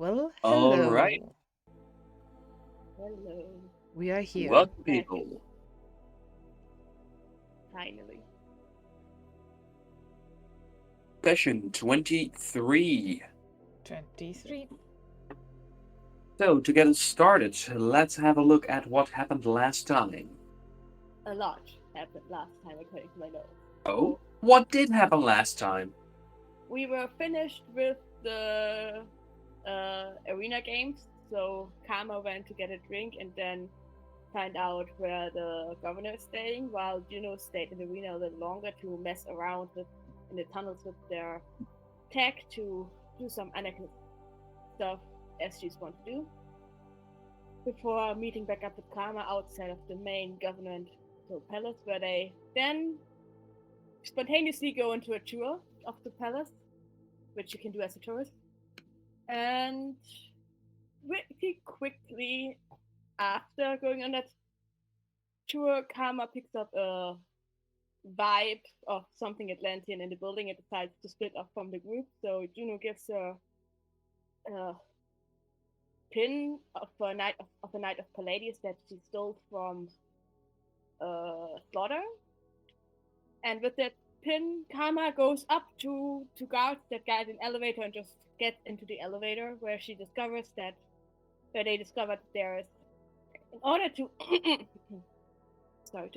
Well, All hello. right. Hello. We are here. Welcome, Back, people. finally. Session 23. 23. So, to get us started, let's have a look at what happened last time. A lot happened last time according to my notes. Oh? What did happen last time? We were finished with the arena games, so Karma went to get a drink and then find out where the governor is staying, while Juno stayed in the arena a little longer to mess around in the tunnels with their tech to do some Anakin stuff as she's wont to do. Before meeting back up with Karma outside of the main government palace, where they then spontaneously go into a tour of the palace, which you can do as a tourist. And pretty quickly after going on that tour, Karma picks up a vibe of something Atlantean in the building and decides to split off from the group. So Juno gives her a pin of a knight of Palladius that she stole from Slaughter. And with that pin, Karma goes up to guards that guide an elevator and just gets into the elevator, where she discovers that they discovered there is, in order to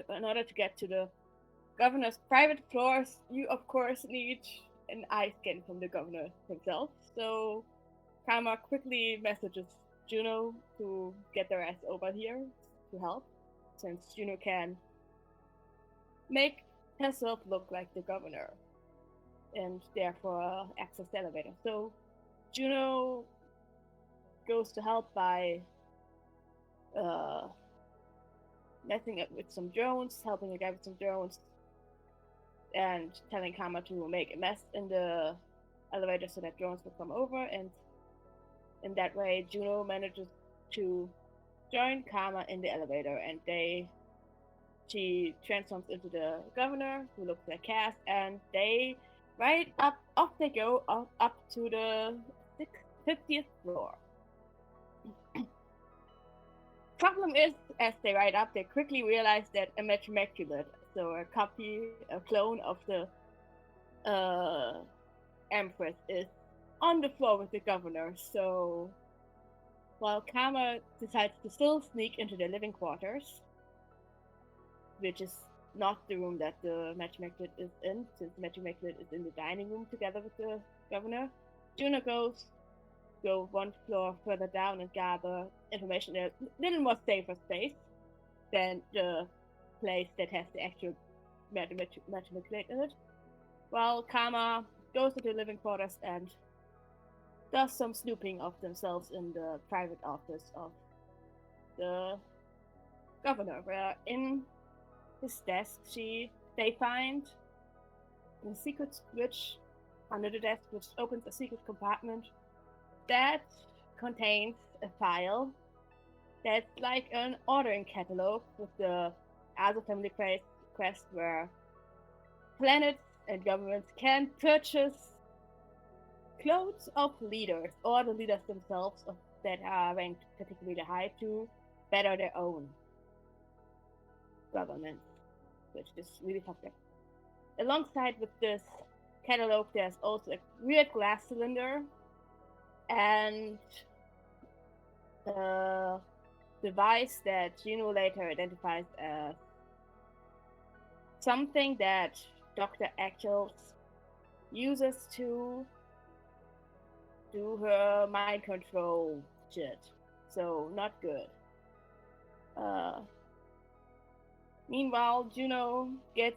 in order to get to the governor's private floors, you of course need an eye scan from the governor himself. So Karma quickly messages Juno to get their ass over here to help, since Juno can make herself look like the governor and therefore access the elevator. So Juno goes to help by messing up with some drones, helping a guy with some drones, and telling Karma to make a mess in the elevator so that drones will come over. And in that way, Juno manages to join Karma in the elevator, and she transforms into the governor, who looks like Cass, and they off they go up to the 50th floor. Problem is, as they ride up, they quickly realize that a Immaculate, so a clone of the Empress, is on the floor with the governor. So while Karma decides to still sneak into the living quarters, which is not the room that the Immaculate is in, since Immaculate is in the dining room together with the governor, Juno go one floor further down and gather information in a little more safer space than the place that has the actual Immaculate in it. While Karma goes to the living quarters and does some snooping of themselves in the private office of the governor, where in his desk they find a secret switch under the desk, which opens a secret compartment that contains a file that's like an ordering catalog with the Other Family quest, where planets and governments can purchase clothes of leaders, or the leaders themselves that are ranked particularly high, to better their own government, which is really fucked up. Alongside with this catalog, there's also a weird glass cylinder and a device that Juno later identifies as something that Dr. Ackles uses to do her mind control shit. So, not good. Meanwhile, Juno gets,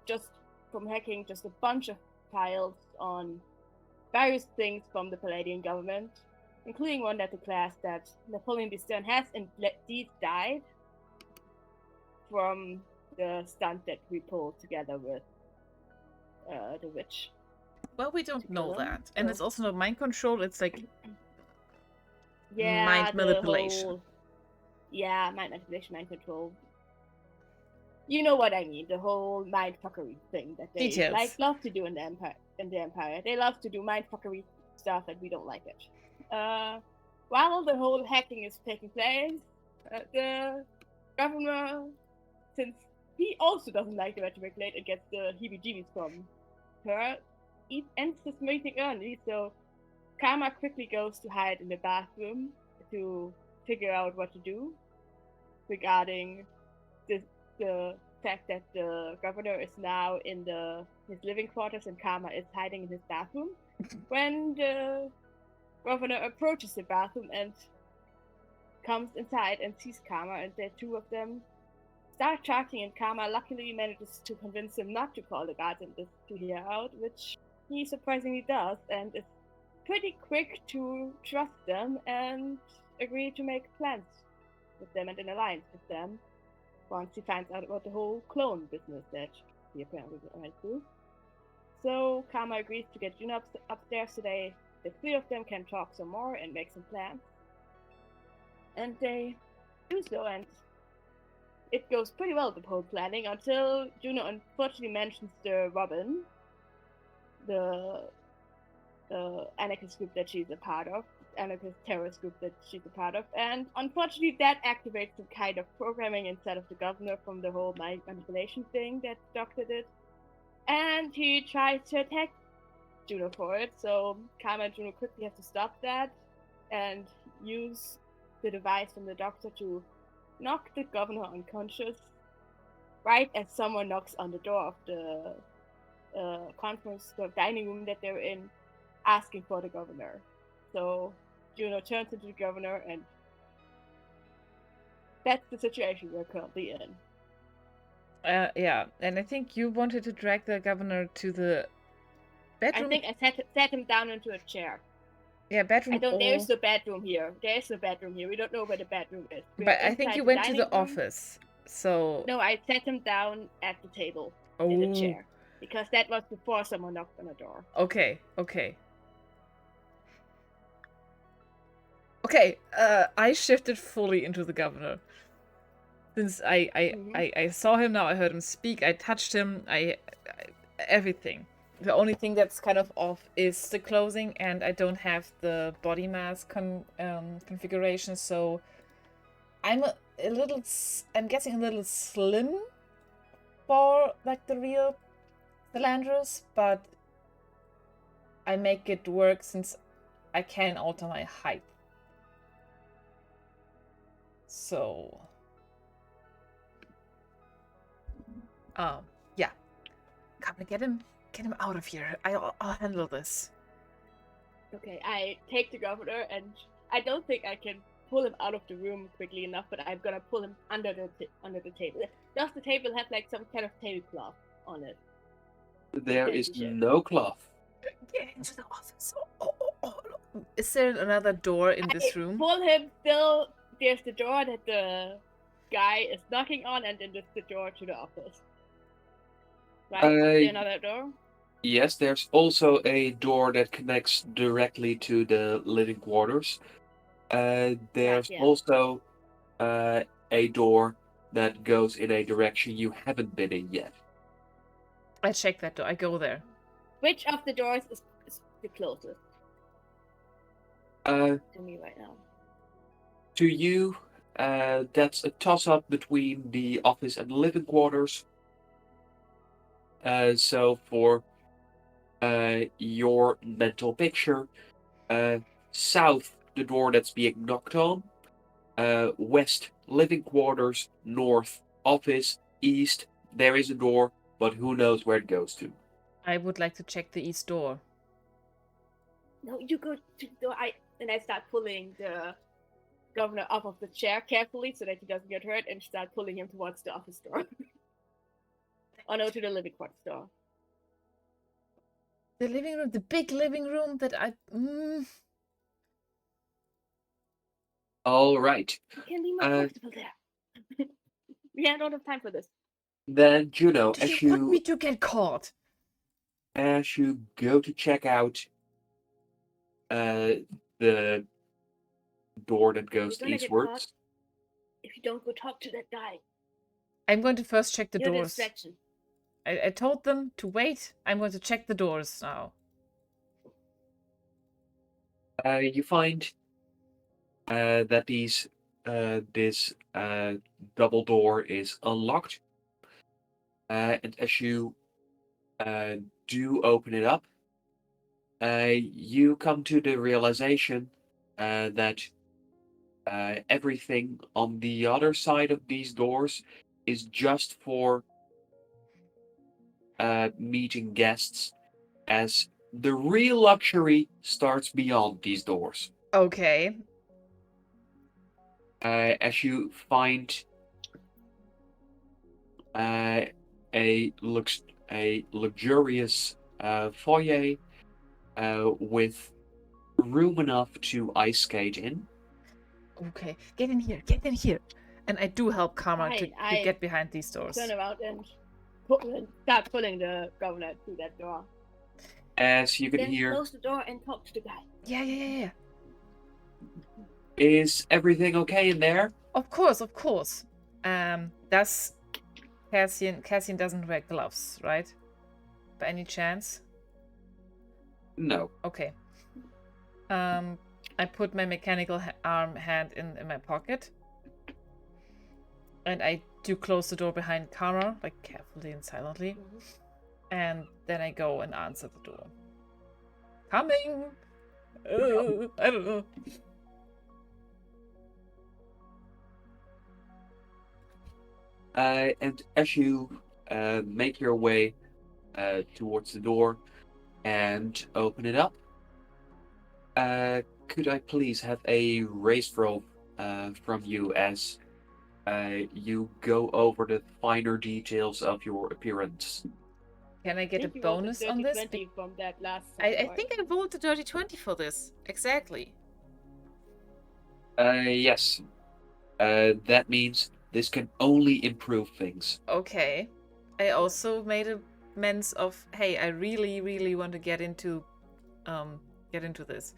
just from hacking, just a bunch of files on various things from the Palladian government, including one that declares that Napoleon Bistern has indeed died from the stunt that we pulled together with the witch. Well, we don't know that. So, And it's also not mind control, it's like yeah, mind manipulation. Mind manipulation, mind control. You know what I mean, the whole mind fuckery thing that they love to do in the Empire. They love to do mind fuckery stuff, and we don't like it. while the whole hacking is taking place, the governor, since he also doesn't like the way to regulate and gets the heebie-jeebies from her, he ends this meeting early, so Karma quickly goes to hide in the bathroom to figure out what to do regarding the fact that the governor is now in his living quarters and Karma is hiding in his bathroom. When the governor approaches the bathroom and comes inside and sees Karma, and the two of them start talking, and Karma luckily manages to convince him not to call the guards and to hear out, which he surprisingly does, and is pretty quick to trust them and agree to make plans with them and an alliance with them once he finds out about the whole clone business that he apparently went through. So Karma agrees to get Juno upstairs today. The three of them can talk some more and make some plans. And they do so, and it goes pretty well, the whole planning, until Juno unfortunately mentions the Robin, the anarchist group that she's a part of, anarchist terrorist group that she's a part of, and unfortunately that activates some kind of programming inside of the governor from the whole mind manipulation thing that Doctor did, and he tries to attack Juno for it, so Karma and Juno quickly have to stop that and use the device from the Doctor to knock the governor unconscious right as someone knocks on the door of the dining room that they're in, asking for the governor. So Juno turns into the governor, and that's the situation we're currently in. Yeah, and I think you wanted to drag the governor to the bedroom. I think I sat him down into a chair. Yeah, bedroom. There's no bedroom here. There's no bedroom here. We don't know where the bedroom is. But I think you went to the office. So no, I sat him down at the table in the chair, because that was before someone knocked on the door. Okay. I shifted fully into the governor. Since I saw him now, I heard him speak, I touched him, everything. The only thing that's kind of off is the clothing, and I don't have the body mass configuration, so I'm getting a little slim for like the real Delandros, but I make it work since I can alter my height. So yeah. Come on, get him out of here. I'll handle this. Okay, I take the governor, and I don't think I can pull him out of the room quickly enough, but I'm gonna pull him under the table. Does the table have like some kind of tablecloth on it? There is no cloth. Get into the office. Is there another door in this room? Pull him still. There's the door that the guy is knocking on, and then there's the door to the office. Right? Is there another door? Yes, there's also a door that connects directly to the living quarters. There's also a door that goes in a direction you haven't been in yet. I check that door. I go there. Which of the doors is the closest? To me right now. To you, that's a toss-up between the office and the living quarters. So for your mental picture, south, the door that's being knocked on, west, living quarters, north, office, east, there is a door, but who knows where it goes to. I would like to check the east door. No, you go to the door. I start pulling the governor off of the chair carefully so that he doesn't get hurt, and start pulling him towards the office door. Oh no, to the living quarters door. The living room, the big living room that I... All right. You can be more comfortable there. We don't have time for this. Then, Juno, Do you want me to get caught? As you go to check out the door that goes eastwards. If you don't go talk to that guy. I'm going to first check the doors. Distraction. I told them to wait. I'm going to check the doors now. You find that this double door is unlocked. And as you do open it up, you come to the realization that everything on the other side of these doors is just for meeting guests, as the real luxury starts beyond these doors. Okay. As you find a luxurious foyer with room enough to ice skate in. Okay. Get in here. Get in here. And I do help Karma to get behind these doors. Turn around and start pulling the governor through that door. As you can Then hear, close the door and talk to the guy. Yeah. Is everything okay in there? Of course. Does Cassian doesn't wear gloves, right? By any chance? No. Okay. I put my mechanical arm hand in my pocket. And I do close the door behind Kara, like carefully and silently. And then I go and answer the door. Coming! I don't know. And as you make your way towards the door and open it up, could I please have a race roll from you as you go over the finer details of your appearance? Can I get a bonus on this? From that last I think I rolled a dirty 20 for this. Exactly. Yes. That means this can only improve things. Okay. I also made amends of, hey, I really, really want to get into this.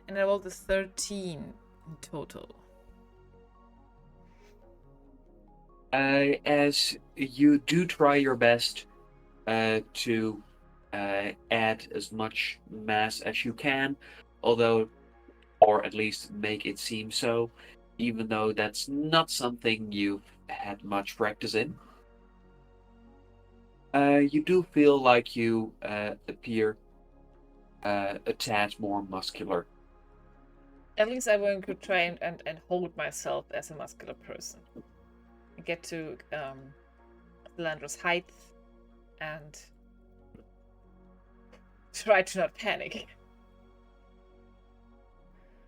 And I rolled a 13 in total. As you do try your best to add as much mass as you can, or at least make it seem so, even though that's not something you've had much practice in. You do feel like you appear a tad more muscular. At least I want to try and hold myself as a muscular person. I get to Landra's height and try to not panic.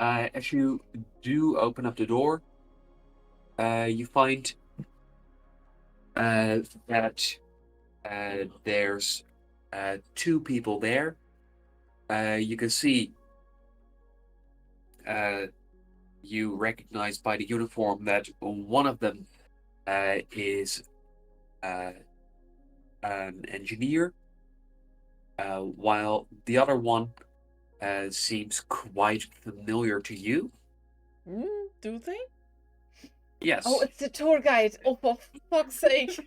As you do open up the door, you find that there's two people there. You can see you recognize by the uniform that one of them is an engineer, while the other one seems quite familiar to you. Do they? Yes. Oh, it's the tour guide. Oh, for fuck's sake.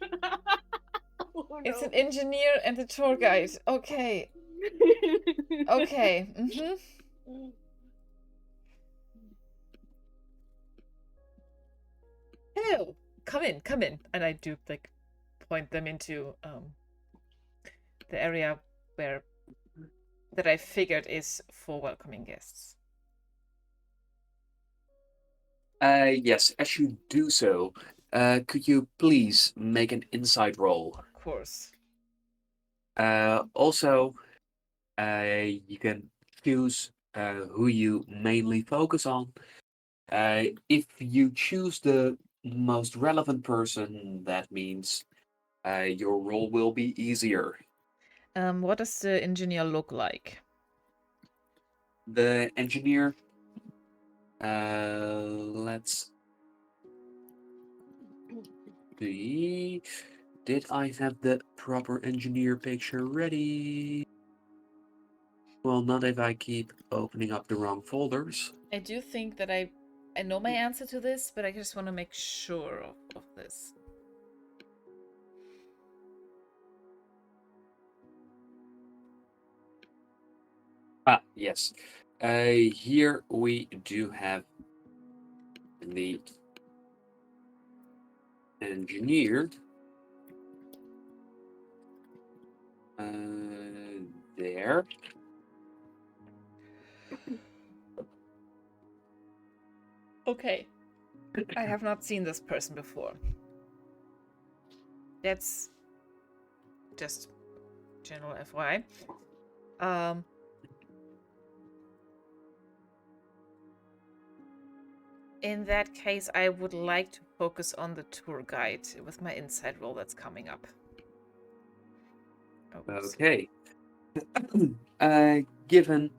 Oh, no. It's an engineer and a tour guide. Okay. Okay. Hello. Come in. And I do like point them into the area that I figured is for welcoming guests. Yes, as you do so, could you please make an insight roll? Of course. Also, you can choose who you mainly focus on. If you choose the most relevant person, that means your role will be easier. What does the engineer look like? The engineer, let's see. Did I have the proper engineer picture ready? Well, not if I keep opening up the wrong folders. I do think that I know my answer to this, but I just want to make sure of this. Ah, yes. Here we do have the engineer. There. Okay. I have not seen this person before. That's just general FYI. In that case, I would like to focus on the tour guide with my insight roll that's coming up. Okay. Given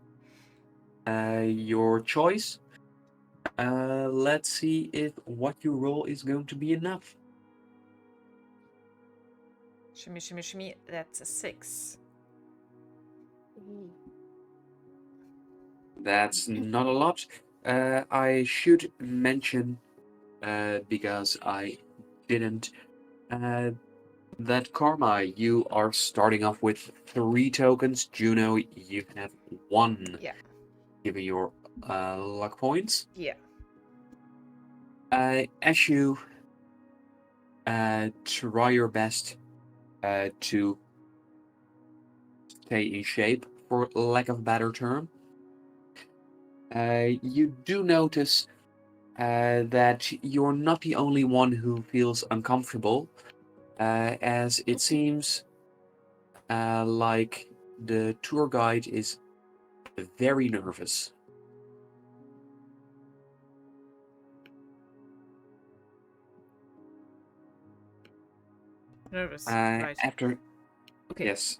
your choice, let's see if what you roll is going to be enough. Shimmy, shimmy, shimmy. That's a 6. That's not a lot. I should mention, because I didn't, that Karma, you are starting off with 3 tokens. Juno, you have 1. Yeah. Given your luck points. Yeah. As you try your best to stay in shape, for lack of a better term, you do notice that you're not the only one who feels uncomfortable, as it seems like the tour guide is very nervous. Nervous. Right. After. Okay. Yes.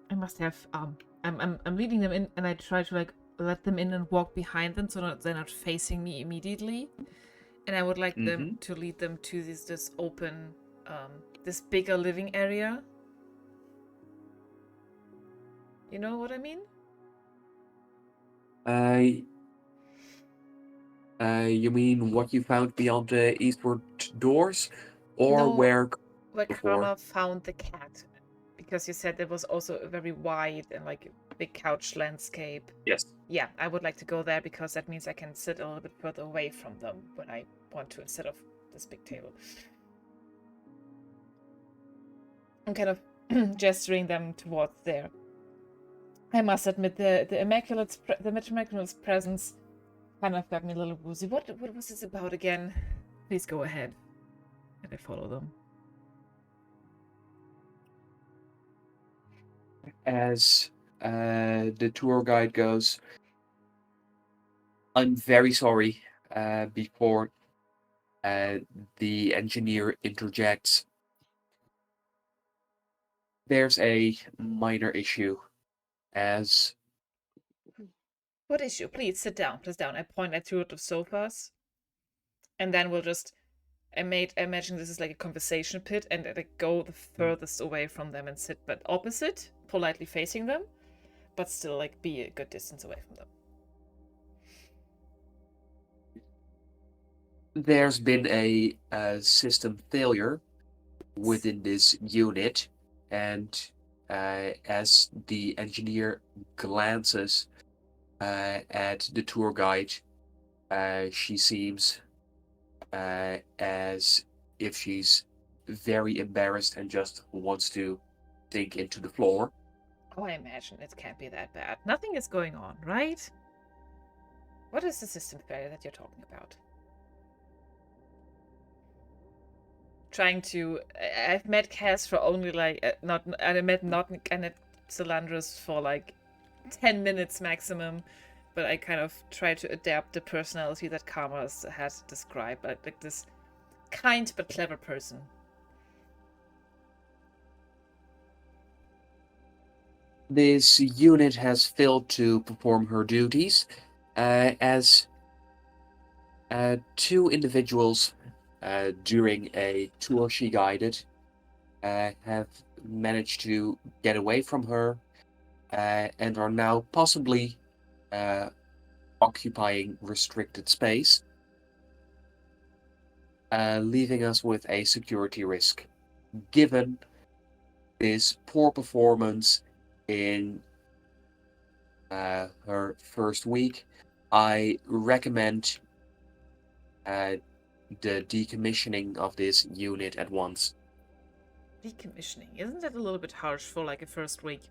I must have I'm leading them in, and I try to like let them in and walk behind them so that they're not facing me immediately. And I would like them to lead them to this open this bigger living area. You know what I mean? You mean what you found beyond the eastward doors, or No, where Karma found the cat, because you said it was also a very wide and like a big couch landscape. Yes. Yeah, I would like to go there because that means I can sit a little bit further away from them when I want to, instead of this big table. I'm kind of gesturing them towards there. I must admit, the Immaculate's presence kind of got me a little woozy. What was this about again? Please go ahead. And I follow them. As the tour guide goes, I'm very sorry, before the engineer interjects. There's a minor issue, as... What issue? Please sit down. Please down. I point at 2 of the sofas. And then we'll just... I imagine this is like a conversation pit, and I go the furthest away from them and sit, but opposite, politely facing them, but still like be a good distance away from them. There's been a system failure within this unit, and as the engineer glances at the tour guide, she seems as if she's very embarrassed and just wants to sink into the floor. Oh, I imagine it can't be that bad. Nothing is going on, right? What is the system failure that you're talking about? Trying to... I've met Cass for only like... I met and Solandris for like 10 minutes maximum, but I kind of try to adapt the personality that Karma has described, like this kind but clever person. This unit has failed to perform her duties, as 2 individuals during a tour she guided have managed to get away from her and are now possibly occupying restricted space, leaving us with a security risk. Given this poor performance in her first week, I recommend the decommissioning of this unit at once. Decommissioning? Isn't that a little bit harsh for like a first week?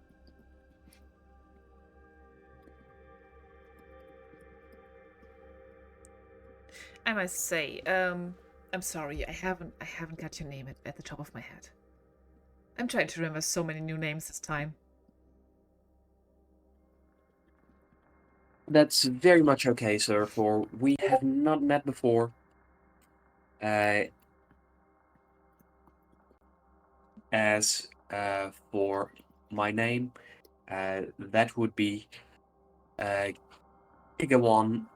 I must say, I'm sorry, I haven't got your name at the top of my head. I'm trying to remember so many new names this time. That's very much okay, sir, for we have not met before. As for my name, that would be Gigawan.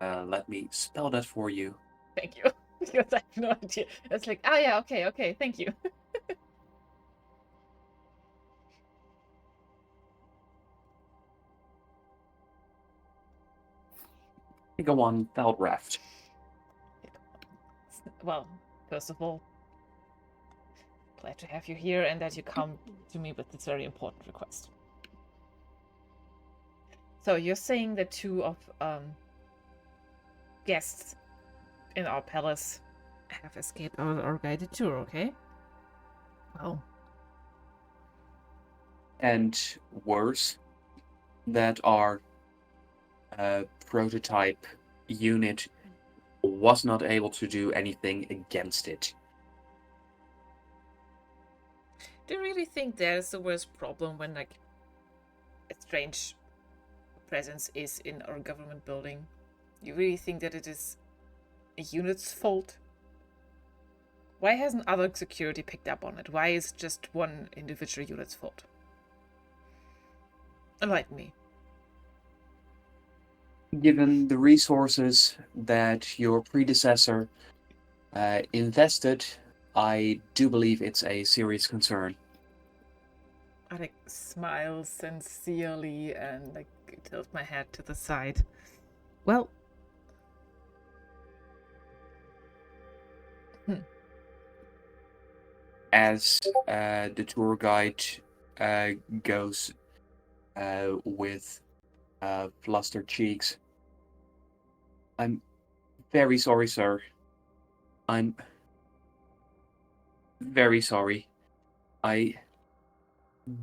Let me spell that for you. Thank you. Because I have no idea. It's like, yeah, okay, thank you. Gigawan Feldraft. Well, first of all, glad to have you here and that you come to me with this very important request. So you're saying that 2 of guests in our palace have escaped our guided tour, okay? Oh. And worse, that our prototype unit was not able to do anything against it. Do you really think that is the worst problem when, like, a strange presence is in our government building? You really think that it is a unit's fault? Why hasn't other security picked up on it? Why is it just one individual unit's fault? Enlighten me. Given the resources that your predecessor invested, I do believe it's a serious concern. I like smile sincerely and like tilt my head to the side. Well, As the tour guide goes with flustered cheeks. I'm very sorry, sir. I'm very sorry. I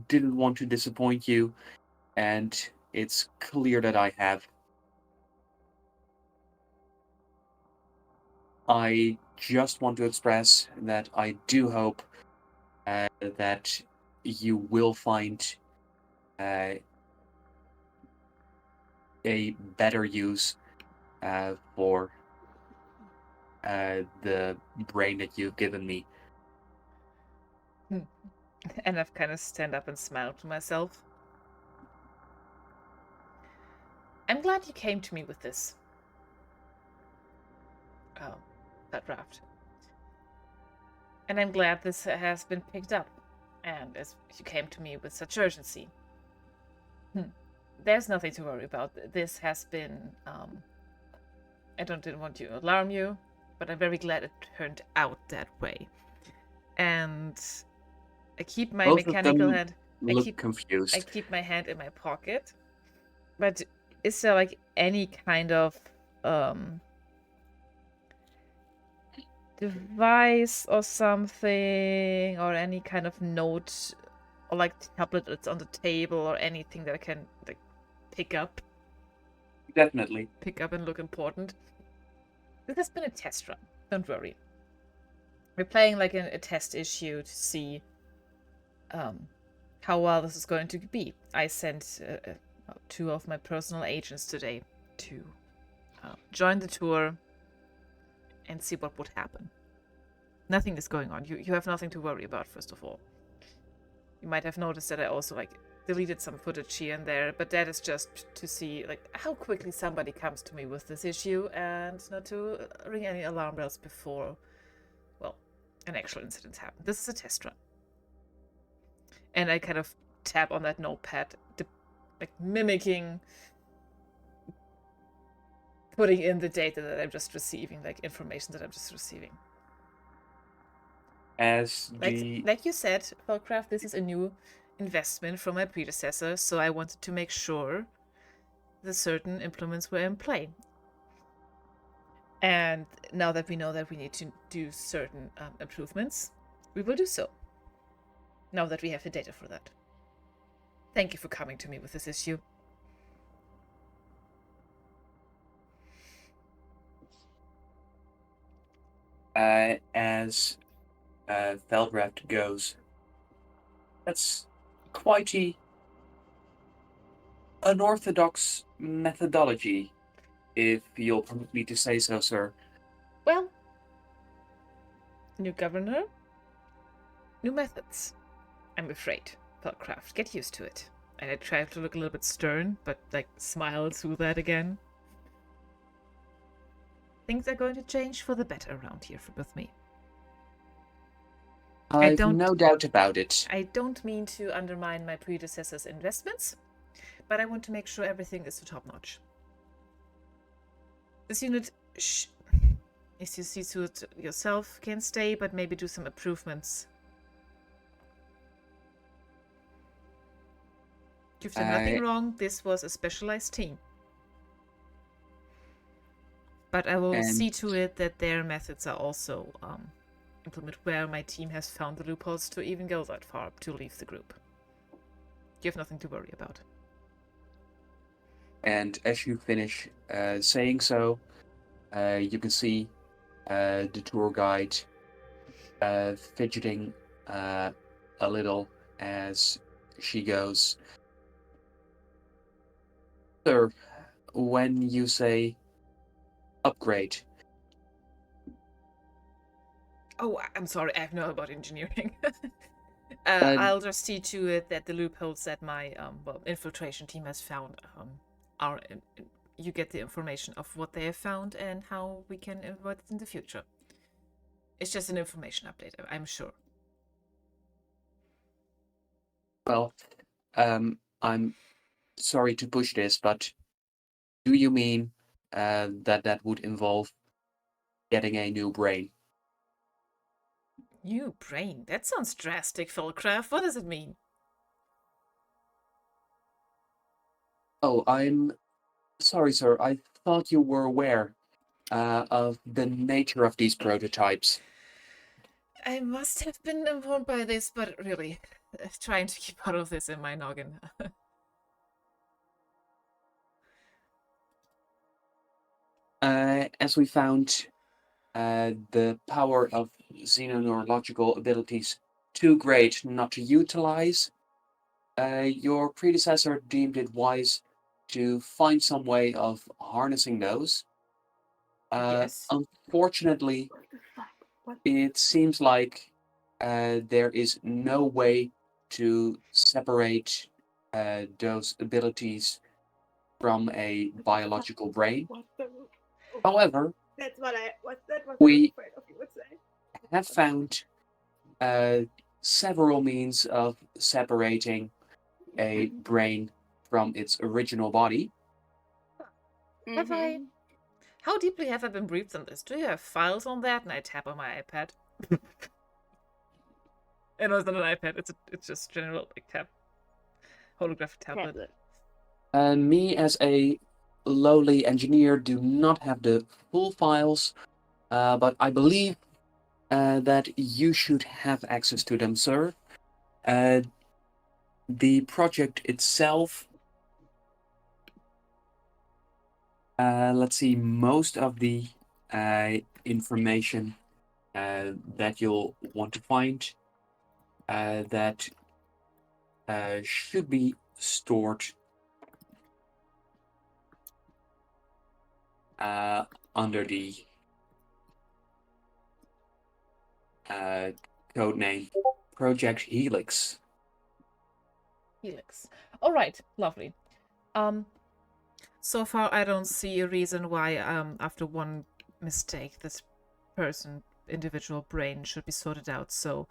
didn't want to disappoint you, and it's clear that I have. I just want to express that I do hope that you will find a better use for the brain that you've given me. and I've kind of stand up and smile to myself. I'm glad you came to me with this. Oh, that draft. And I'm glad this has been picked up, and as you came to me with such urgency. There's nothing to worry about. This has been, I didn't want to alarm you, but I'm very glad it turned out that way. And I keep my Both mechanical head. Confused. I keep my hand in my pocket. But is there like any kind of device or something, or any kind of note, or like tablet that's on the table, or anything that I can like pick up? Definitely. Pick up and look important. This has been a test run. Don't worry. We're playing like a test issue to see how well this is going to be. I sent 2 of my personal agents today to join the tour and see what would happen. Nothing is going on. You have nothing to worry about, first of all. You might have noticed that I also like deleted some footage here and there, but that is just to see like how quickly somebody comes to me with this issue and not to ring any alarm bells before, well, an actual incident happened. This is a test run. And I kind of tap on that notepad, like mimicking putting in the data that I'm just receiving, like information that I'm just receiving. As like you said, Falcraft, this is a new investment from my predecessor, so I wanted to make sure the certain implements were in play. And now that we know that we need to do certain improvements, we will do so. Now that we have the data for that. Thank you for coming to me with this issue. As Feldrecht goes, that's quite an unorthodox methodology, if you'll permit me to say so, sir. Well, new governor, new methods. I'm afraid, Feldcraft. Get used to it. And I try to look a little bit stern, but smile through that again. Things are going to change for the better around here with me. I've no doubt about it. I don't mean to undermine my predecessor's investments, but I want to make sure everything is top-notch. This unit, if you see to it yourself, can stay, but maybe do some improvements. You've done nothing wrong. This was a specialized team. But I will see to it that their methods are also implemented where my team has found the loopholes to even go that far to leave the group. You have nothing to worry about. And as you finish saying so, you can see the tour guide fidgeting a little as she goes. Sir, when you say upgrade. Oh, I'm sorry, I have no about engineering. I'll just see to it that the loopholes that my infiltration team has found are. You get the information of what they have found and how we can avoid it in the future. It's just an information update, I'm sure. Well, I'm sorry to push this, but do you mean that would involve getting a new brain? New brain? That sounds drastic, Feldcraft. What does it mean? Oh, I'm sorry, sir. I thought you were aware of the nature of these prototypes. I must have been informed by this, but really, trying to keep out of this in my noggin. As we found the power of xenoneurological abilities too great not to utilize, your predecessor deemed it wise to find some way of harnessing those. Yes. Unfortunately, it seems like there is no way to separate those abilities from a biological brain. However, we have found several means of separating a brain from its original body. Have I? How deeply have I been briefed on this? Do you have files on that? And I tap on my iPad. And it's not an iPad. It's just general holographic tablet. Me as a lowly engineer do not have the full files, but I believe that you should have access to them, sir. The project itself, let's see, most of the information that you'll want to find that should be stored under the code name Project Helix. Helix. All right, lovely. So far I don't see a reason why after one mistake this individual brain should be sorted out. So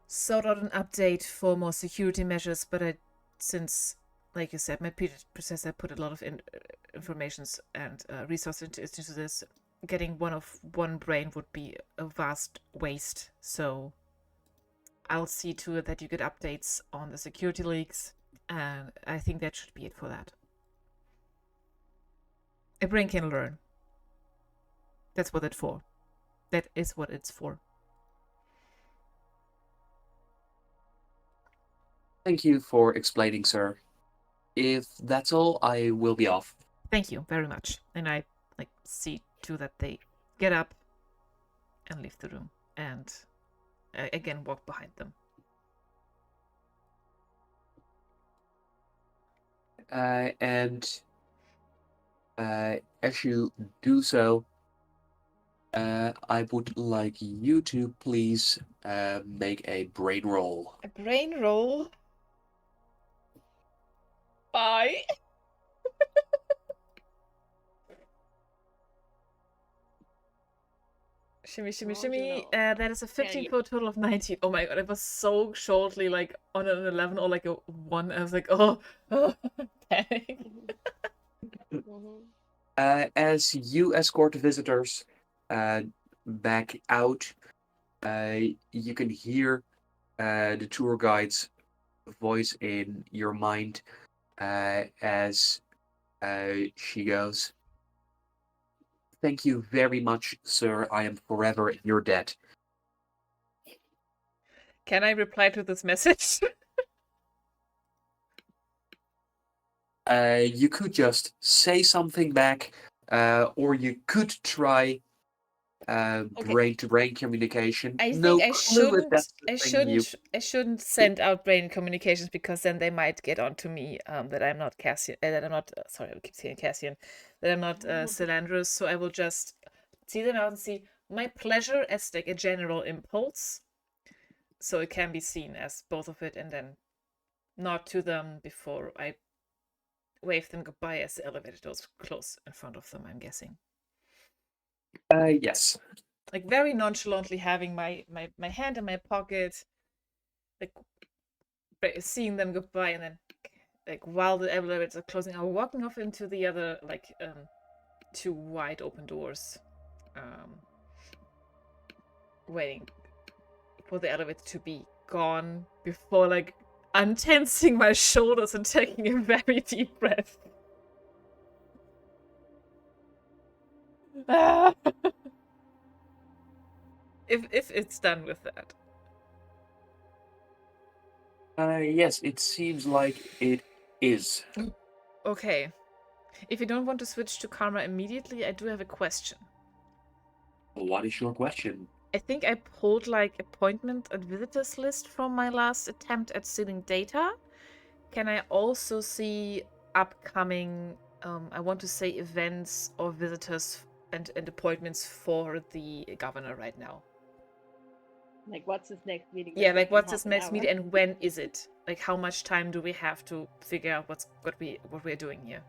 sort out an update for more security measures, but since, like you said, my predecessor put a lot of information and resources into this, getting one brain would be a vast waste. So I'll see to it that you get updates on the security leaks, and I think that should be it for that. A brain can learn. That's what it's for. That is what it's for. Thank you for explaining, sir. If that's all, I will be off. Thank you very much. And I see to that they get up and leave the room and again walk behind them. And as you do so, I would like you to please make a brain roll. A brain roll? Bye. Shimmy, shimmy, shimmy. That is a 15 for a total of 19. Oh my god, it was so shortly on an 11 or a 1. I was like, oh panic. As you escort the visitors back out, you can hear the tour guide's voice in your mind as she goes, "Thank you very much, sir. I am forever in your debt." Can I reply to this message? You could just say something back, or you could try brain-to-brain communication. I No think clue if that's the thing I shouldn't send out brain communications because then they might get onto me that I'm not Cassian. That I'm not. Sorry, I keep saying Cassian. That I'm not Celandrus. So I will just see them out and see my pleasure as a general impulse. So it can be seen as both of it, and then nod to them before I wave them goodbye as the elevator doors close in front of them. I'm guessing. Yes. Very nonchalantly having my hand in my pocket, seeing them goodbye, and then while the elevators are closing, I'm walking off into the other 2 wide open doors, waiting for the elevator to be gone before untensing my shoulders and taking a very deep breath. If it's done with that. Yes, it seems like it is. Okay. If you don't want to switch to karma immediately, I do have a question. What is your question? I think I pulled appointment and visitors list from my last attempt at stealing data. Can I also see upcoming, I want to say events or visitors and appointments for the governor right now? What's his next meeting? Yeah, what's his next meeting and when is it? How much time do we have to figure out what we're doing here?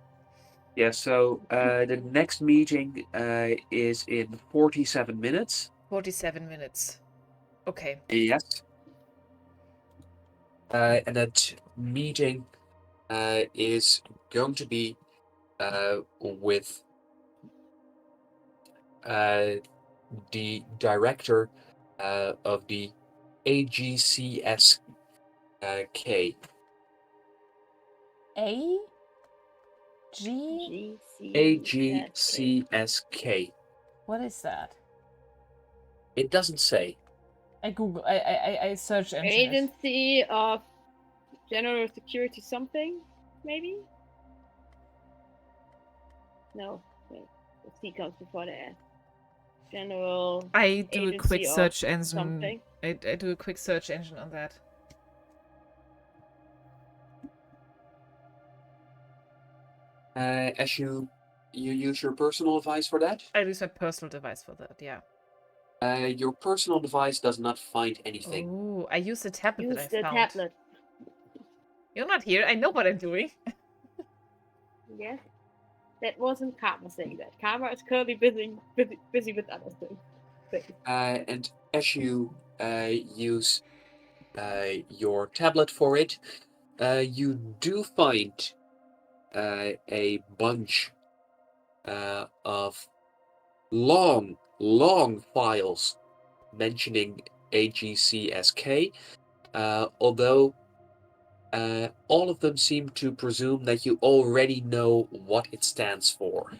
Yeah, so the next meeting is in 47 minutes. 47 minutes. Okay. Yes. And that meeting is going to be with the director of the AGCSK. AGCSK. What is that? It doesn't say. I Google. I search engine. Agency of General Security something, maybe? No, wait. The C comes before the S. General. I do a quick search engine. Something. I do a quick search engine on that. As you use your personal device for that? I use my personal device for that, yeah. Your personal device does not find anything. Oh, I use the tablet Use that I the found. tablet. You're not here. I know what I'm doing. Yes. That wasn't Karma saying that. Karma is currently busy with other things. And as you use your tablet for it, you do find a bunch of long files mentioning AGCSK, although all of them seem to presume that you already know what it stands for.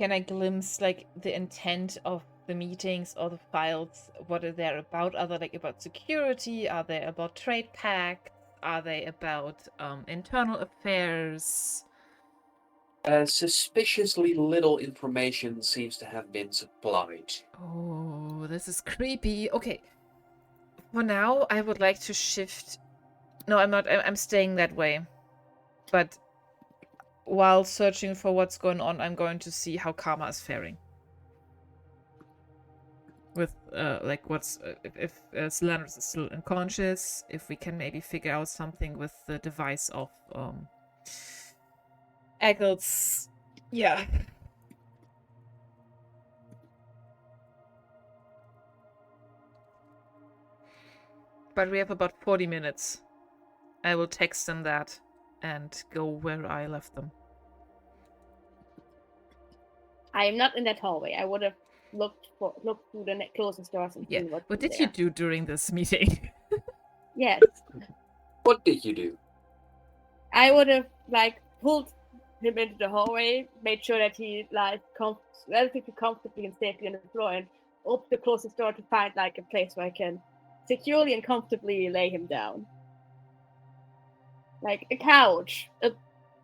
Can I glimpse like the intent of the meetings or the files? What are they about? Are they like about security? Are they about trade pacts? Are they about internal affairs? Suspiciously little information seems to have been supplied. Oh, this is creepy. Okay. For now, I would like to shift. No, I'm not. I'm staying that way. But while searching for what's going on, I'm going to see how Karma is faring. With, like, what's. If Solanus is still unconscious, if we can maybe figure out something with the device of, Eccles. Yeah. But we have about 40 minutes. I will text them that and go where I left them. I am not in that hallway. I would have looked through the closest doors and seen what's What did there. you do during this meeting? Yes. What did you do? I would have pulled him into the hallway, made sure that he relatively comfortably and safely on the floor, and opened the closest door to find a place where I can securely and comfortably lay him down. Like a couch, a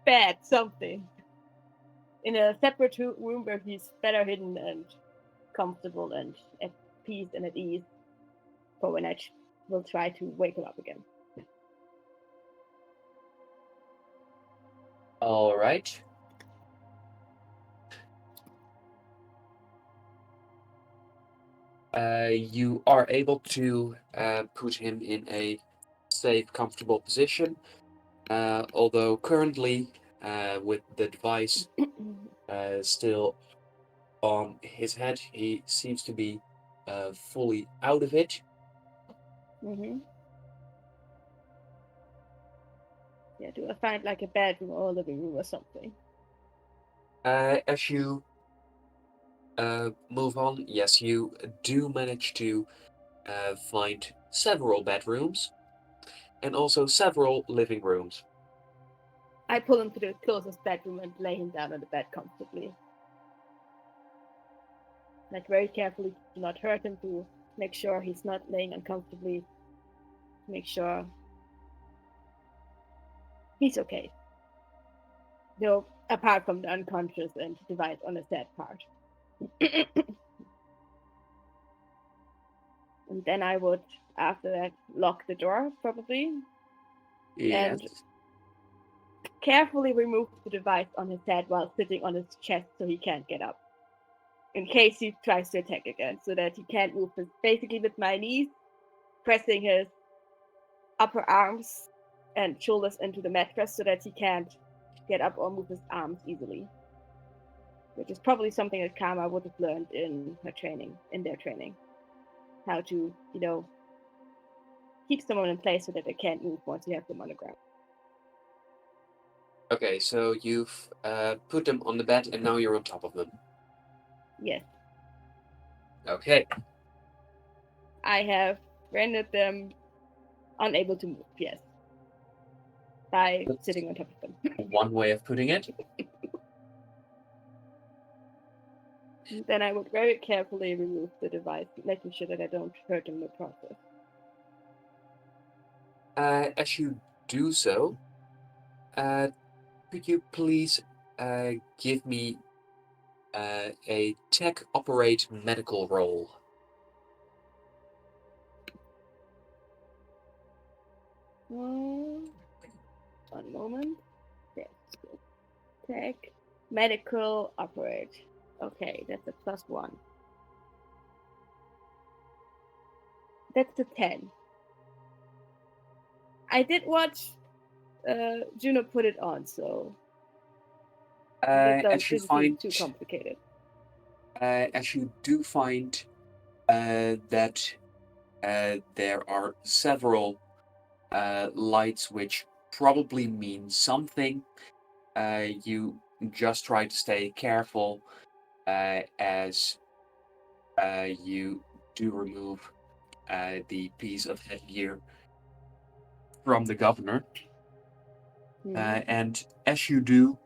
bed, something. In a separate room where he's better hidden and comfortable and at peace and at ease for when I will try to wake him up again. All right. You are able to put him in a safe, comfortable position. Although currently, with the device still on his head, he seems to be fully out of it. Mm-hmm. Yeah, do I find a bedroom or a living room or something? As you move on, yes, you do manage to find several bedrooms and also several living rooms. I pull him to the closest bedroom and lay him down on the bed comfortably. Very carefully to not hurt him, to make sure he's not laying uncomfortably, to make sure he's okay. Though, apart from the unconscious and device on the sad part. And then I would, after that, lock the door, probably. Yes. And carefully remove the device on his head while sitting on his chest so he can't get up. In case he tries to attack again, so that he can't move his, basically with my knees, pressing his upper arms and shoulders into the mattress so that he can't get up or move his arms easily. Which is probably something that Karma would have learned in their training. How to, keep someone in place so that they can't move once you have them on the ground. Okay, so you've put them on the bed and now you're on top of them. Yes. Okay. I have rendered them unable to move, yes. By sitting on top of them. One way of putting it. Then I would very carefully remove the device, making sure that I don't hurt him in the process. As you do so, could you please give me a tech operate medical roll? One moment. Yes. Tech medical operate. Okay, that's a +1. That's a 10. I did watch Juno put it on, so As you doesn't find, seem too complicated. As you do find that there are several lights which probably mean something. You just try to stay careful as you do remove the piece of headgear from the governor. And as you do,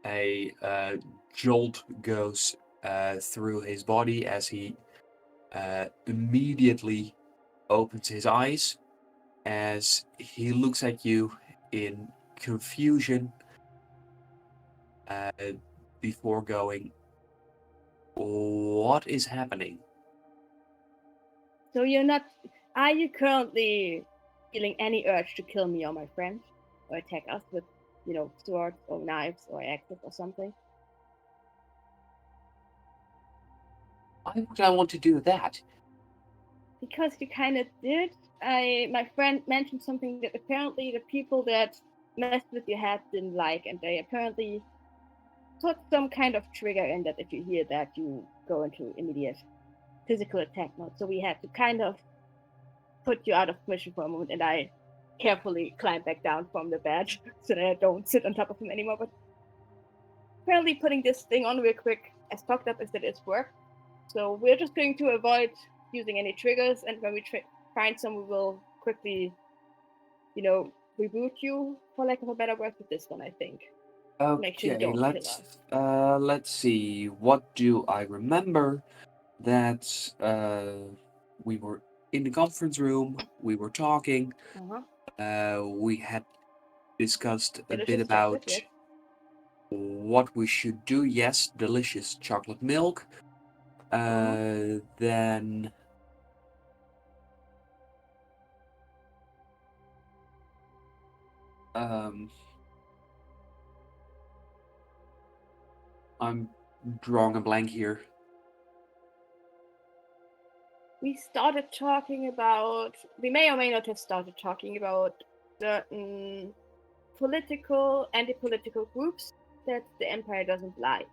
a jolt goes through his body as he immediately opens his eyes as he looks at you in confusion before going, "What is happening?" So are you currently feeling any urge to kill me or my friend? Or attack us with, swords or knives or axes or something? Why would I want to do that? Because you kind of did. My friend mentioned something that apparently the people that messed with your head didn't like, and they apparently put some kind of trigger in that if you hear that, you go into immediate physical attack mode. So we had to kind of put you out of commission for a moment, and I carefully climb back down from the bed so that I don't sit on top of him anymore. But apparently putting this thing on real quick, as fucked up as it is, worked. So we're just going to avoid using any triggers, and when we find some, we will quickly, reboot you, for lack of a better word, with this one, I think. Make sure you don't kill us. Let's see. What do I remember? That we were in the conference room. We were talking. We had discussed a bit about what we should do. Yes, delicious chocolate milk. Then I'm drawing a blank here. We may or may not have started talking about certain political, anti-political groups that the Empire doesn't like.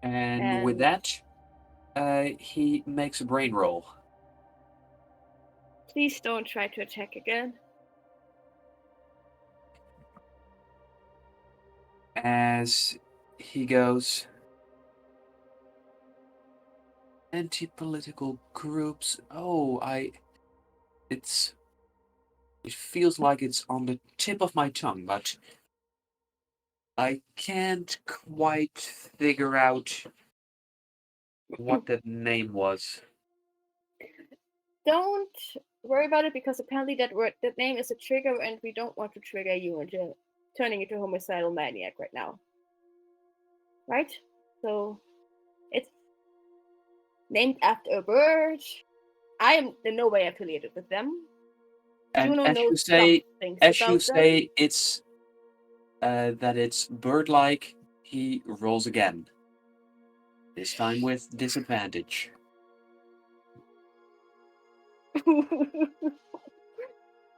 And with that, he makes a brain roll. Please don't try to attack again. As he goes, anti-political groups. It feels like it's on the tip of my tongue, but I can't quite figure out what that name was. Don't worry about it, because apparently that name is a trigger, and we don't want to trigger you into turning into a homicidal maniac right now. Right? So it's named after a bird. I am in no way affiliated with them. And Juno as knows you say, them. it's that it's bird-like. He rolls again. This time with disadvantage.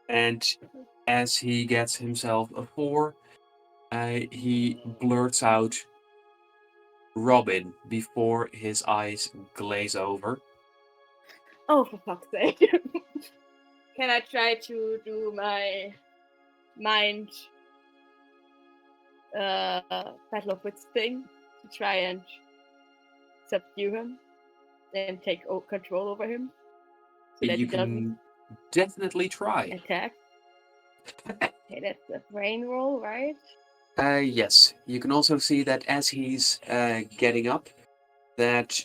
And as he gets himself a 4, he blurts out Robin before his eyes glaze over. Oh, for fuck's sake. Can I try to do my mind battle of wits thing to try and subdue him and take control over him? So that you can definitely try. Attack. Okay, that's a brain roll, right? Yes. You can also see that as he's getting up, that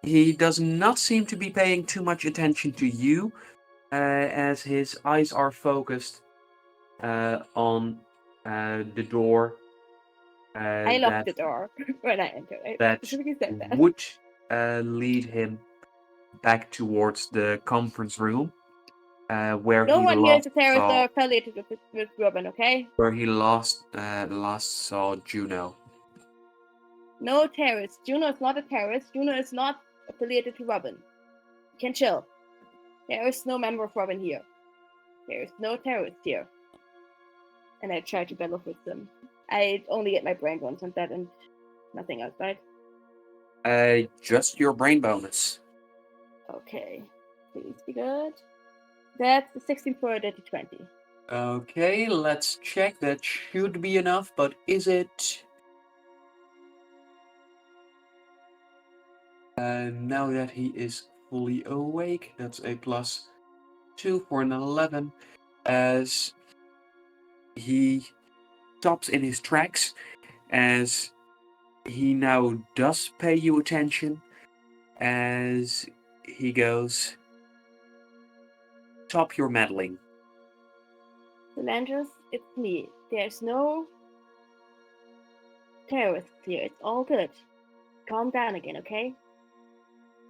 he does not seem to be paying too much attention to you, as his eyes are focused on the door. I locked the door when I entered. That would lead him back towards the conference room, where no he one here is a last terrorist saw or affiliated with Robin, okay? where he last saw Juno. No terrorist. Juno is not a terrorist. Juno is not affiliated to Robin. You can chill. There is no member of Robin here. There is no terrorist here. And I try to battle with them. I only get my brain once on that and nothing else, right? Just your brain bonus. Okay. Please be good. That's the 16 for a dirty 20. Okay, let's check. That should be enough, but is it? Now that he is fully awake. That's a +2 for an 11. As he stops in his tracks, as he now does pay you attention, as he goes, "Stop your meddling." Landros, it's me. There's no terrorists here. It's all good. Calm down again, okay?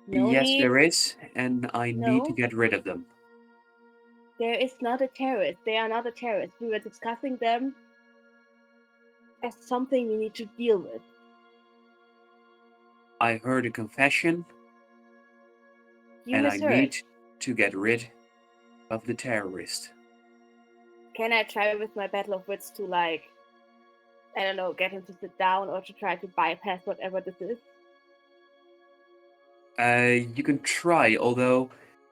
No Yes, need. there is, and I need to No. get rid of them. There is not a terrorist. They are not a terrorist. We were discussing them as something we need to deal with. I heard a confession, You and I misheard. need to get rid of the terrorist. Can I try with my battle of wits to, like, I don't know, get him to sit down or to try to bypass whatever this is? You can try, although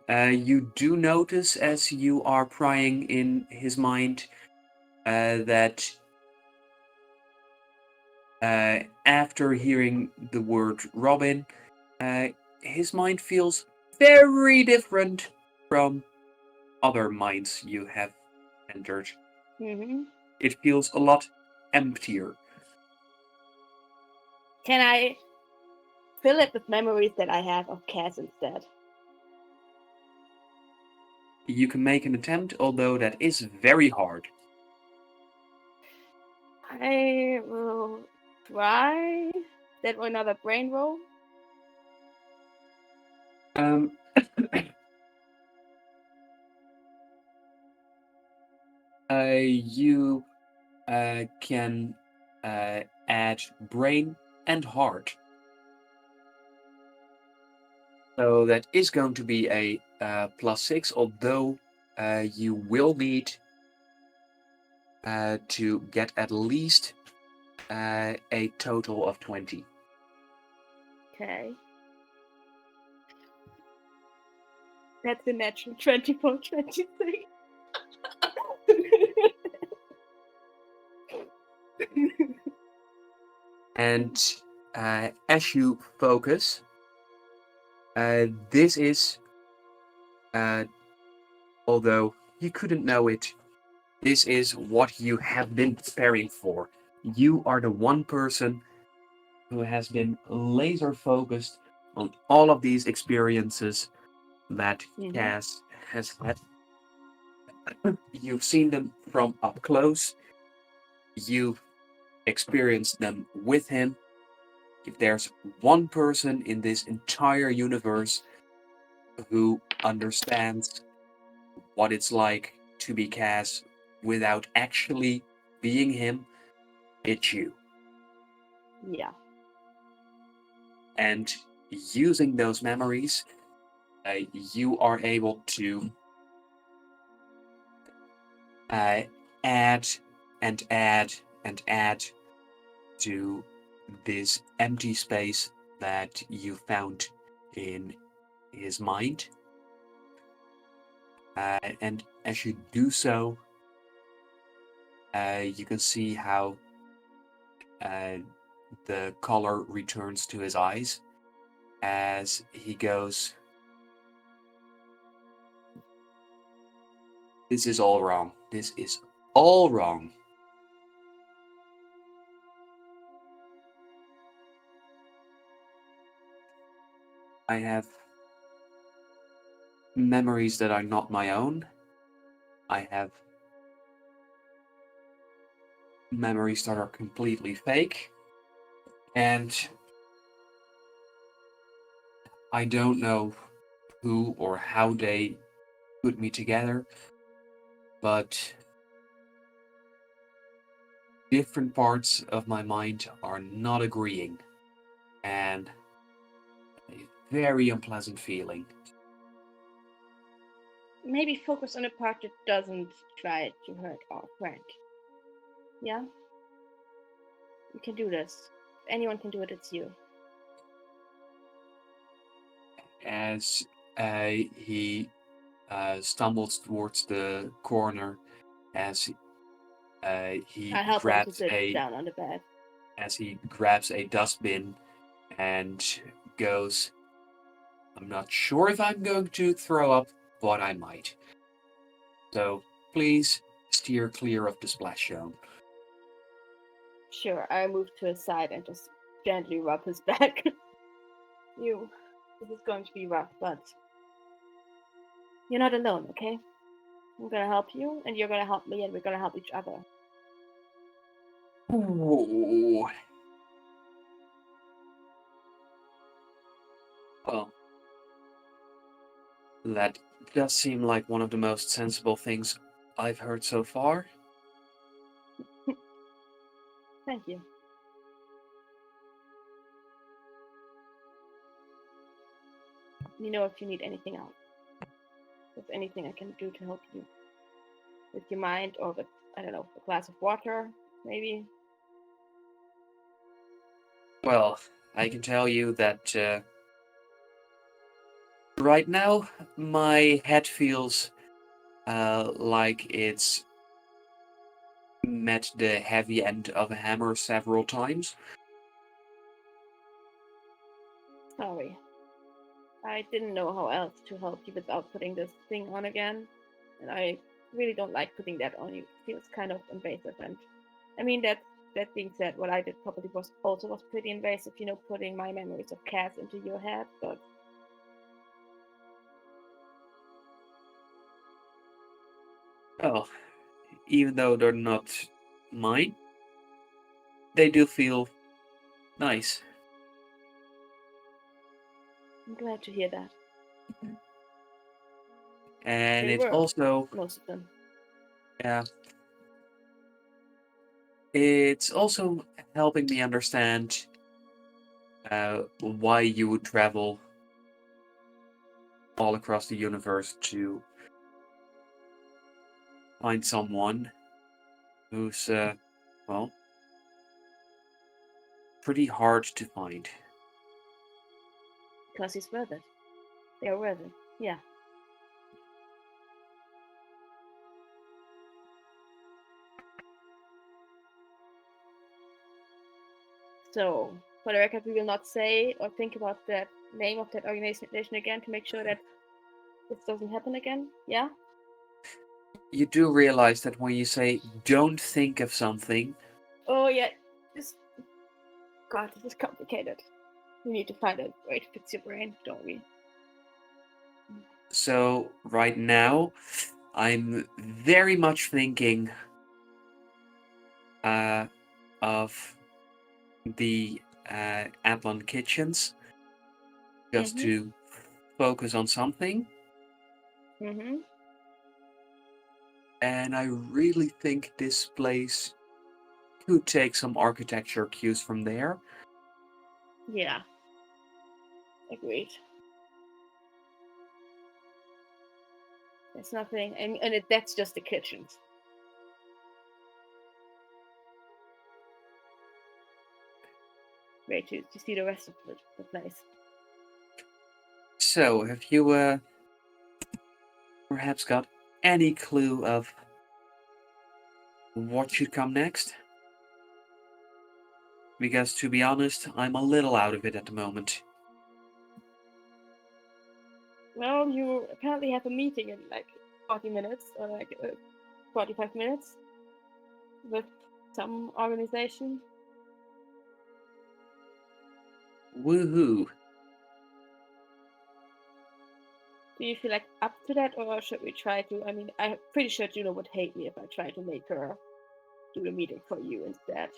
you do notice as you are prying in his mind that after hearing the word Robin, his mind feels very different from other minds you have entered. Mm-hmm. It feels a lot emptier. Can I fill it with memories that I have of Cass instead? You can make an attempt, although that is very hard. I will try. That or another brain roll. You can add brain and heart. So that is going to be a +6, although you will need to get at least a total of 20. Okay. That's a natural 24, 23. And as you focus, this is, although you couldn't know it, this is what you have been preparing for. You are the one person who has been laser focused on all of these experiences that Cass has had. You've seen them from up close. You've experienced them with him. If there's one person in this entire universe who understands what it's like to be Cass without actually being him, it's you. Yeah. And using those memories, you are able to add and add and add to this empty space that you found in his mind. And as you do so, you can see how the color returns to his eyes as he goes, "This is all wrong. This is all wrong." I have memories that are not my own. I have memories that are completely fake. And I don't know who or how they put me together, but different parts of my mind are not agreeing. And a very unpleasant feeling. Maybe focus on a part that doesn't try to hurt our friend. Yeah? You can do this. If anyone can do it, it's you. As he stumbles towards the corner, as he I help him to grabs sit down on the bed. as he grabs a dustbin and goes, I'm not sure if I'm going to throw up, but I might. So please steer clear of the splash zone. Sure, I move to his side and just gently rub his back. This is going to be rough, but you're not alone, okay? I'm gonna help you, and you're gonna help me, and we're gonna help each other. Ooh. Well, that does seem like one of the most sensible things I've heard so far. Thank you. You know if you need anything else. If anything I can do to help you. With your mind, or with, I don't know, a glass of water, maybe? Well, I can tell you that right now my head feels like it's met the heavy end of a hammer several times. Sorry. I didn't know how else to help you without putting this thing on again. And I really don't like putting that on you. It feels kind of invasive. And I mean, that being said, what I did probably was pretty invasive, putting my memories of Cass into your head. But Well, even though they're not mine, they do feel nice. I'm glad to hear that. And They it were, also, most of them. yeah, it's also helping me understand why you would travel all across the universe to find someone who's, well, pretty hard to find. Because he's worth it. They're worth it. Yeah. So, for the record, we will not say or think about the name of that organization again to make sure that this doesn't happen again. Yeah? You do realize that when you say don't think of something, Oh, yeah. God, this is complicated. We need to find a way to fix your brain, don't we? so right now I'm very much thinking of the Atlan kitchens just to focus on something. Mm-hmm. And I really think this place could take some architecture cues from there. Yeah. Agreed. There's nothing, and that's just the kitchens. Wait to see the rest of the place. So, have you perhaps got any clue of what should come next? Because to be honest, I'm a little out of it at the moment. Well, you apparently have a meeting in like 40 minutes or like 45 minutes with some organization. Woohoo! Do you feel like up to that, or should we try to? I mean, I'm pretty sure Juno would hate me if I tried to make her do the meeting for you instead.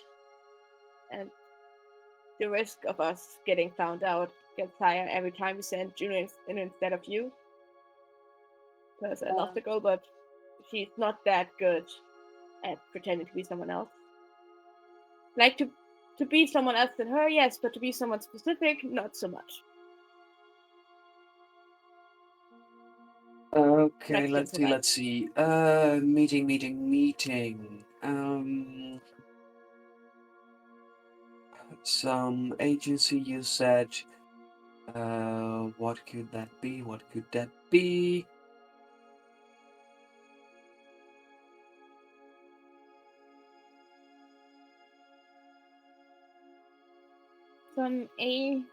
And the risk of us getting found out gets higher every time we send Juno in instead of you. Because I love the girl, but she's not that good at pretending to be someone else. Like to be someone else than her, yes, but to be someone specific, not so much. Okay, Let's let's see. Meeting. Some agency you said. What could that be? What could that be? Some ADS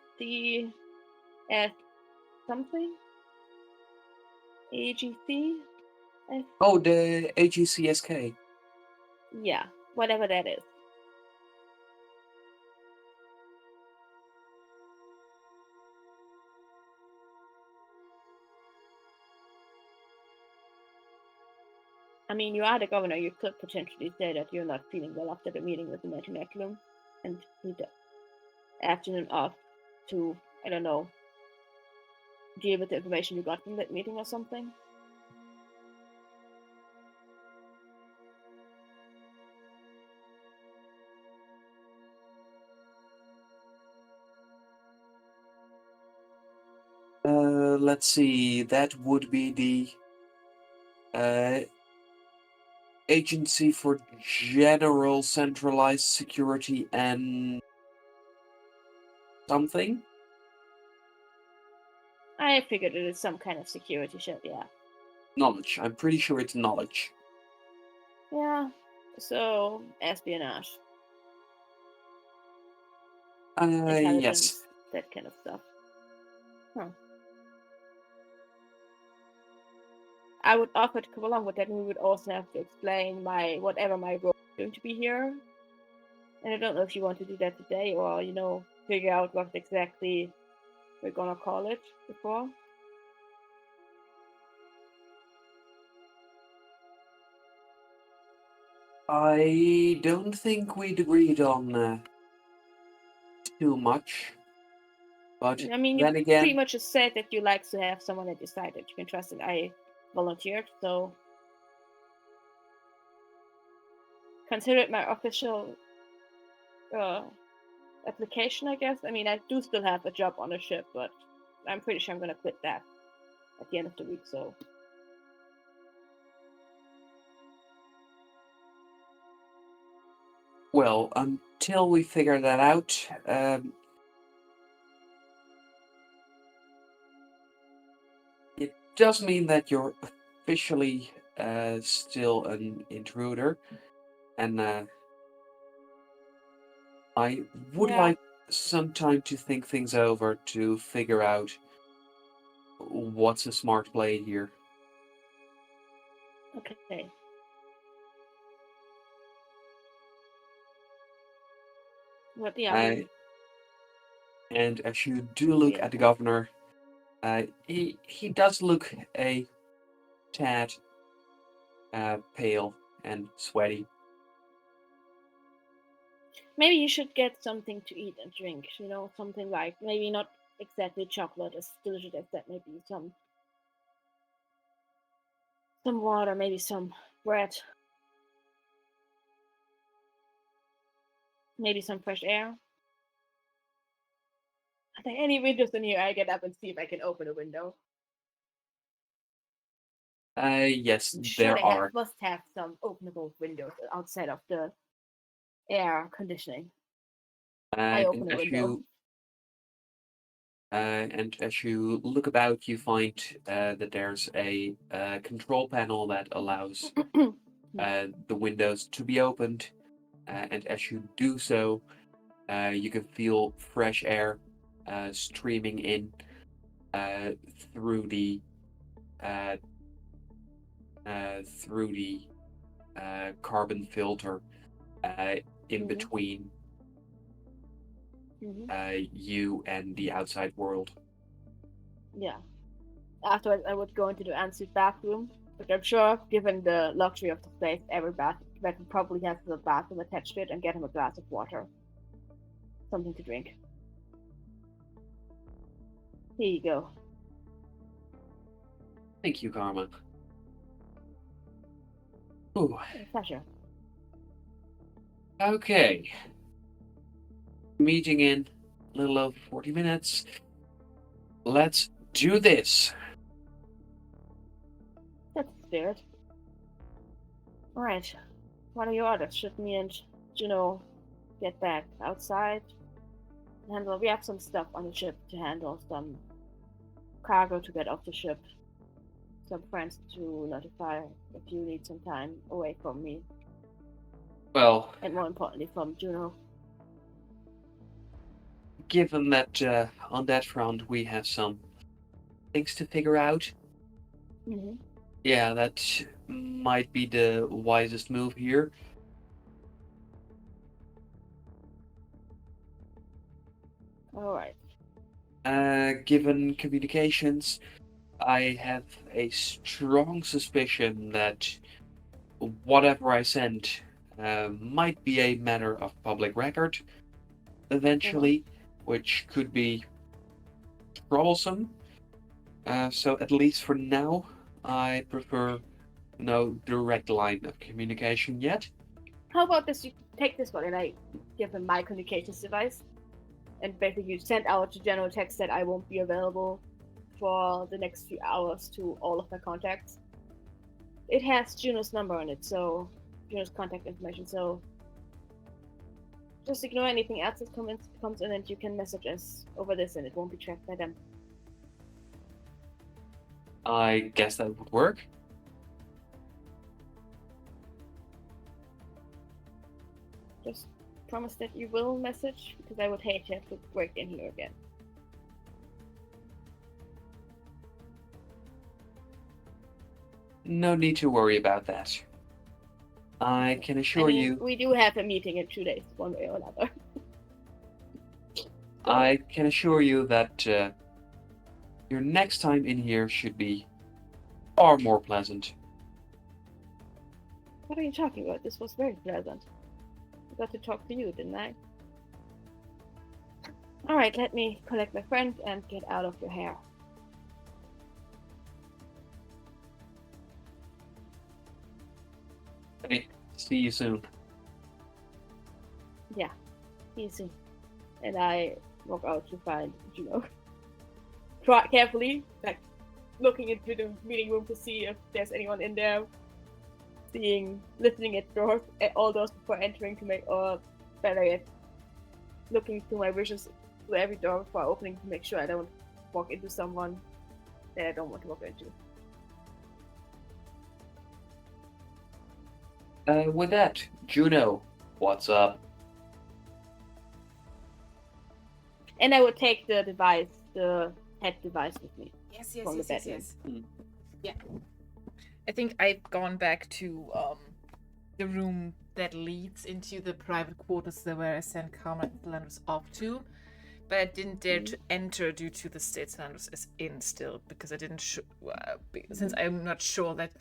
something? AGC? Oh, the AGCSK. Yeah, whatever that is. I mean, you are the governor. You could potentially say that you're not feeling well after the meeting with the Metaneculum and need the afternoon off to, I don't know, deal with the information you got from that meeting or something. Let's see. That would be the Agency for General Centralized Security and something. I figured it is some kind of security shit, yeah. Knowledge. I'm pretty sure it's knowledge. Yeah, so espionage. Intelligence, Yes. that kind of stuff. Huh. I would offer to come along, but then we would also have to explain whatever my role is going to be here. And I don't know if you want to do that today or, figure out what exactly we're gonna call it before. I don't think we'd agreed on too much. But I mean, you then again, pretty much just said that you like to have someone that decided you can trust, and I volunteered, so consider it my official application, I guess. I mean, I do still have a job on the ship, but I'm pretty sure I'm gonna quit that at the end of the week, so. well, until we figure that out, it does mean that you're officially still an intruder, and I would Yeah. like some time to think things over to figure out what's a smart play here. Okay. What the other? And as you do look at the governor, he does look a tad pale and sweaty. Maybe you should get something to eat and drink, something like maybe not exactly chocolate as delicious as that, maybe some water, maybe some bread, maybe some fresh air. Are there any windows in here? I get up and see if I can open a window. Yes, I'm sure there are. Must have some openable windows outside of the air conditioning. I open a window. And as you look about, you find that there's a control panel that allows the windows to be opened. And as you do so, you can feel fresh air streaming in through the carbon filter in between you and the outside world. Yeah. Afterwards, I would go into the ensuite bathroom, but I'm sure, given the luxury of the place, every bathroom probably has a bathroom attached to it, and get him a glass of water, something to drink. Here you go. Thank you, Karma. Ooh. Pleasure. Okay. Meeting in a little over 40 minutes. Let's do this. That's the spirit. Alright. What are your orders? Should me and Juno get back outside? We have some stuff on the ship to handle, some cargo to get off the ship, some friends to notify if you need some time away from me. Well, and more importantly, from Juno. Given that on that front we have some things to figure out. Mm-hmm. Yeah, that might be the wisest move here. All right. Given communications, I have a strong suspicion that whatever I send might be a matter of public record eventually, which could be troublesome. So at least for now, I prefer no direct line of communication yet. How about this? You take this one and I give him my communications device. And basically you send out to general text that I won't be available for the next few hours to all of my contacts. It has Juno's number on it, so Juno's contact information, so just ignore anything else that comes in and you can message us over this and it won't be tracked by them. I guess that would work. Just promise that you will message, because I would hate to have to break in here again. No need to worry about that. I can assure you. We do have a meeting in 2 days, one way or another. I can assure you that your next time in here should be far more pleasant. What are you talking about? This was very pleasant. I got to talk to you, didn't I? Alright, let me collect my friend and get out of your hair. Hey, see you soon. Yeah, easy. And I walk out to find Juno. Carefully, like looking into the meeting room to see if there's anyone in there. Listening at doors, at all doors before entering to make, or better yet, looking through my visions to every door before opening to make sure I don't walk into someone that I don't want to walk into. With that, Juno, what's up? And I would take the device, the head device with me. Yes. Yeah. I think I've gone back to the room that leads into the private quarters where I sent Karma and Landers off to. But I didn't dare to enter due to the state Landers is in still, because I didn't since I'm not sure that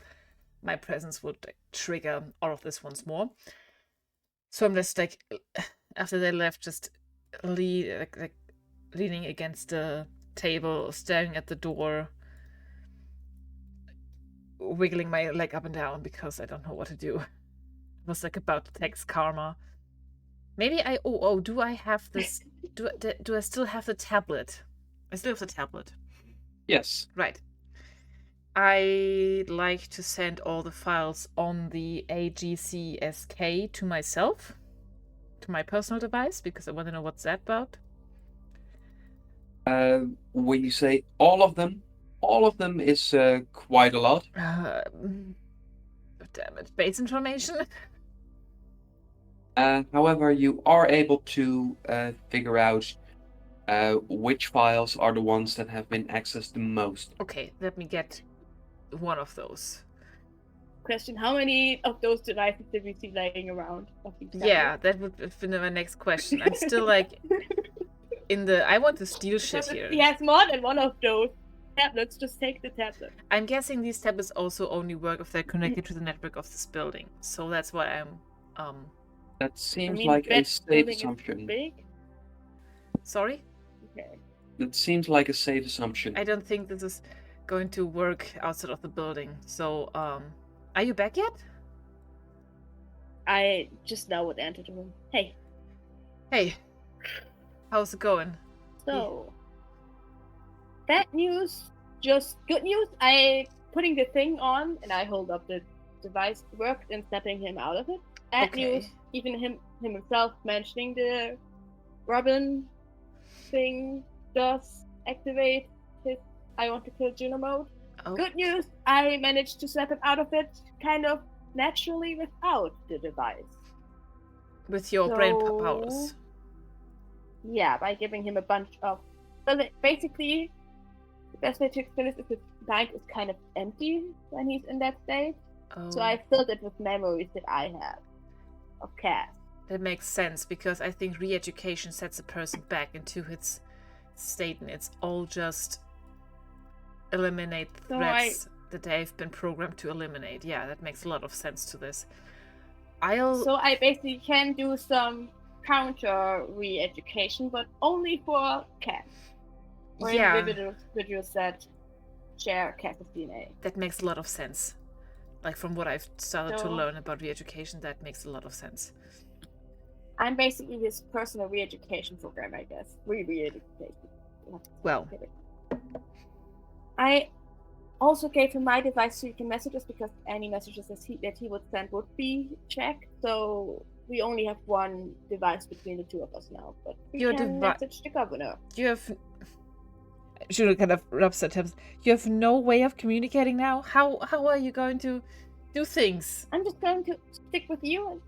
my presence would trigger all of this once more. So I'm just like, after they left, just leaning against the table, staring at the door, wiggling my leg up and down because I don't know what to do. I was like about to text Karma. Maybe I do I have this? do I still have the tablet? I still have the tablet. Yes. Right. I like to send all the files on the AGCSK to myself, to my personal device, because I want to know what's that about. When you say all of them is quite a lot. Damn it, base information. However, you are able to figure out which files are the ones that have been accessed the most. Okay, let me get one of those. Question: how many of those devices did we see laying around? Yeah, that would have been my next question. I'm still like I want to steal shit here. He has more than one of those tablets. Just take the tablet. I'm guessing these tablets also only work if they're connected to the network of this building. So that's why I'm That seems like a safe assumption. Big? Sorry? Okay. That seems like a safe assumption. I don't think this is going to work outside of the building. So, are you back yet? I just now would enter the room. Hey. Hey. How's it going? So, bad news, just good news. Putting the thing on and I hold up the device worked in stepping him out of it. Bad news, even him himself mentioning the Robin thing does activate his I want to kill Juno mode. Oh. Good news, I managed to snap him out of it kind of naturally without the device. With your brain powers. Yeah, by giving him a bunch of... Basically, the best way to explain this is his mind is kind of empty when he's in that state. Oh. So I filled it with memories that I have of Cass. That makes sense, because I think re-education sets a person back into its state, and it's all just eliminate threats that they've been programmed to eliminate. Yeah, that makes a lot of sense to this. So I basically can do some counter re-education, but only for Cass. Or individuals that share Cass's DNA. That makes a lot of sense. Like, from what I've started to learn about re-education, that makes a lot of sense. I'm basically his personal re-education program, I guess. Re-education. Well. I also gave him my device so you can message us, because any messages that he would send would be checked. So we only have one device between the two of us now. But we can message the governor. You have... Juno kind of rubs her temples. You have no way of communicating now? How are you going to do things? I'm just going to stick with you and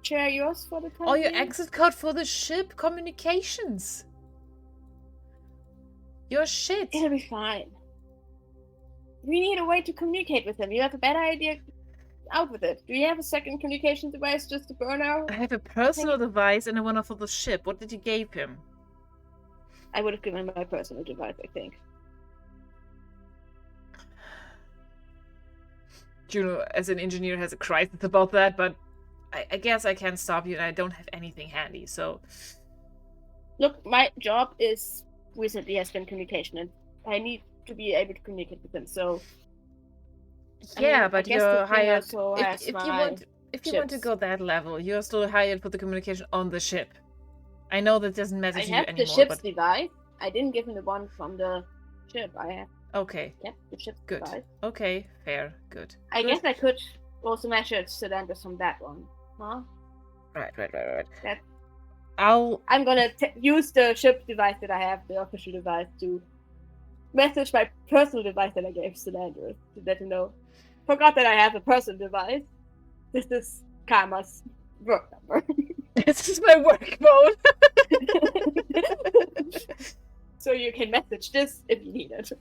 share yours for the time. Oh, your exit code for the ship? Communications. Your shit. It'll be fine. We need a way to communicate with him. You have a better idea? Out with it. Do you have a second communication device just to burn out? I have a personal device and one for the ship. What did you give him? I would have given my personal device, I think. Juno, as an engineer, has a crisis about that, but I guess I can't stop you, and I don't have anything handy, so... Look, my job is recently has been communication, and I need to be able to communicate with them, so... Yeah, but you're hired... If you want to go that level, you're still hired for the communication on the ship. I know that doesn't matter to you anymore. I have the ship's device. I didn't give him the one from the ship. I have. Okay. Yep, the ship's good. Device. Okay, fair, good. I guess I could also message Cylinders from that one, huh? Right. That... I'm gonna use the ship device that I have, the official device, to message my personal device that I gave Cylinders to let him know. Forgot that I have a personal device. This is Karma's work number. This is my work phone. So you can message this if you need it.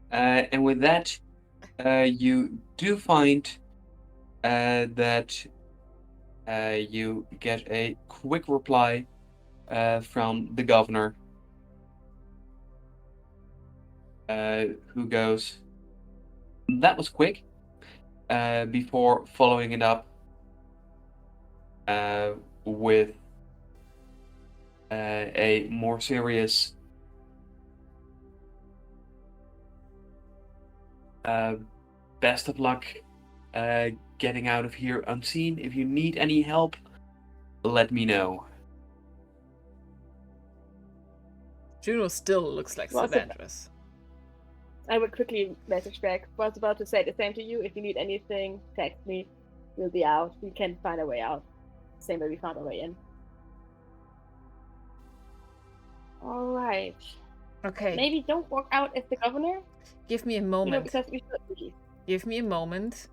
And with that, you do find that you get a quick reply from the governor, who goes, "That was quick," before following it up with a more serious best of luck getting out of here unseen. If you need any help, let me know. Juno still looks like Savandras. I would quickly message back. I was about to say the same to you. If you need anything, text me. We'll be out. We can find a way out. Same way we found our way in. Alright. Okay. Maybe don't walk out as the governor. Give me a moment. Because we should be. Give me a moment.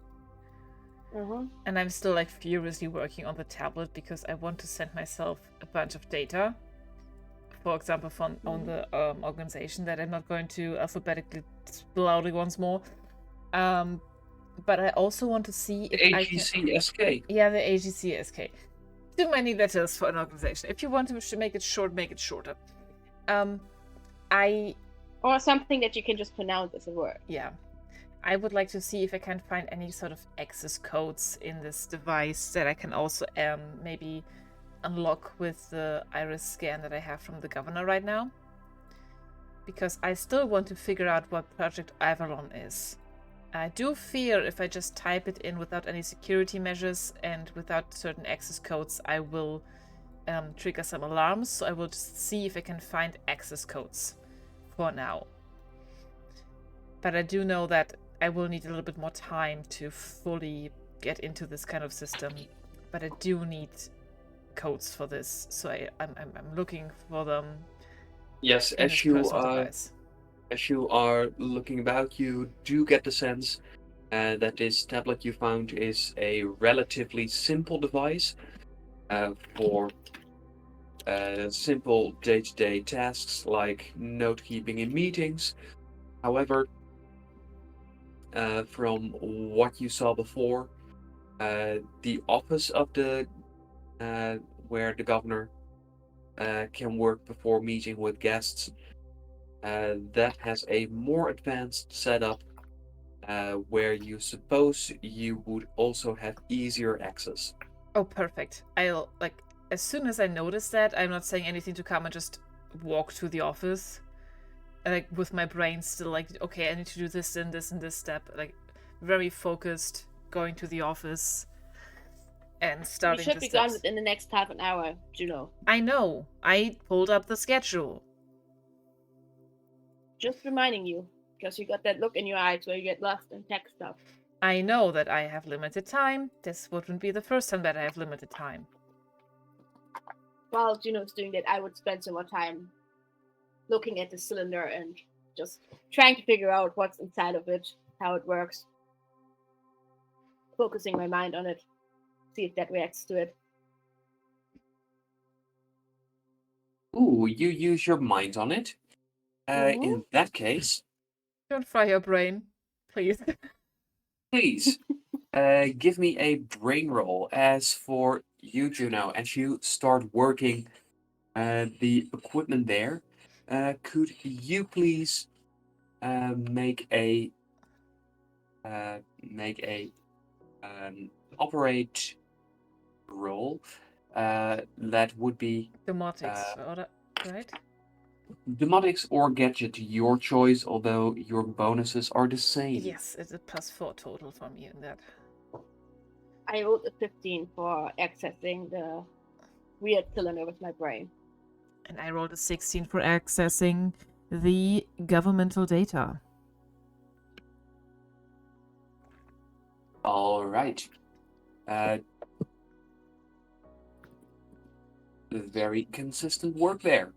Uh-huh. And I'm still furiously working on the tablet because I want to send myself a bunch of data. For example, on the organization that I'm not going to alphabetically spill out once more. But I also want to see if AGCSK. Yeah, the AGCSK. Too many letters for an organization. If you want to make it short, make it shorter. Or something that you can just pronounce as a word. Yeah. I would like to see if I can find any sort of access codes in this device that I can also maybe unlock with the iris scan that I have from the governor right now. Because I still want to figure out what Project Avalon is. I do fear if I just type it in without any security measures and without certain access codes, I will trigger some alarms. So I will just see if I can find access codes for now. But I do know that I will need a little bit more time to fully get into this kind of system. But I do need codes for this, so I'm looking for them. Yes, as you are looking about, you do get the sense that this tablet you found is a relatively simple device for simple day-to-day tasks like note-keeping in meetings. However, from what you saw before, the office of the where the governor can work before meeting with guests, that has a more advanced setup where you suppose you would also have easier access. Oh, perfect. I'll, like, as soon as I notice that, I'm not saying anything to come and just walk to the office. Like, with my brain still, like, okay, I need to do this and this and this step. Like, very focused, going to the office and starting We should the be steps. gone within the next half an hour, Juno. I know. I pulled up the schedule. Just reminding you, because you got that look in your eyes where you get lost in tech stuff. I know that I have limited time. This wouldn't be the first time that I have limited time. While Juno's doing that, I would spend some more time looking at the cylinder and just trying to figure out what's inside of it, how it works. Focusing my mind on it, see if that reacts to it. Ooh, you use your mind on it. In that case, Don't fry your brain, please. please give me a brain roll. As for you, Juno, as you start working the equipment there, could you please make a operate roll? That would be Domotics, right? Dematics or gadget, your choice, although your bonuses are the same. Yes, it's a +4 total for me in that. I rolled a 15 for accessing the weird cylinder with my brain. And I rolled a 16 for accessing the governmental data. All right. Very consistent work there.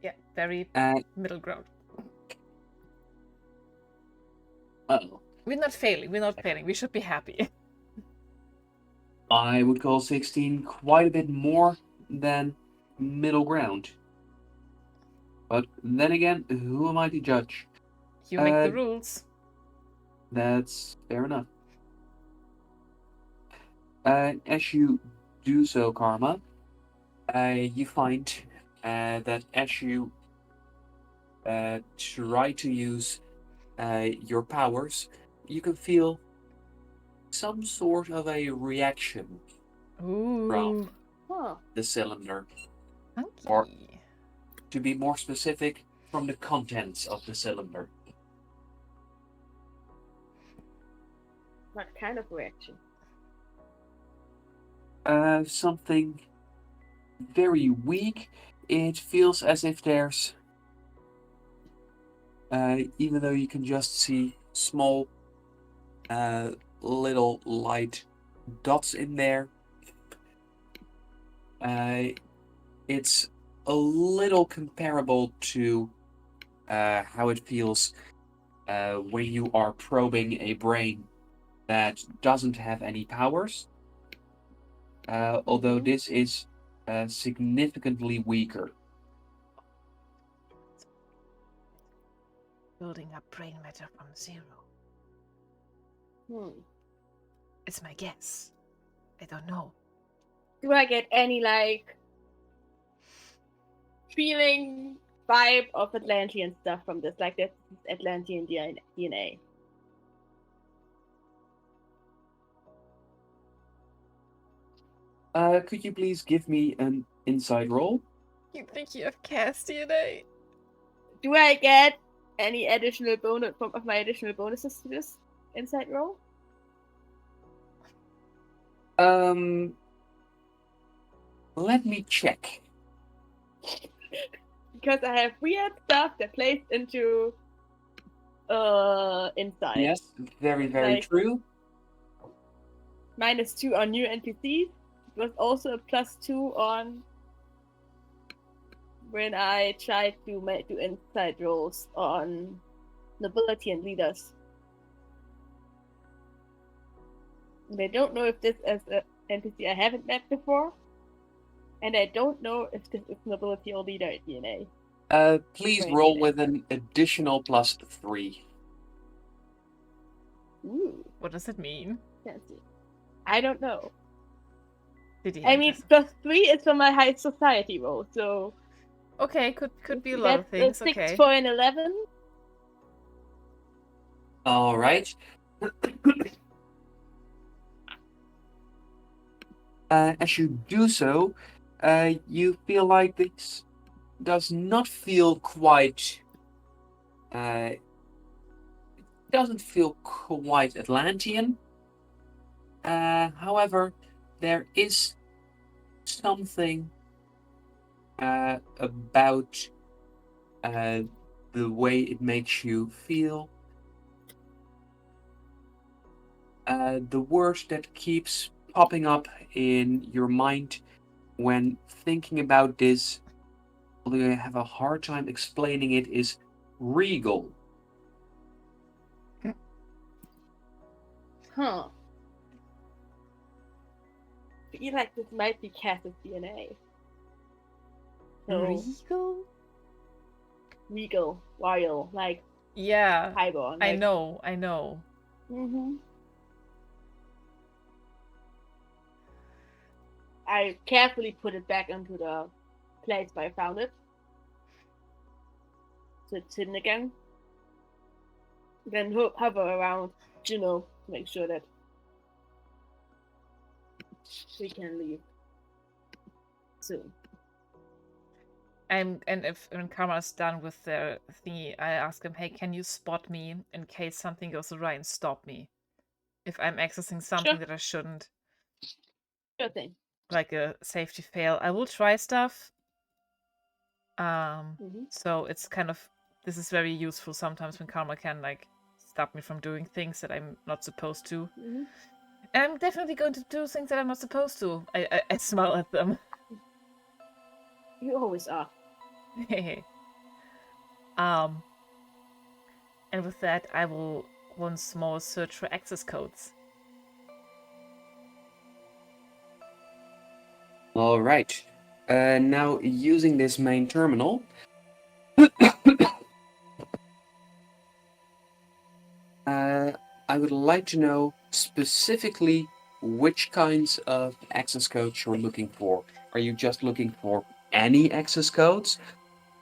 Yeah, very middle ground. Uh-oh. We're not failing. We should be happy. I would call 16 quite a bit more than middle ground. But then again, who am I to judge? You make the rules. That's fair enough. As you do so, Karma, you find that as you try to use your powers, you can feel some sort of a reaction from the cylinder. Funky. Or, to be more specific, from the contents of the cylinder. What kind of reaction? Something very weak. It feels as if there's, even though you can just see small, little light dots in there, it's a little comparable to how it feels when you are probing a brain that doesn't have any powers. Although this is significantly weaker. Building up brain matter from zero. It's my guess. I don't know. Do I get any, like, feeling, vibe of Atlantean stuff from this? Like, this is Atlantean DNA. Could you please give me an insight roll? You think you have cast DNA? Do I get any additional bonus of my additional bonuses to this insight roll? Let me check. Because I have weird stuff that plays into insight. Yes, very, very true. -2 on new NPCs. It was also a +2 on when I tried to do insight rolls on nobility and leaders. And I don't know if this is an NPC I haven't met before. And I don't know if this is nobility or leader DNA. Please Right, roll DNA. with an additional +3. Ooh, What does it mean? fancy. I don't know. Did he I mean, +3 is for my high society roll, so. Okay, could be a lot of things. That's 6 Okay. for an 11. All right. As you do so, you feel like this does not feel quite. Doesn't feel quite Atlantean. However, there is something about the way it makes you feel. The word that keeps popping up in your mind when thinking about this, although I have a hard time explaining it, is regal. Huh. I feel like this might be Cass's DNA. So, regal, royal, like. Yeah. Highborn. Like... I know. Mm-hmm. I carefully put it back into the place where I found it. So it's hidden again. Then hover around Juno to make sure that we can leave soon. And if when Karma's done with their thingy, I ask him, hey, can you spot me in case something goes awry and stop me? If I'm accessing something that I shouldn't. Sure thing. Like a safety fail. I will try stuff. So it's kind of, this is very useful sometimes when Karma can like stop me from doing things that I'm not supposed to. And I'm definitely going to do things that I'm not supposed to. I smile at them. You always are. And with that, I will once more search for access codes. All right. Now, using this main terminal, I would like to know specifically which kinds of access codes you're looking for. Are you just looking for any access codes?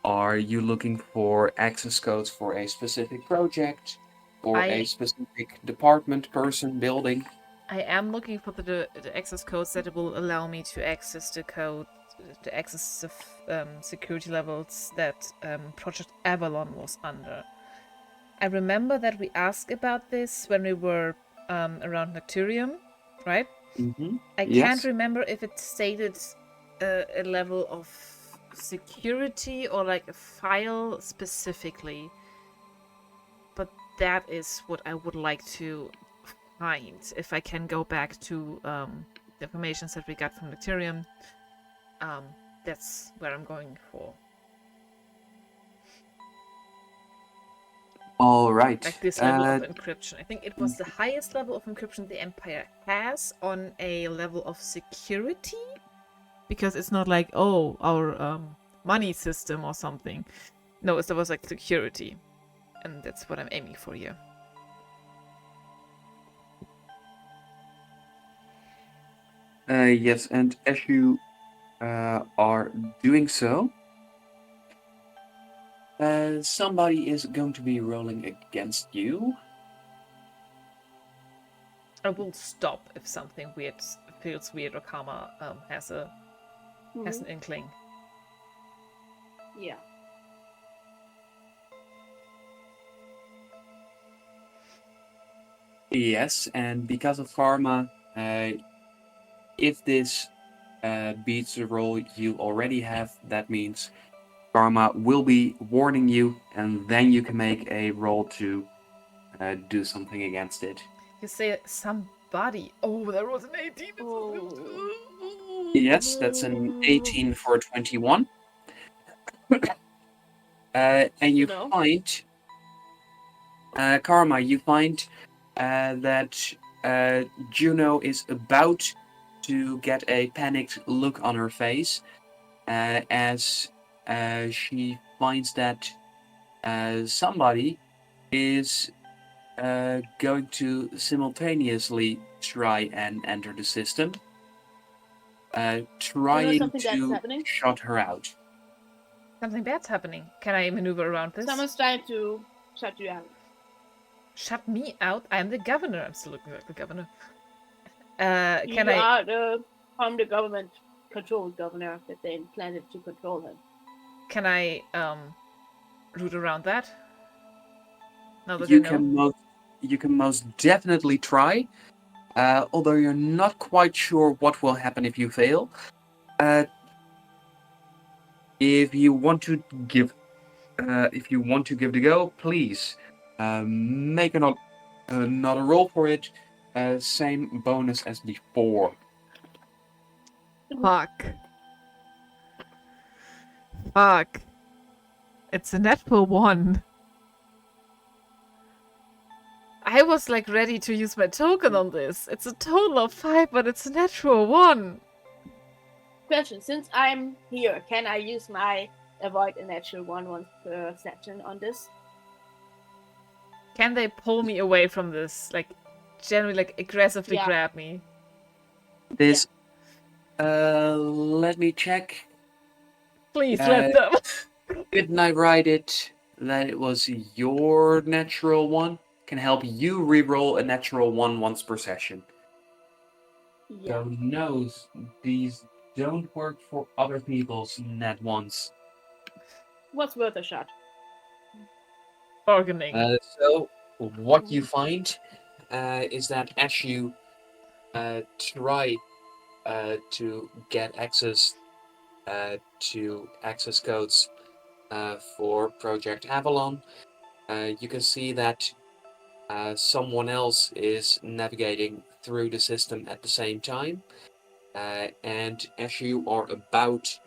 Are you looking for access codes for a specific project or a specific department, person, building? I am looking for the access codes that will allow me to access the code, to access the security levels that Project Avalon was under. I remember that we asked about this when we were around Naturium, right? Mm-hmm. I can't remember if it stated a level of security or like a file specifically, but that is what I would like to find if I can go back to the information that we got from Naturium. That's where I'm going for. All right. Like this level of encryption. I think it was the highest level of encryption the Empire has on a level of security. Because it's not like, oh, our money system or something. No, it was like security. And that's what I'm aiming for here. Yes, and as you are doing so, somebody is going to be rolling against you. I will stop if something weird feels weird or Karma has an inkling. Yeah. Yes, and because of Karma, if this beats the roll you already have, that means Karma will be warning you, and then you can make a roll to do something against it. You say somebody. Oh, there was an 18. Yes, that's an 18 for 21. And you find, Karma, you find that Juno is about to get a panicked look on her face as she finds that somebody is going to simultaneously try and enter the system, trying something that's to happening? shut her out. Something bad's happening. Can I maneuver around this? Someone's trying to shut you out. Shut me out? I'm the governor. I'm still looking like the governor. You Can I? are from the government-controlled governor that they planted to control him. Can I root around that? Now that You I know. you can most definitely try, although you're not quite sure what will happen if you fail. If you want to give the go, please make another roll for it. Same bonus as before. Fuck. Fuck. It's a natural 1. I was like ready to use my token on this. It's a total of 5, but it's a natural 1. Question: since I'm here, can I use my avoid a natural 1 once per session on this? Can they pull me away from this? Like, generally, like, aggressively grab me? This. Let me check. Please let them. Didn't I write it that it was your natural 1? Can help you reroll a natural 1 once per session. Yeah. So knows these don't work for other people's nat ones. What's worth a shot? Bargaining. So what you find is that as you try to get access to access codes for Project Avalon, you can see that someone else is navigating through the system at the same time. And as you are about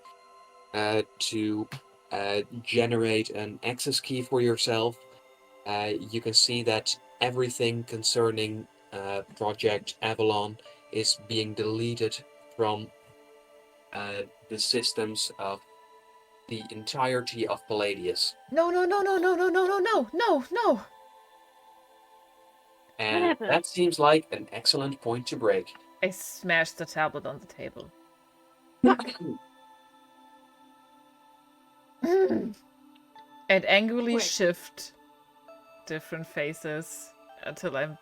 to generate an access key for yourself, you can see that everything concerning Project Avalon is being deleted from the systems of the entirety of Palladius. No. And that seems like an excellent point to break. I smashed the tablet on the table. And angrily shift different faces until I'm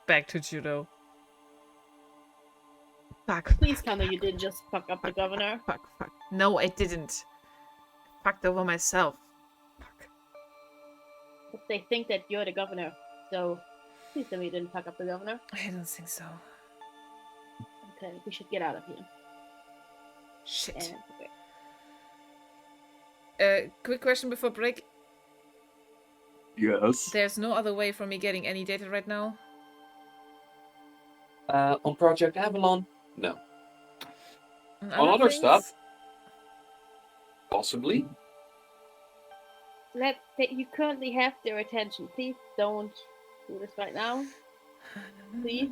back to Juno. Fuck. Please tell me you didn't just fuck up the governor. Fuck. No, I didn't. I fucked over myself. Fuck. But they think that you're the governor, so please tell me you didn't fuck up the governor. I don't think so. Okay, we should get out of here. Shit. Quick question before break. Yes. There's no other way for me getting any data right now? On Project Avalon, no. On other stuff, possibly. You currently have their attention. Please don't do this right now. Please.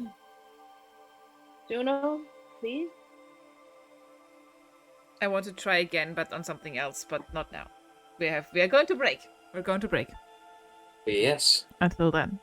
Juno, please. I want to try again, but on something else, but not now. We are going to break. We're going to break. Yes. Until then.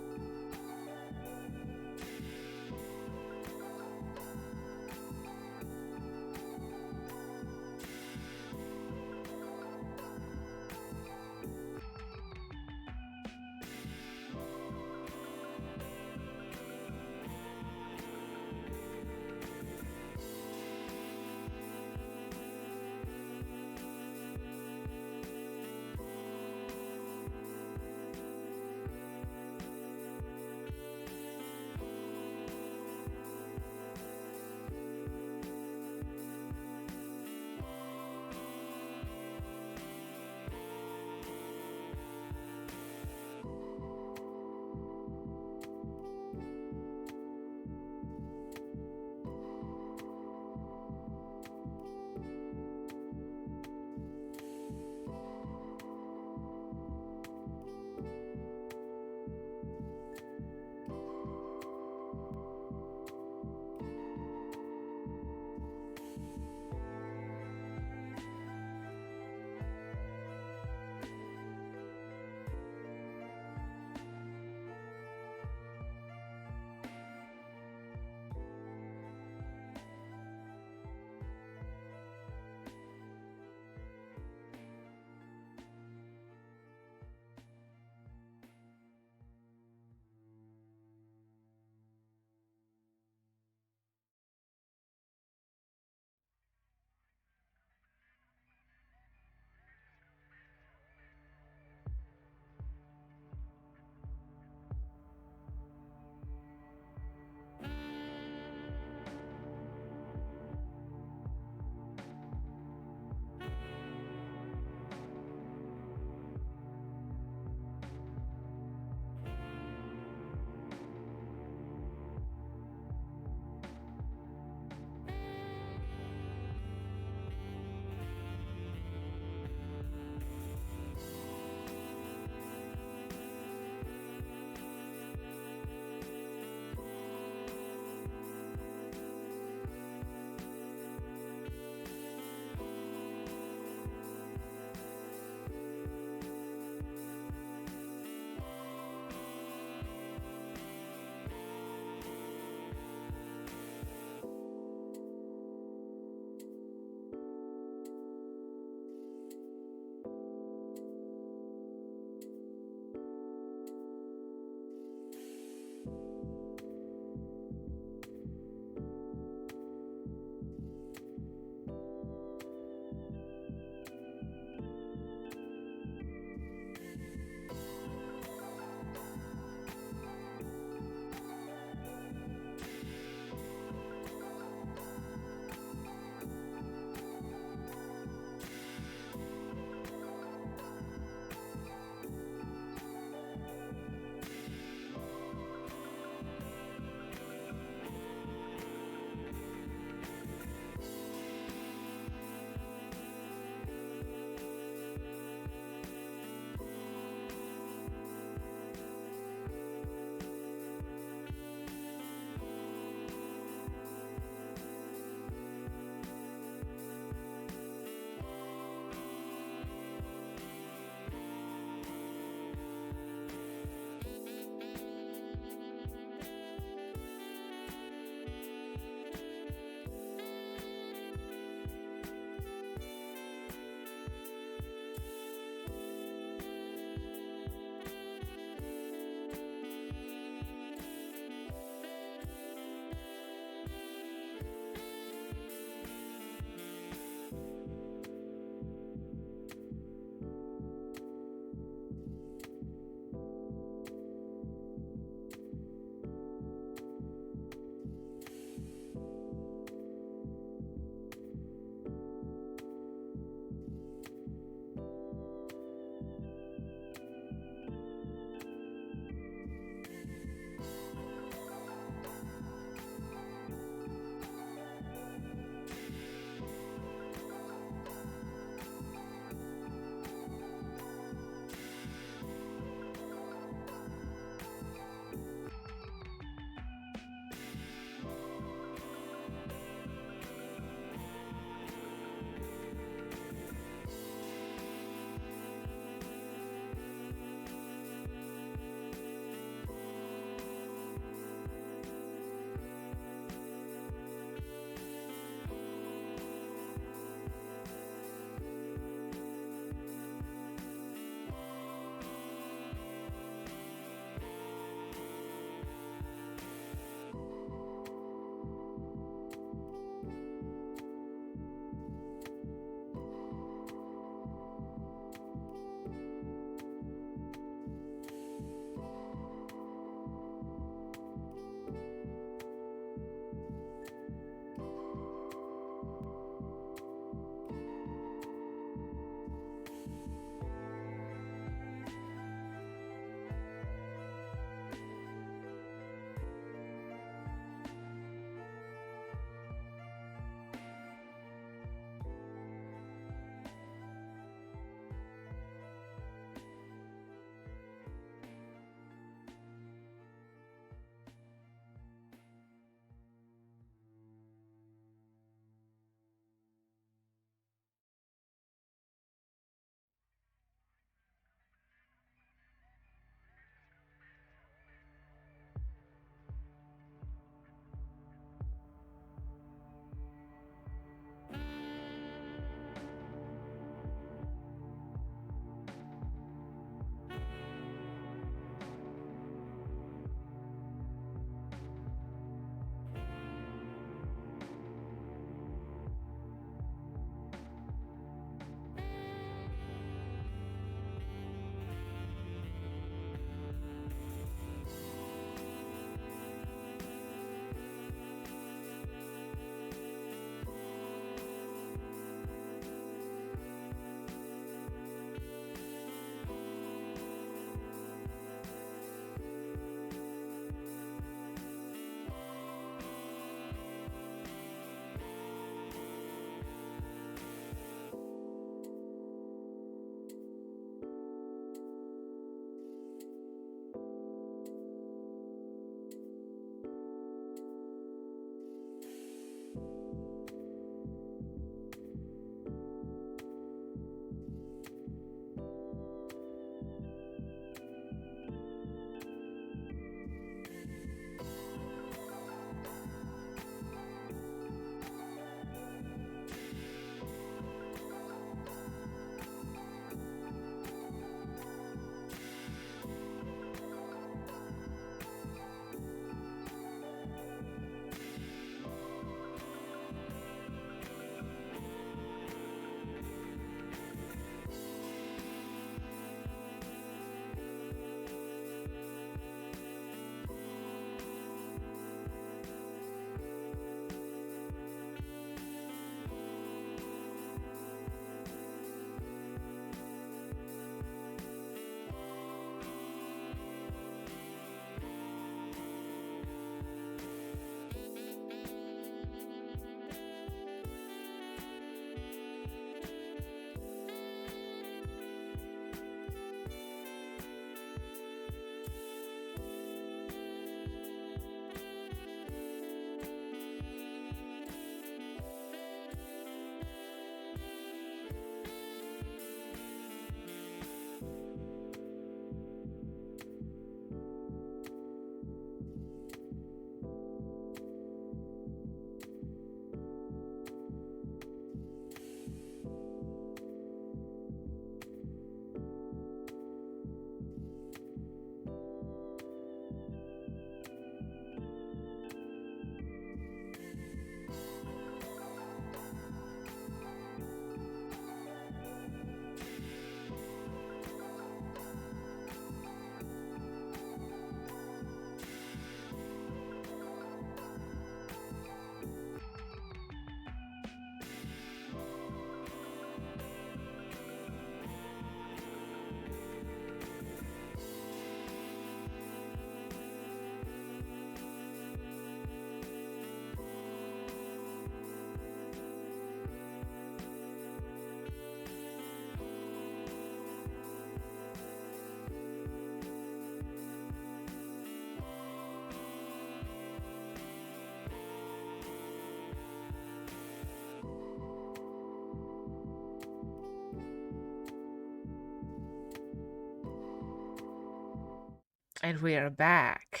And we are back.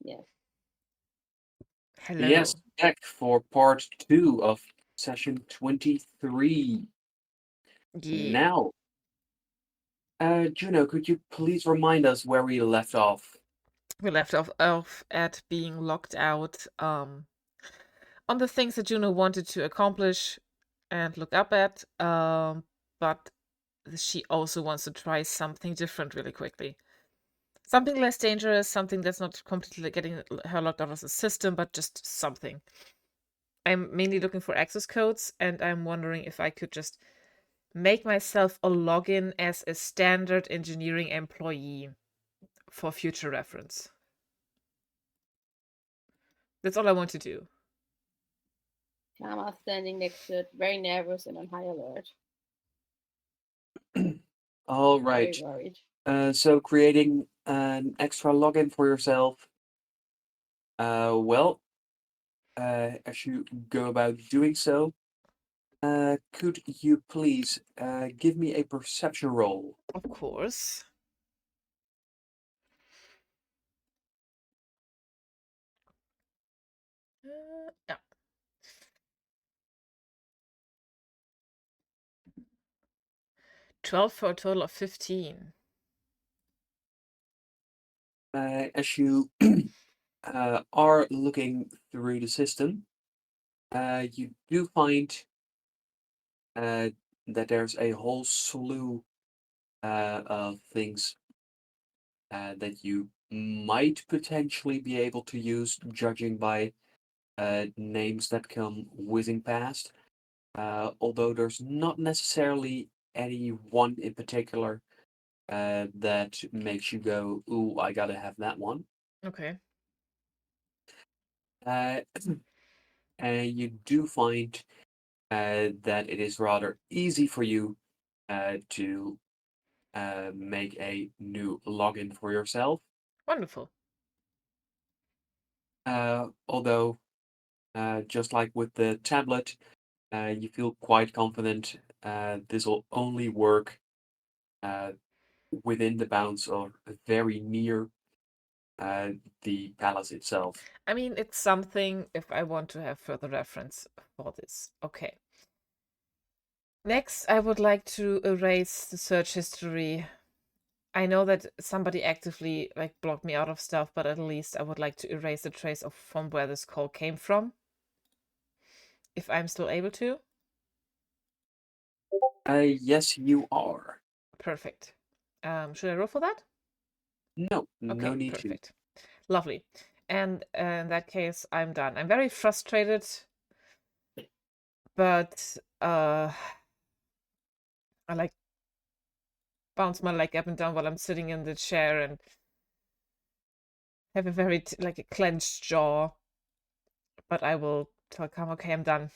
Yes. Hello. Yes, back for part 2 of session 23. Yeah. Now, Juno, could you please remind us where we left off? We left off at being locked out on the things that Juno wanted to accomplish and look up at, but she also wants to try something different really quickly. Something less dangerous, something that's not completely getting her locked out of the system, but just something. I'm mainly looking for access codes, and I'm wondering if I could just make myself a login as a standard engineering employee for future reference. That's all I want to do. Kama standing next to it, very nervous and on high alert. All right. Very worried. So creating an extra login for yourself. Well, as you go about doing so, could you please give me a perception roll? Of course. Yeah. 12 for a total of 15. As you are looking through the system, you do find that there's a whole slew of things that you might potentially be able to use, judging by names that come whizzing past. Although there's not necessarily any one in particular that makes you go, "Ooh, I gotta have that one." Okay. And you do find that it is rather easy for you to make a new login for yourself. Wonderful. Although, just like with the tablet, you feel quite confident this will only work within the bounds or very near the palace itself. I mean, it's something if I want to have further reference for this. Okay. Next, I would like to erase the search history. I know that somebody actively blocked me out of stuff, but at least I would like to erase the trace of from where this call came from. If I'm still able to. Yes, you are. Perfect. Should I roll for that? No, Okay, no need perfect. Lovely. And in that case, I'm done. I'm very frustrated, but I bounce my leg up and down while I'm sitting in the chair and have a very a clenched jaw. But I will tell Cam, okay, I'm done.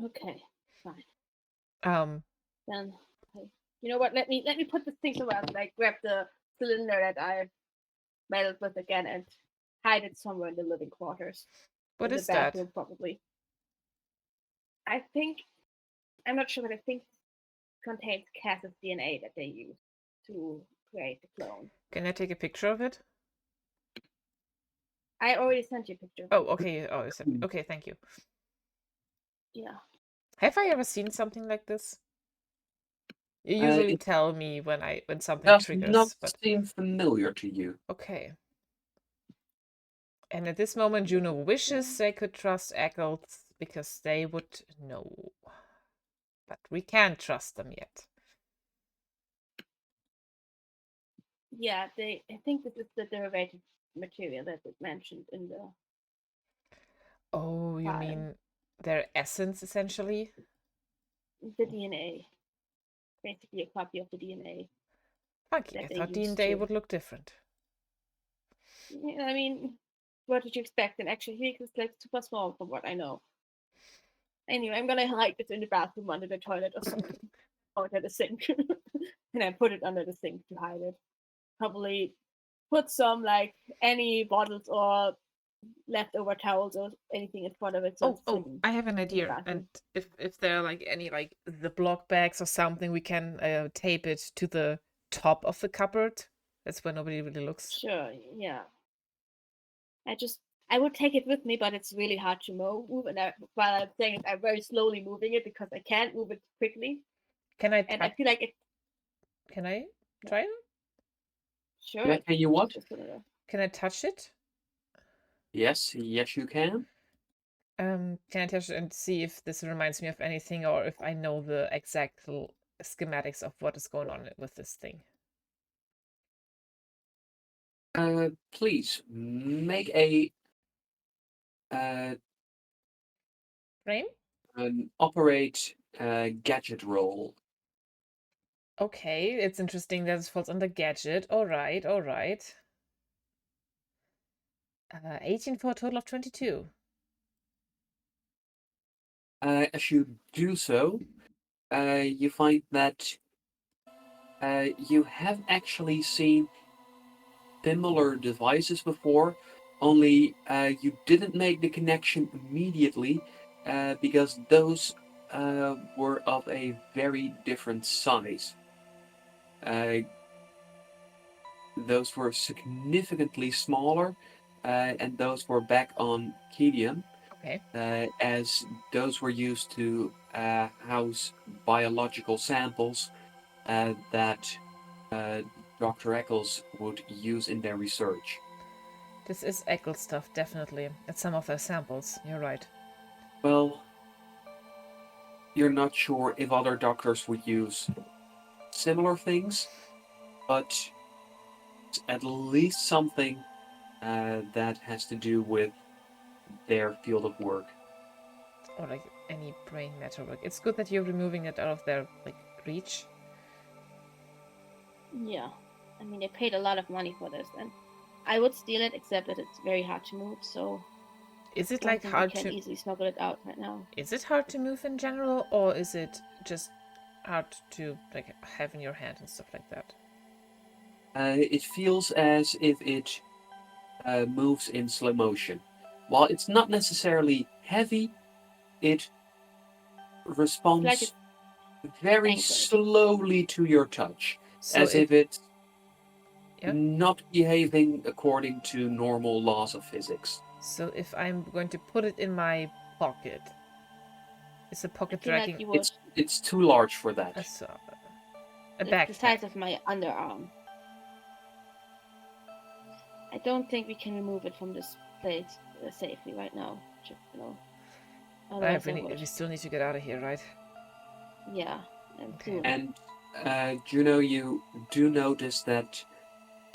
Okay, fine. Then you know what? Let me put the things around. Like grab the cylinder that I meddled with again and hide it somewhere in the living quarters. What in is the bathroom, that? probably. I think I'm not sure, but I think it contains Cass's DNA that they use to create the clone. Can I take a picture of it? I already sent you a picture. Oh, okay. Oh, okay. Thank you. Yeah. Have I ever seen something like this? You usually tell me when something does triggers. Not but seem familiar to you. Okay. And at this moment, Juno wishes they could trust Eccles because they would know. But we can't trust them yet. Yeah, I think this is the derivative material that is mentioned in the. Oh, you file. mean their essence, essentially? The DNA. Basically a copy of the DNA. Funky. I thought DNA would look different. Yeah, I mean, what did you expect? And actually, it's super small from what I know. Anyway, I'm gonna hide it in the bathroom under the toilet or something. Under the sink. And I put it under the sink to hide it. Probably put some any bottles or leftover towels or anything in front of it. So I have an idea. Bathroom. And if there are like any like the block bags or something, we can tape it to the top of the cupboard. That's where nobody really looks. Sure, yeah. I would take it with me, but it's really hard to move. And while I'm saying it, I'm very slowly moving it because I can't move it quickly. Can I? And I feel like it. Can I try it? Sure. Yeah, can you what? Can I touch it? Yes, you can. Can I touch it and see if this reminds me of anything, or if I know the exact schematics of what is going on with this thing? Please make a Frame? an operate gadget roll. Okay, it's interesting that it falls under gadget. All right, all right. 18 for a total of 22. As you do so, you find that you have actually seen similar devices before, only you didn't make the connection immediately because those were of a very different size. Those were significantly smaller, and those were back on Kedium, Okay. as those were used to house biological samples that Dr. Eccles would use in their research. This is Eccles stuff, definitely. It's some of their samples. You're right. Well, you're not sure if other doctors would use similar things, but it's at least something that has to do with their field of work. Or like any brain matter work. It's good that you're removing it out of their like reach. Yeah. I mean, they paid a lot of money for this, and I would steal it, except that it's very hard to move, so... Is it like hard to... easily smuggle it out right now. Is it hard to move in general, or is it just hard to like have in your hand and stuff like that? It feels as if it moves in slow motion. While it's not necessarily heavy, it responds like it's very anchored. slowly to your touch, So as if it's Yeah. not behaving according to normal laws of physics. So if I'm going to put it in my pocket, is the pocket I feel like dragging? you would... It's too large for that. A It's backpack. the size of my underarm. I don't think we can remove it from this place safely right now. Just, you know. Otherwise I would. We still need to get out of here, right? Yeah. Okay. And Juno, you do notice that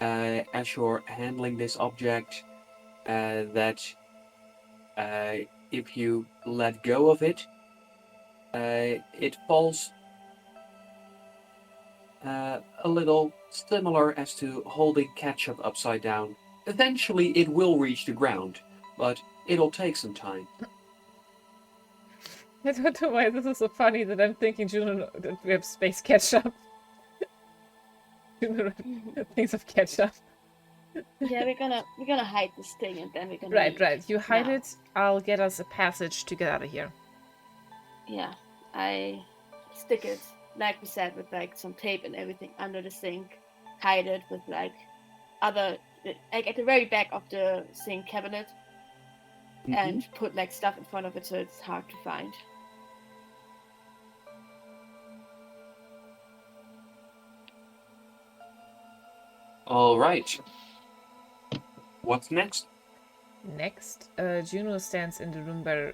as you're handling this object, that if you let go of it, it falls a little similar as to holding ketchup upside down. Eventually it will reach the ground, but it'll take some time. I don't know why this is so funny that I'm thinking Juno that we have space ketchup. Juno thinks of ketchup. Yeah, we're gonna hide this thing and then we're gonna leave. Right. You hide now. it. I'll get us a passage to get out of here. Yeah, I stick it, like we said, with like some tape and everything under the sink, hide it with like other, like at the very back of the sink cabinet, and put like stuff in front of it so it's hard to find. All right. What's next? Next, Juno stands in the room where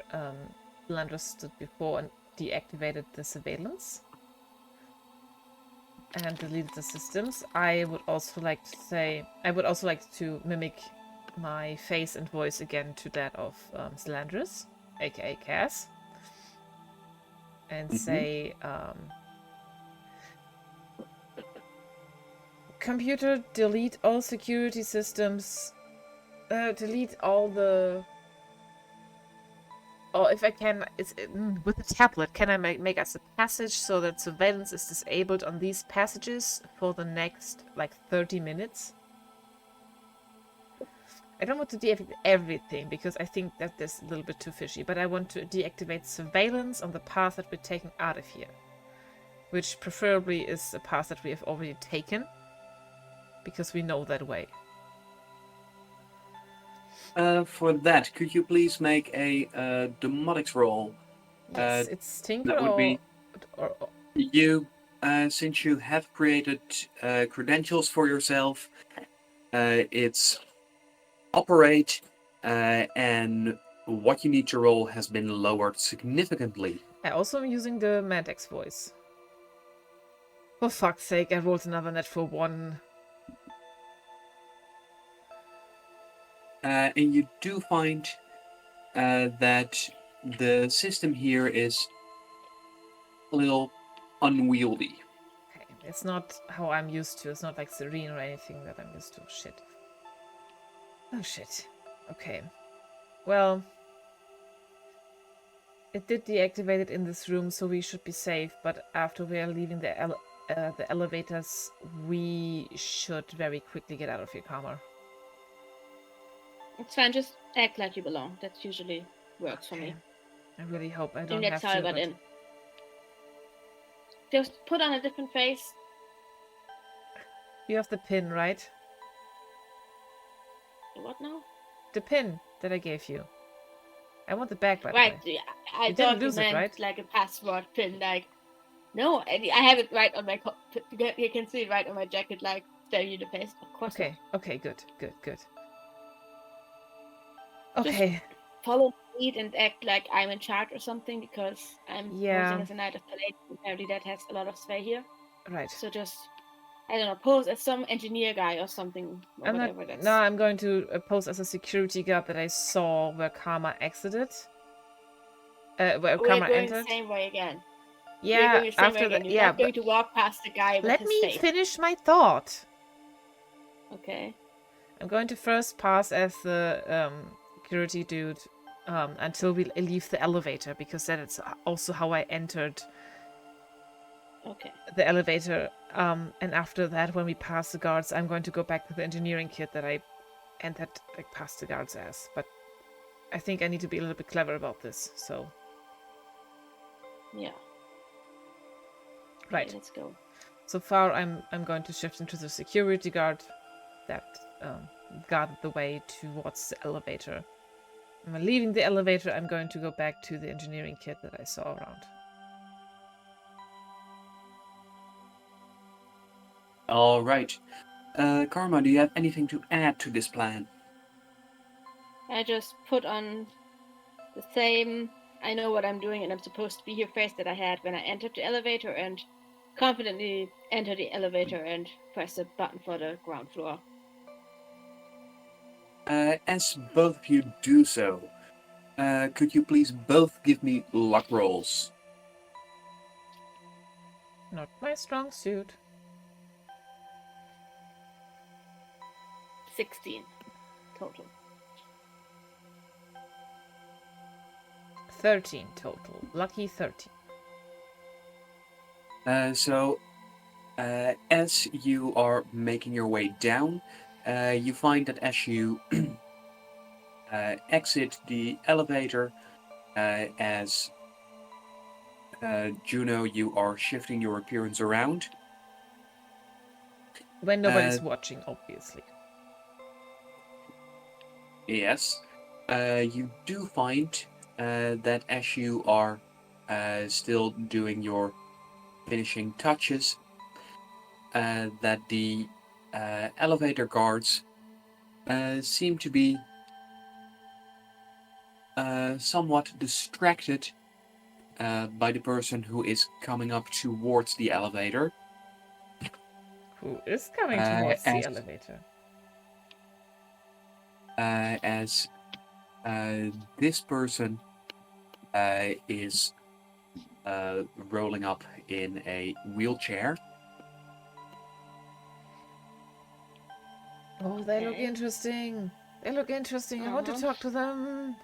Landra stood before and deactivated the surveillance and deleted the systems. I would also like to mimic my face and voice again to that of Slandris, aka Cass, and say, computer, delete all security systems. Delete all the... Or if I can, with the tablet, can I make us a passage so that surveillance is disabled on these passages for the next, like, 30 minutes? I don't want to deactivate everything because I think that is a little bit too fishy, but I want to deactivate surveillance on the path that we're taking out of here. Which preferably is a path that we have already taken. Because we know that way. For that, could you please make a demotics roll? Yes, it's Tinker that would be or you, since you have created credentials for yourself. It's operate, and what you need to roll has been lowered significantly. I also am using the Mandex voice. For fuck's sake, I rolled another net for 1. And you do find that the system here is a little unwieldy. Okay, it's not how I'm used to. It's not like Serene or anything that I'm used to. Shit. Oh shit. Okay. Well, it did deactivate it in this room, so we should be safe. But after we are leaving the elevators, we should very quickly get out of here, Karma. It's fine. Just act like you belong. That usually works for me. I really hope I don't think that's have how to. I got in. Just put on a different face. You have the pin, right? What now? The pin that I gave you. I want the bag, by right, the way. Yeah, I You thought didn't lose you meant it, right? like a password pin. Like, no, I have it right on my. You can see it right on my jacket. Like, staring you in the face. Of course. Okay. Not. Okay. Good. Good. Good. Okay. Just follow the lead and act like I'm in charge or something because I'm posing as a knight of Palladium. Apparently, that has a lot of sway here. Right. So just, I don't know, pose as some engineer guy or something. Or whatever that's... No, I'm going to pose as a security guard that I saw where Karma exited. Where Karma going entered. The same way again. Yeah, going the same after way again. that. You're not going to walk past the guy with his face. Let me finish my thought. Okay. I'm going to first pass as the security dude until we leave the elevator, because that is also how I entered the elevator. And after that, when we pass the guards, I'm going to go back to the engineering kit that I entered like past the guards as. But I think I need to be a little bit clever about this, so... Yeah. Right. Okay, let's go. So far, I'm going to shift into the security guard that guarded the way towards the elevator. When leaving the elevator, I'm going to go back to the engineering kit that I saw around. All right. Karma, do you have anything to add to this plan? I just put on the same I know what I'm doing and I'm supposed to be here face that I had when I entered the elevator, and confidently enter the elevator and press the button for the ground floor. As both of you do so, could you please both give me luck rolls? Not my strong suit. 16 total. 13 total. Lucky 13. So, as you are making your way down, you find that as you exit the elevator, as Juno, you are shifting your appearance around. When nobody's watching, obviously. Yes. You do find that as you are still doing your finishing touches, that the elevator guards seem to be somewhat distracted by the person who is coming up towards the elevator. Who is coming towards the elevator? As this person is rolling up in a wheelchair. Oh, they look interesting. They look interesting. I want to talk to them.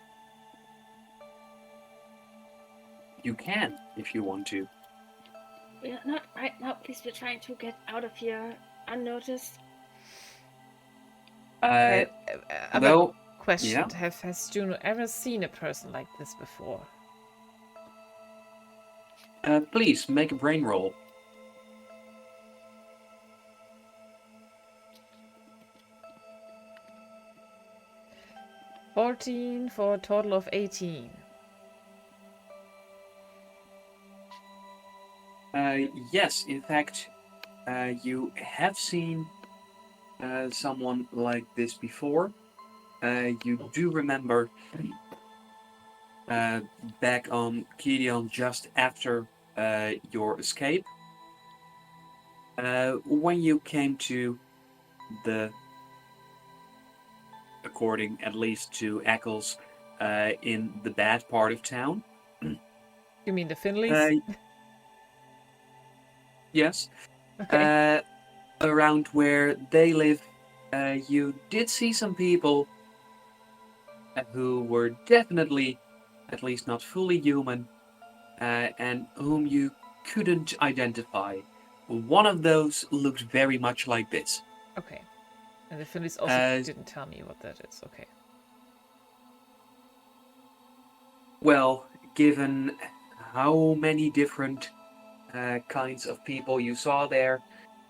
You can, if you want to. Not right now, please. We're trying to get out of here unnoticed. Okay, Though, question. yeah. Has Juno ever seen a person like this before? Please make a brain roll. $14 for a total of 18. Yes, in fact, you have seen someone like this before. You do remember back on Gideon just after your escape. When you came to the, according at least to Eccles, in the bad part of town. You mean the Finleys? Yes. Okay. Around where they live, you did see some people who were definitely, at least not fully human, and whom you couldn't identify. One of those looked very much like this. Okay. And the Finleys also didn't tell me what that is. Okay. Well, given how many different kinds of people you saw there,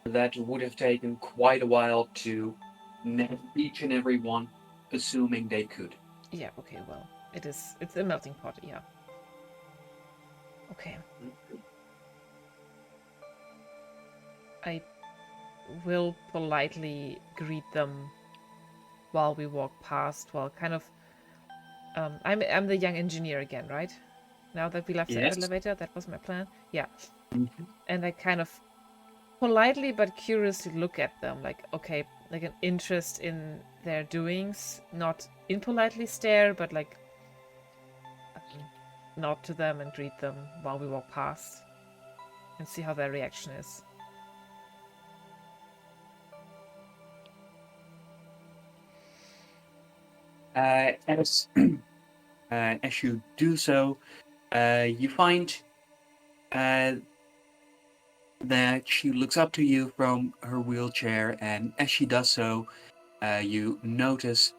that would have taken quite a while to name each and every one, assuming they could. Yeah, okay, well, it's a melting pot, yeah. Okay. I will politely greet them while we walk past, while kind of I'm the young engineer again, right? Now that we left the elevator, that was my plan. Yeah. Mm-hmm. And I kind of politely but curiously look at them, like, okay, like an interest in their doings, not impolitely stare, but like nod to them and greet them while we walk past and see how their reaction is. As you do so, you find that she looks up to you from her wheelchair, and as she does so, you notice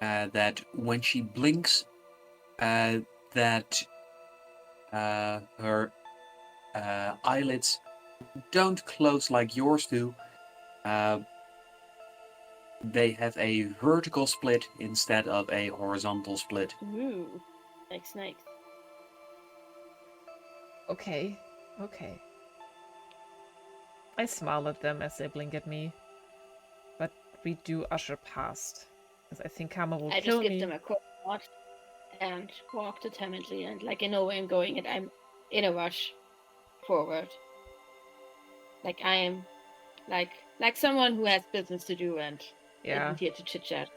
that when she blinks, that her eyelids don't close like yours do. They have a vertical split instead of a horizontal split. Ooh, nice. Okay. I smile at them as they blink at me, but we do usher past, because I think Kama will kill me. I just give them a quick nod and walk determinedly, and like I know where I'm going, and I'm in a rush forward. Like I am, like someone who has business to do and isn't here to chit chat.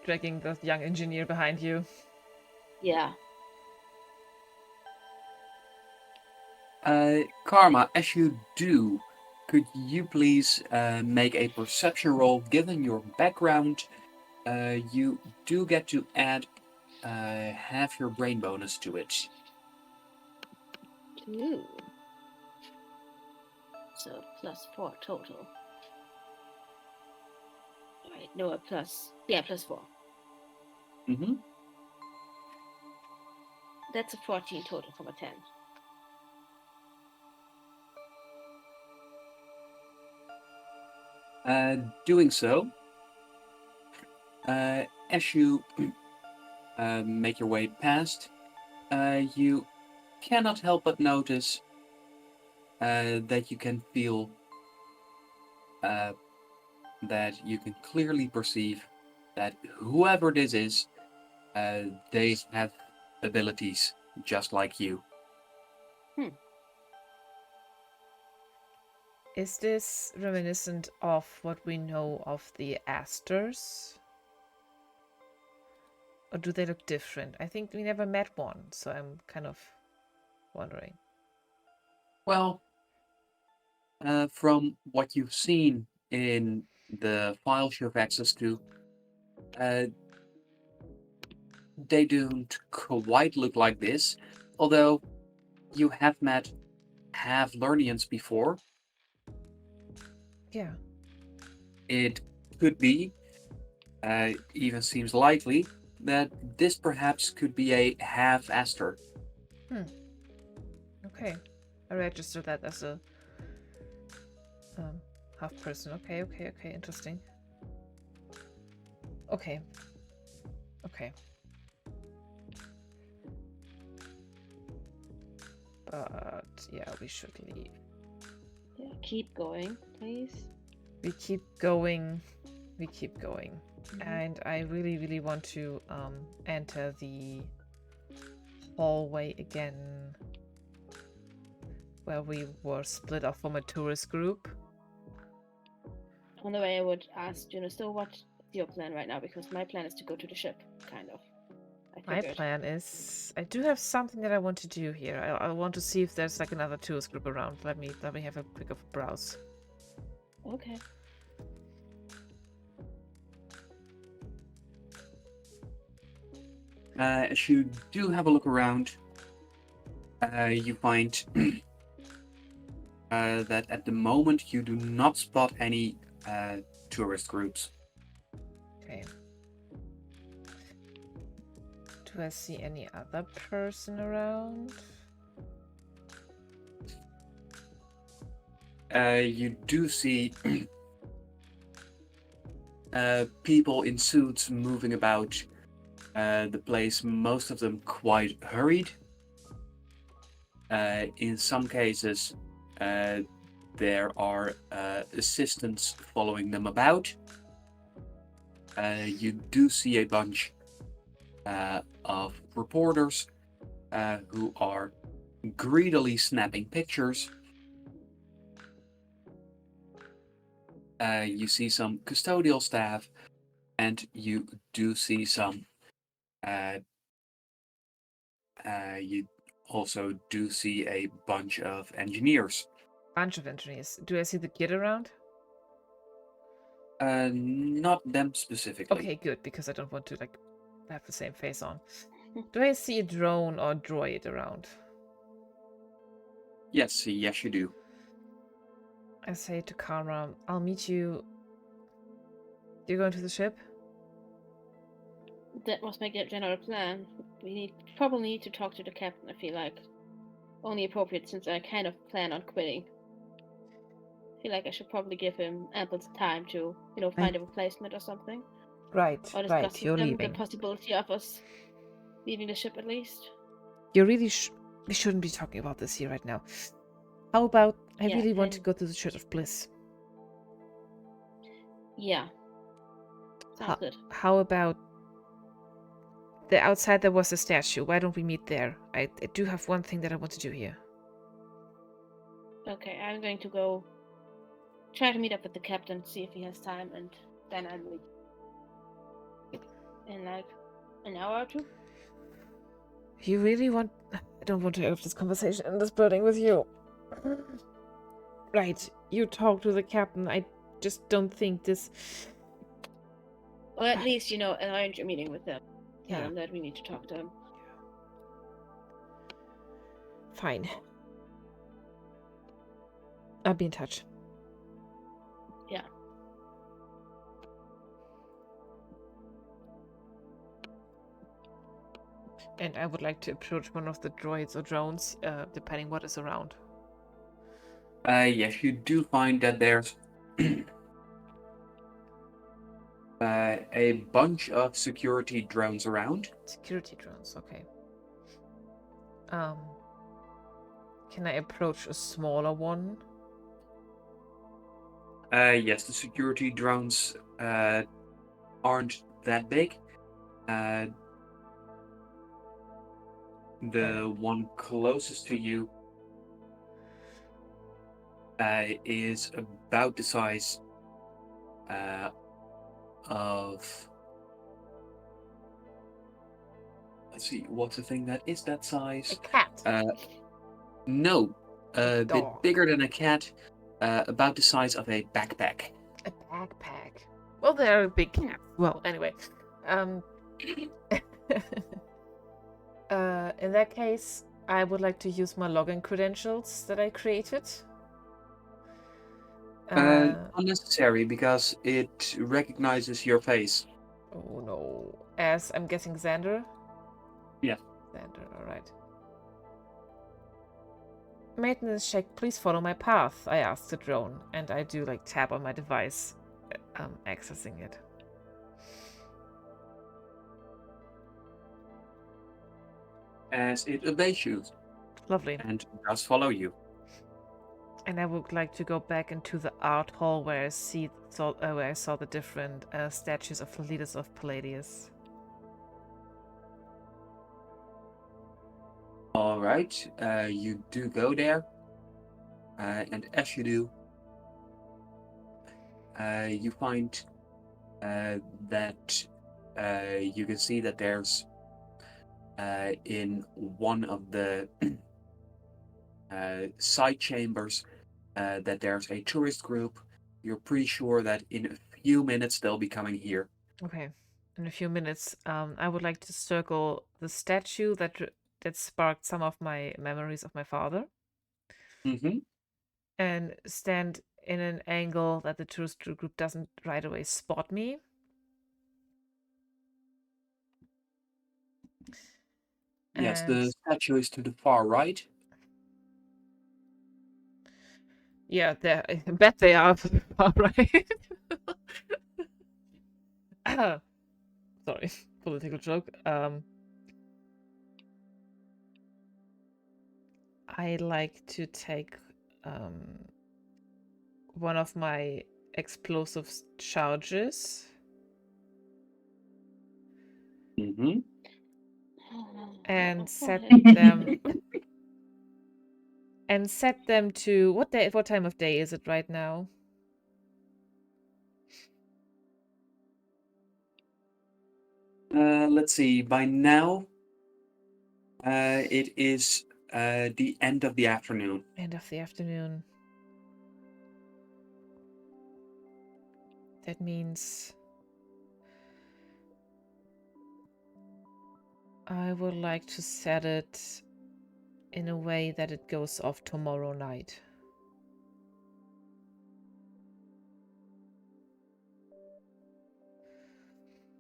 Dragging the young engineer behind you. Yeah. Karma, as you do, could you please make a perception roll? Given your background, you do get to add half your brain bonus to it. Ooh. So +4 total. Alright, no, a +4. Mm-hmm. That's a 14 total from a 10. Doing so, as you make your way past, you cannot help but notice that you can feel that you can clearly perceive that whoever this is, they have abilities just like you. Is this reminiscent of what we know of the Asters? Or do they look different? I think we never met one, so I'm kind of wondering. Well, from what you've seen in the files you have access to, they don't quite look like this, although you have met half-Lernians before. Yeah. It could be even seems likely that this perhaps could be a half-aster. Okay. I registered that as a half person. Okay, interesting. Okay. But yeah, we should leave. Yeah, keep going, please. We keep going. And I really, really want to enter the hallway again where we were split off from a tourist group. On the way, I would ask Juno, so what's your plan right now? Because my plan is to go to the ship, kind of. My plan is, I do have something that I want to do here. I want to see if there's like another tourist group around. Let me have a quick of a browse. Okay. As you do have a look around, you find that at the moment you do not spot any tourist groups. Okay. Do I see any other person around? You do see people in suits moving about the place, most of them quite hurried. In some cases, there are assistants following them about. You do see a bunch of reporters who are greedily snapping pictures. You see some custodial staff, and you do see some. You also do see a bunch of engineers. Bunch of engineers. Do I see the kid around? Not them specifically. Okay, good, because I don't want to like have the same face on. Do I see a drone or droid around? Yes, you do. I say to Kara, I'll meet you. You're going to the ship? That was my general plan. We probably need to talk to the captain, I feel like. Only appropriate since I kind of plan on quitting. I feel like I should probably give him ample time to, find a replacement or something. Right, Or discuss right, you're with them leaving. the possibility of us leaving the ship at least. You really we shouldn't be talking about this here right now. How about, I Yeah, really want to go to the Church of Bliss. Yeah. Sounds good. How about, the outside there was a statue. Why don't we meet there? I do have one thing that I want to do here. Okay, I'm going to go try to meet up with the captain, see if he has time, and then I'll leave. In like an hour or two? You really want... I don't want to have this conversation in this building with you. Right, you talk to the captain. I just don't think this... Or at least, arrange a meeting with them. Tell Yeah. them that we need to talk to him. Fine. I'll be in touch. Yeah. And I would like to approach one of the droids or drones, depending what is around. Yes, you do find that there's a bunch of security drones around. Security drones, okay. Can I approach a smaller one? Yes, the security drones aren't that big. The one closest to you is about the size of... Let's see, what's the thing that is that size? A cat. No, a bit dog. bigger than a cat, about the size of a backpack. A backpack. Well, they're a big cat. Well, anyway. In that case, I would like to use my login credentials that I created. Unnecessary, because it recognizes your face. Oh no. As I'm guessing Xander? Yeah. Xander, alright. Maintenance check, please follow my path, I ask the drone, and I do like tap on my device, accessing it. As it obeys you. Lovely. And does follow you. And I would like to go back into the art hall where I saw the different statues of the leaders of Palladius. All right, you do go there, and as you do, you find that you can see that there's in one of the side chambers that there's a tourist group. You're pretty sure that in a few minutes they'll be coming here. Okay, in a few minutes, I would like to circle the statue that sparked some of my memories of my father, Mm-hmm. and stand in an angle that the tourist group doesn't right away spot me. Yes, And the statue is to the far right. yeah, I bet they are all right. Sorry, political joke. I like to take one of my explosive charges Mm-hmm. and Go set ahead. them to what time of day is it right now? Let's see. By now, it is the end of the afternoon. End of the afternoon. That means I would like to set it in a way that it goes off tomorrow night.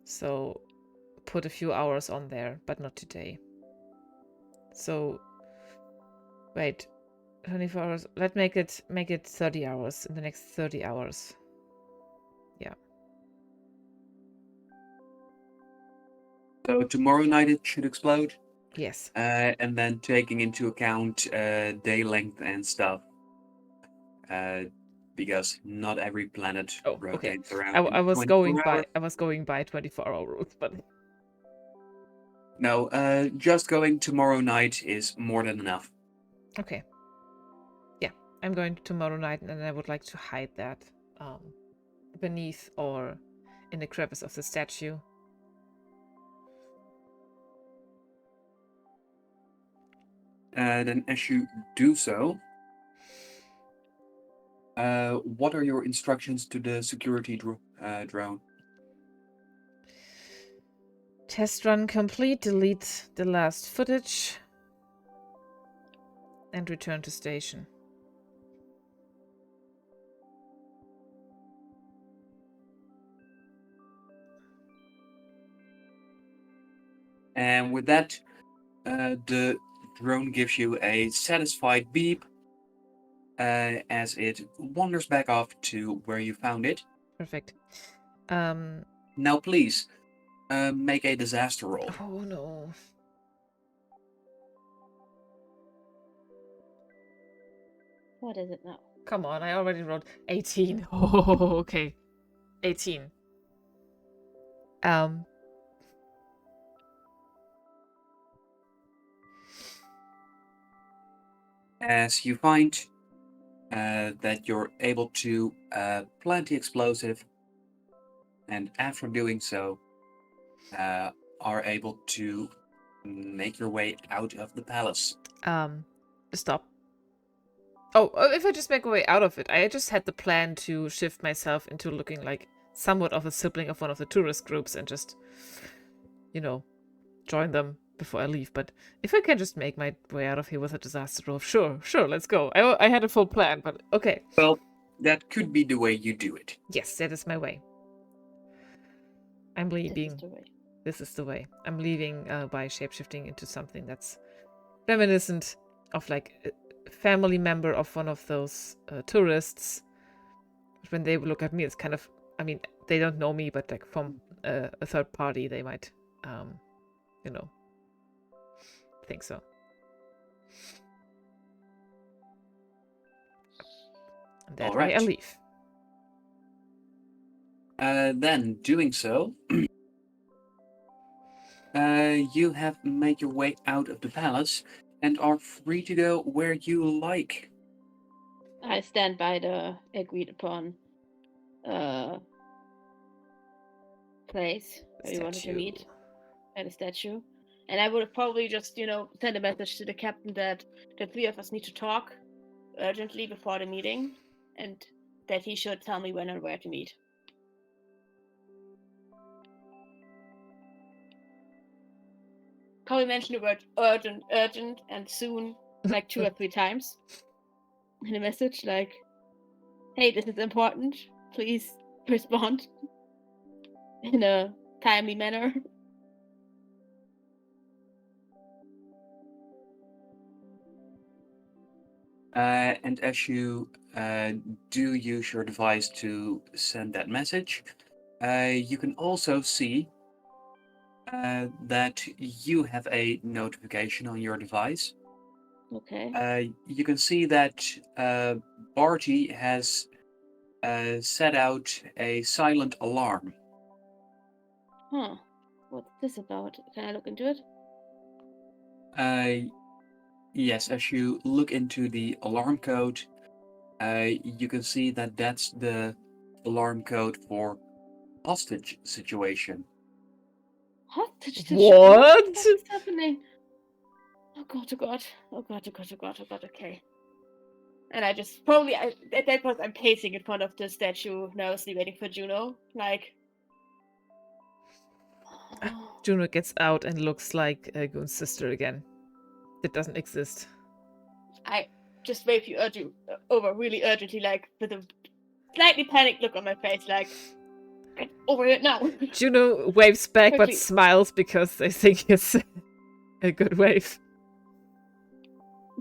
So put a few hours on there, but not today. So wait, 24 hours. Let's make it 30 hours in the next 30 hours. Yeah. So tomorrow night it should explode. Yes. And then taking into account day length and stuff, because not every planet rotates around. I was going hours. by 24-hour rules, but no, just going tomorrow night is more than enough. okay. Yeah, I'm going tomorrow night, and I would like to hide that beneath or in the crevice of the statue. Then as you do so, what are your instructions to the security drone? Test run complete, delete the last footage, and return to station. And with that, the drone gives you a satisfied beep as it wanders back off to where you found it. Perfect. Now please, make a disaster roll. Oh no. What is it now? Come on, I already wrote 18. Oh, okay. 18. As you find that you're able to plant the explosive, and after doing so, are able to make your way out of the palace. Stop. Oh, if I just make a way out of it, I just had the plan to shift myself into looking like somewhat of a sibling of one of the tourist groups and just, join them before I leave. But if I can just make my way out of here with a disaster roll, sure, let's go. I had a full plan, but okay. Well, that could be the way you do it. Yes, that is my way. I'm This is leaving. the way. This is the way. I'm leaving by shapeshifting into something that's reminiscent of like a family member of one of those tourists. When they look at me, it's kind of, I mean, they don't know me, but like from a third party, they might, you know, think so. And that way I Alright. leave. Then, doing so, you have made your way out of the palace and are free to go where you like. I stand by the agreed upon place where we wanted to meet at the statue. And I would have probably just, send a message to the captain that the three of us need to talk urgently before the meeting and that he should tell me when and where to meet. Probably mention the word urgent, and soon, like 2 or 3 times in a message, like, hey, this is important. Please respond in a timely manner. And as you do use your device to send that message, you can also see that you have a notification on your device. Okay. You can see that Barty has set out a silent alarm. Huh. What's this about? Can I look into it? Yes, as you look into the alarm code, you can see that that's the alarm code for hostage situation. Hostage What? situation? What the fuck is happening? Oh god, oh god. Oh god, oh god, oh god, oh god, okay. And I just probably at that point I'm pacing in front of the statue, nervously waiting for Juno. Like Juno gets out and looks like Goon's sister again. That doesn't exist. I just wave you over really urgently, like with a slightly panicked look on my face, like, get over it now. Juno waves back but Quickly. smiles because they think it's a good wave.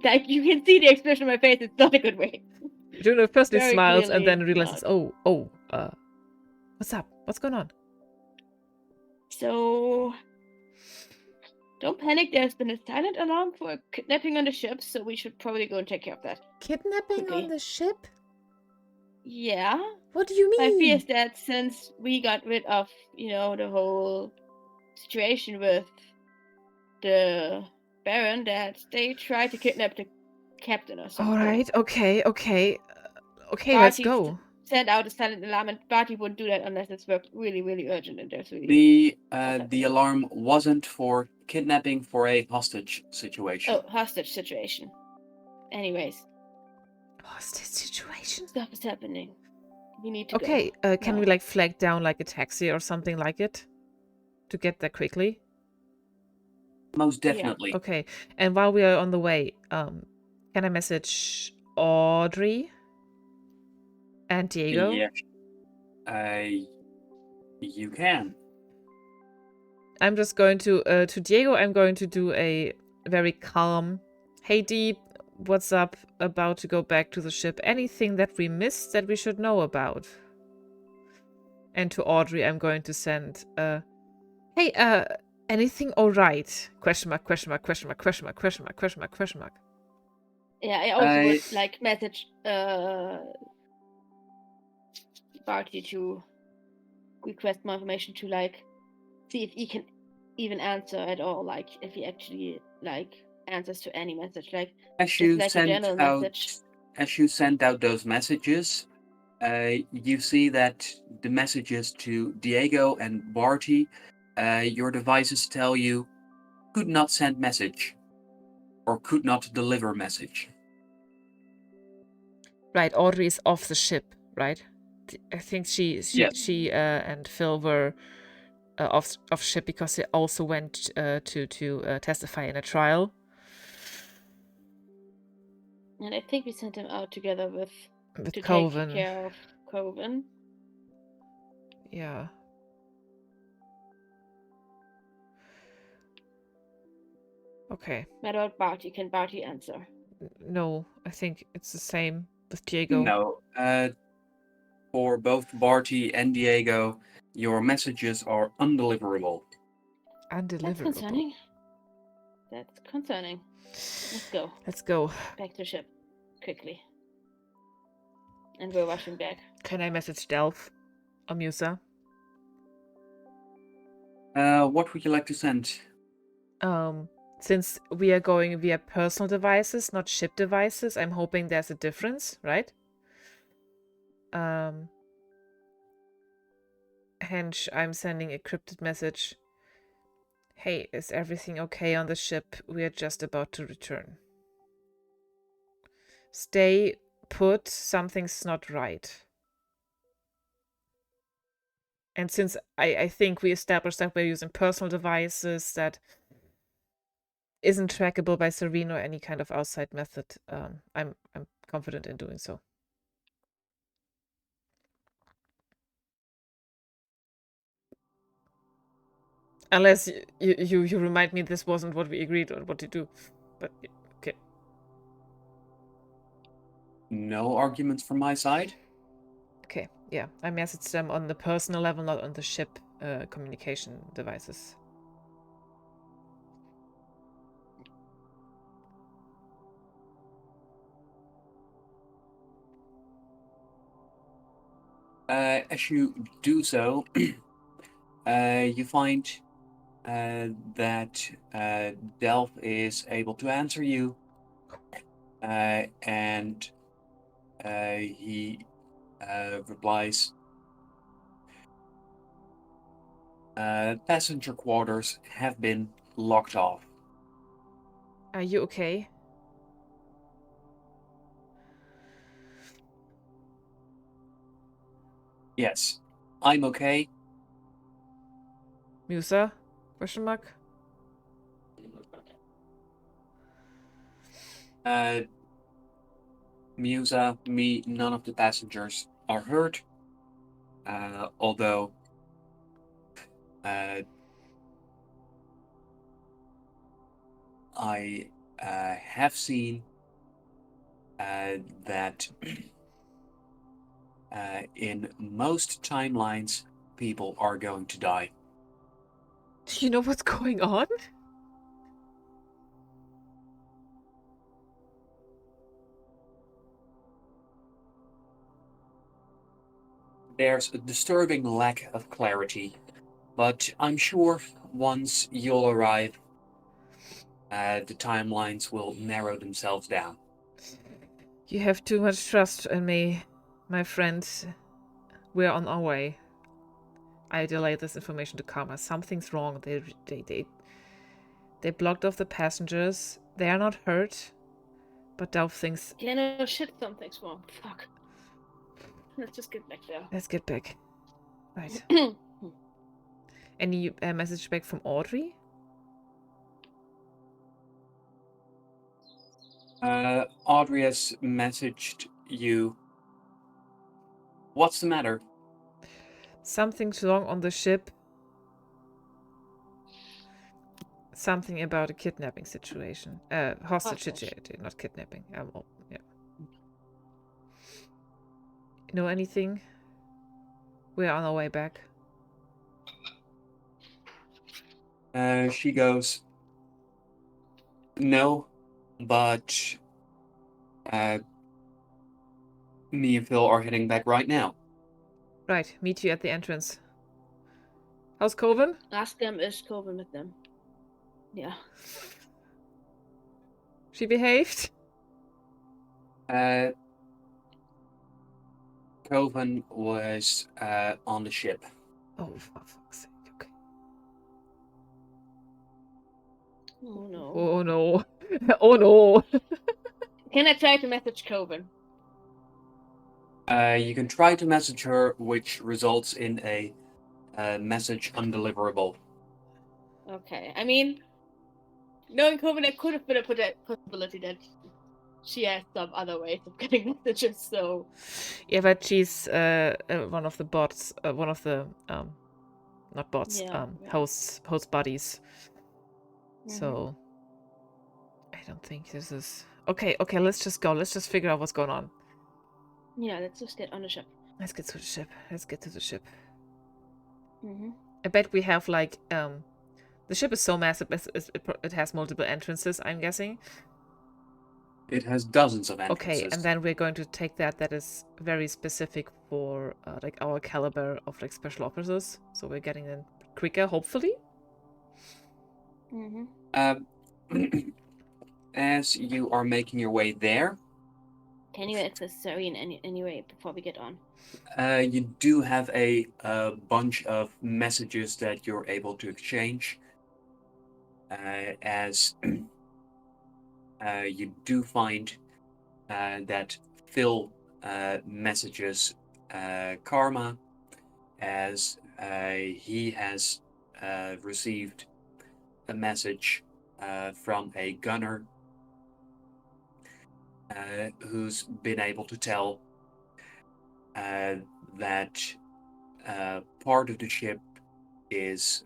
Like, you can see the expression on my face, it's not a good way. Juno firstly Very smiles and then clearly realizes, what's up? What's going on? So, don't panic, there's been a silent alarm for a kidnapping on the ship, so we should probably go and take care of that. Kidnapping Quickly. on the ship? Yeah. What do you mean? My fear is that since we got rid of, the whole situation with the Baron, that they tried to kidnap the captain or something. Alright, okay. Okay, Barty let's go. Send out a silent alarm, and Barty wouldn't do that unless it's really, really urgent and there's really... The alarm wasn't for kidnapping, for a hostage situation. Oh, hostage situation. Anyways. Hostage situation? Stuff is happening. We need to Okay, go. can now. we like flag down like a taxi or something like it? To get there quickly? Most definitely. Yeah. Okay, and while we are on the way, can I message Audrey and Diego? Yes. You can. I'm just going to Diego, I'm going to do a very calm, hey Deep, what's up, about to go back to the ship, anything that we missed that we should know about? And to Audrey, I'm going to send, hey, anything alright? Question mark, question mark, question mark, question mark, question mark, question mark, question mark. Yeah, I also would like message Barty to request more information to like see if he can even answer at all, like if he actually like answers to any message, like as you like send out those messages, you see that the messages to Diego and Barty, your devices tell you could not send message or could not deliver message. Right, Audrey is off the ship, right? I think she and Phil were off ship because they also went to testify in a trial. And I think we sent him out together with to Coven. take care of Coven. Yeah. Okay. What about Barty? Can Barty answer? No, I think it's the same with Diego. No. For both Barty and Diego, your messages are undeliverable. Undeliverable. That's concerning. That's concerning. Let's go. Let's go. Back to ship. Quickly. And we're rushing back. Can I message Delph or Musa? What would you like to send? Since we are going via personal devices, not ship devices, I'm hoping there's a difference, right? Hence, I'm sending a cryptic message. Hey, is everything okay on the ship? We are just about to return. Stay put, something's not right. And since I think we established that we're using personal devices that isn't trackable by Serene or any kind of outside method, I'm confident in doing so. Unless you remind me this wasn't what we agreed on what to do. But okay. No arguments from my side. Okay, yeah. I messaged them on the personal level, not on the ship communication devices. As you do so, you find that Delph is able to answer you, and he replies, passenger quarters have been locked off. Are you okay? Yes, I'm okay. Musa? Question mark? Musa, me, none of the passengers are hurt. Although I have seen that in most timelines, people are going to die. Do you know what's going on? There's a disturbing lack of clarity, but I'm sure once you'll arrive, the timelines will narrow themselves down. You have too much trust in me, my friend. We're on our way. I relayed this information to Karma. Something's wrong. They blocked off the passengers. They are not hurt, but Delph thinks. Yeah, no shit, something's wrong. Fuck. Let's just get back there. Let's get back. Right. Any message back from Audrey? Audrey has messaged you. What's the matter? Something's wrong on the ship. Something about a kidnapping situation. Hostage situation, not kidnapping. Yeah. Know anything? We're on our way back. She goes, no, but me and Phil are heading back right now. Right, meet you at the entrance. How's Coven? Ask them, is Coven with them? Yeah. She behaved? Coven was on the ship. Oh, for fuck's sake, okay. Oh no. Oh no. Oh no. Can I try to message Coven? You can try to message her, which results in a message undeliverable. Okay. I mean, knowing Coven, it could have been a possibility that she has some other ways of getting messages, so... Yeah, but she's one of the bots, one of the, not bots, Yeah, host buddies. So, don't think this is... Okay, let's just go. Let's just figure out what's going on. Yeah, let's just get on the ship. Let's get to the ship. Let's get to the ship. Mm-hmm. I bet we have, like, the ship is so massive, it has multiple entrances, I'm guessing. It has dozens of entrances. Okay, and then we're going to take that is very specific for, like, our caliber of, like, special officers. So we're getting in quicker, hopefully. Mm-hmm. As you are making your way there, Can you access Serene anyway before we get on? you do have a bunch of messages that you're able to exchange. As you do find that Phil messages Karma as he has received a message from a gunner who's been able to tell that part of the ship is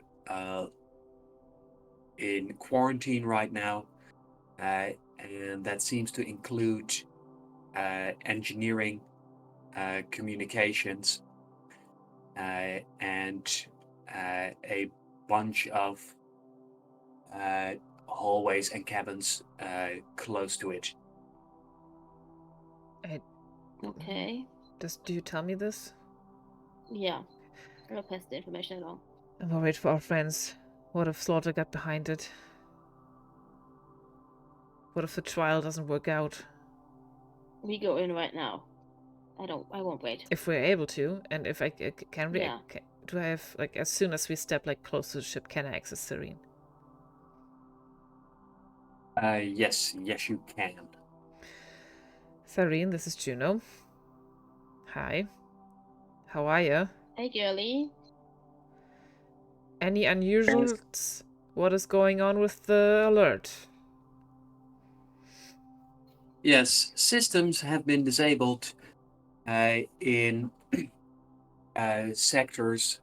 in quarantine right now, and that seems to include engineering, communications, and a bunch of hallways and cabins close to it. Okay. Do you tell me this? Yeah. I'll pass the information along. I'm worried for our friends. What if Slaughter got behind it? What if the trial doesn't work out? We go in right now. I won't wait. If we're able to, and if I can we... Yeah. Do I have, like, as soon as we step, like, close to the ship, can I access Serene? Yes, you can. Serene, this is Juno. Hi. How are you? Hey, girlie. Any unusuals? What is going on with the alert? Yes, systems have been disabled in sectors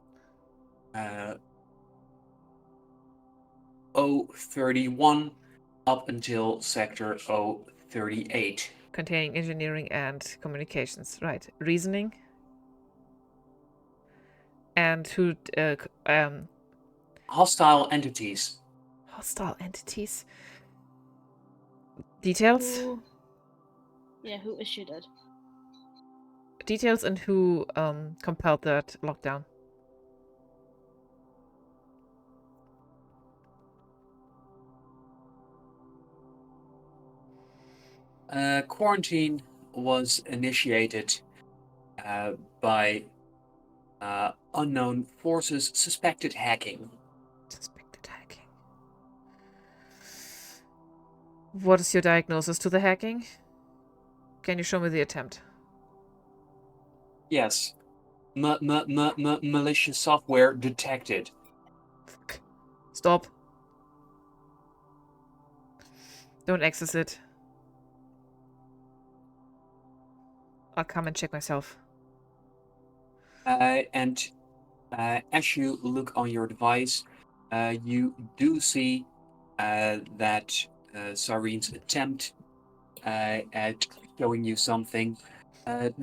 031 up until sector 038. Containing engineering and communications. Right. Reasoning? And who... Hostile entities. Hostile entities? Details? Who issued it? Details and who compelled that lockdown. Quarantine was initiated by unknown forces suspected hacking. Suspected hacking. What is your diagnosis to the hacking? Can you show me the attempt? Yes. Malicious software detected. Fuck. Stop. Don't access it. I'll come and check myself. And as you look on your device, you do see that Sarene's attempt at showing you something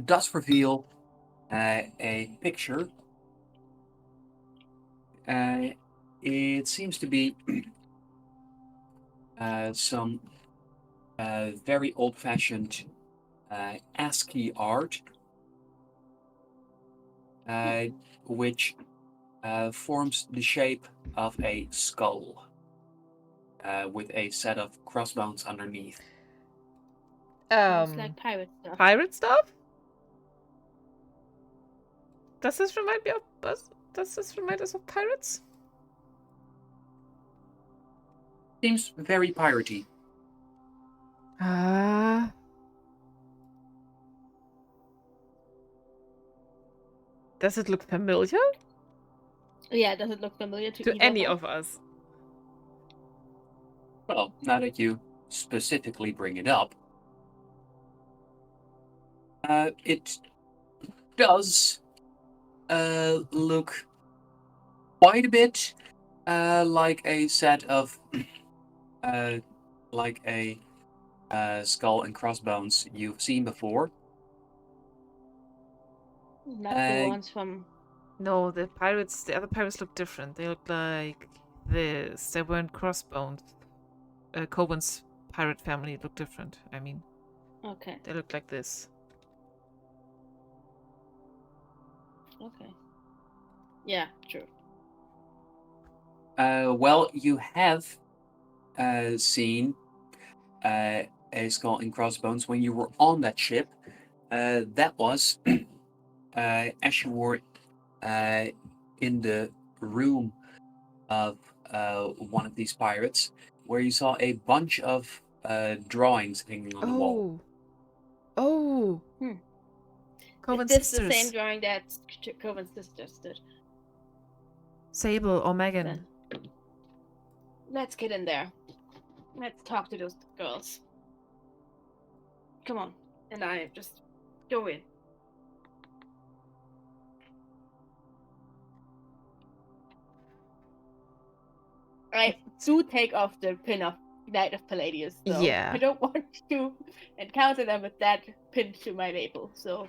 does reveal a picture. It seems to be some very old-fashioned ASCII art, which forms the shape of a skull with a set of crossbones underneath. Sounds like pirate stuff. Pirate stuff? Does this remind me of us? Does this remind us of pirates? Seems very piratey. Does it look familiar? Yeah, does it look familiar to any of us? Well, now that you specifically bring it up, it does look quite a bit like a set of like a skull and crossbones you've seen before. Not the ones from. No, the other pirates look different. They look like this. They weren't crossbones. Coben's pirate family looked different. I mean, Okay. they look like this. Okay. Yeah, true. Well, you have seen a skull and crossbones when you were on that ship. That was as you were in the room of one of these pirates, where you saw a bunch of drawings hanging on the wall. Oh! Coven's Is this sisters. the same drawing that Coven's sisters did? Sable or Megan. Then let's get in there. Let's talk to those girls. Come on. And I just go in. I do take off the pin of Knight of Palladius, so Yeah. I don't want to encounter them with that pinned to my label, so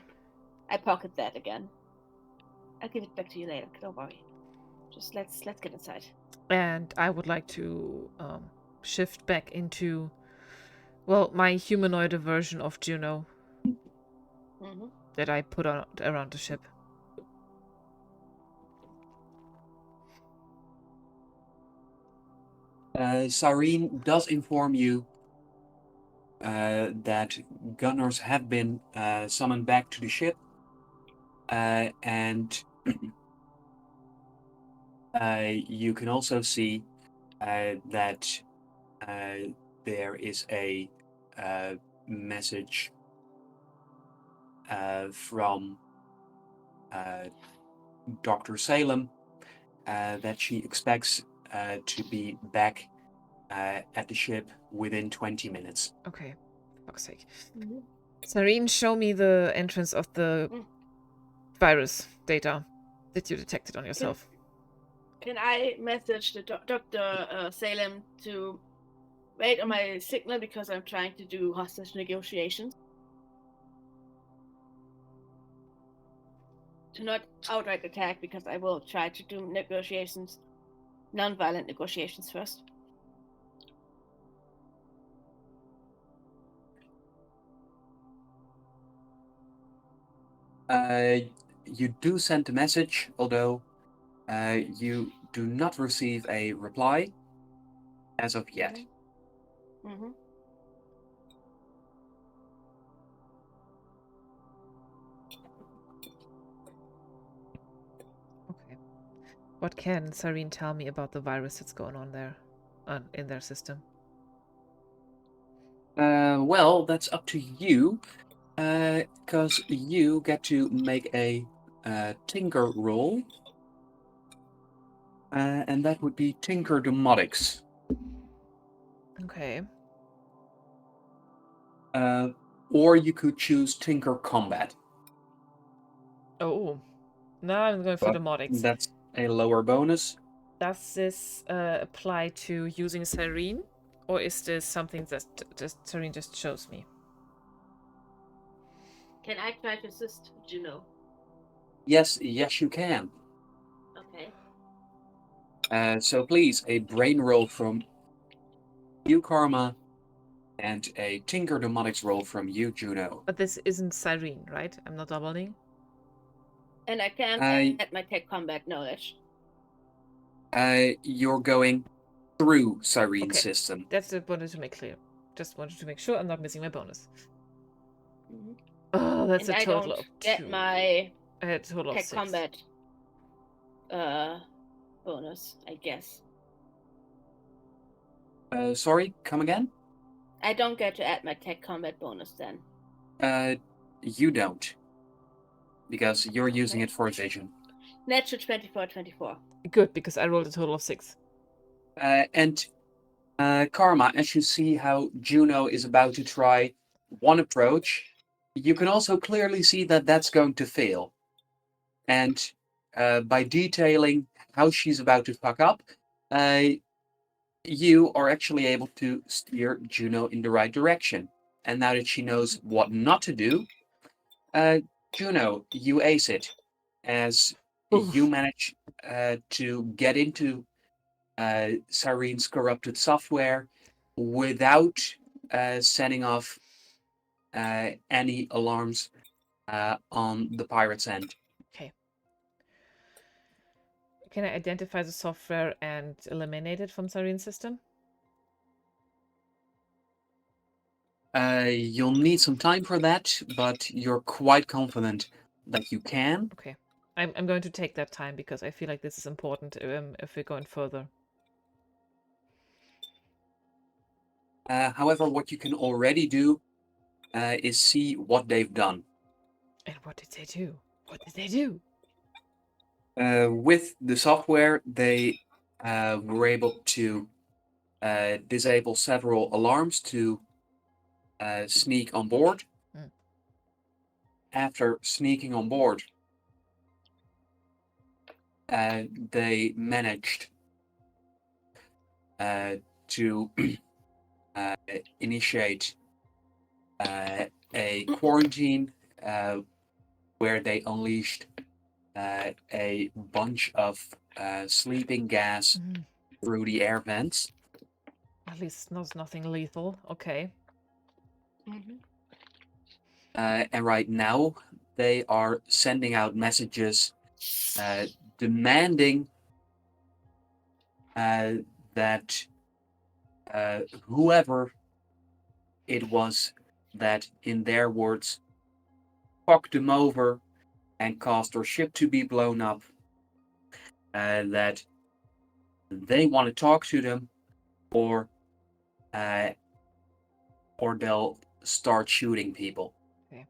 I pocket that again. I'll give it back to you later, don't worry. Just let's get inside. And I would like to shift back into, well, my humanoid version of Juno that I put on around the ship. Cyrene does inform you that gunners have been summoned back to the ship, and you can also see that there is a message from Dr. Salem that she expects to be back at the ship within 20 minutes. Okay, for fuck's sake. Cyrene, show me the entrance of the virus data that you detected on yourself. Can I message the Dr. Salem to wait on my signal because I'm trying to do hostage negotiations? To not outright attack, because I will try to do negotiations, non-violent negotiations first. You do send a message, although you do not receive a reply as of yet. Okay. What can Cyrene tell me about the virus that's going on there, in their system? Well, that's up to you, because you get to make a tinker roll, and that would be tinker domotics. Okay. Or you could choose tinker combat. Oh. Now I'm going for domotics. That's a lower bonus. Does this apply to using Cyrene? Or is this something that Cyrene just shows me? Can I try to assist Juno? Yes, you can. Okay. So please, a brain roll from you, Karma, and a tinker domotics roll from you, Juno. But this isn't Cyrene, right? I'm not doubling. And I can't add my tech combat knowledge. You're going through Cyrene's system. That's what I wanted to make clear. Just wanted to make sure I'm not missing my bonus. Oh, that's and a total I don't of 2. get my total tech of 6. combat bonus, I guess. Sorry, come again? I don't get to add my tech combat bonus then. You don't. Because you're using it for evasion. Natural 24. Good, because I rolled a total of 6. And Karma, as you see how Juno is about to try one approach, you can also clearly see that that's going to fail. And by detailing how she's about to fuck up, you are actually able to steer Juno in the right direction. And now that she knows what not to do, Juno, you ace it, as you Oof. manage to get into Cyrene's corrupted software without setting off any alarms on the pirate's end. Okay. Can I identify the software and eliminate it from Cyrene's system? You'll need some time for that, but you're quite confident that you can. Okay. I'm going to take that time because I feel like this is important if we're going further. However, what you can already do is see what they've done. And what did they do? What did they do? With the software, they were able to disable several alarms to sneak on board. Mm. After sneaking on board, they managed to initiate a quarantine where they unleashed a bunch of sleeping gas through the air vents. At least nothing lethal. Okay. And right now, they are sending out messages demanding that whoever it was that, in their words, fucked them over and caused their ship to be blown up, that they want to talk to them, or they'll start shooting people. Okay.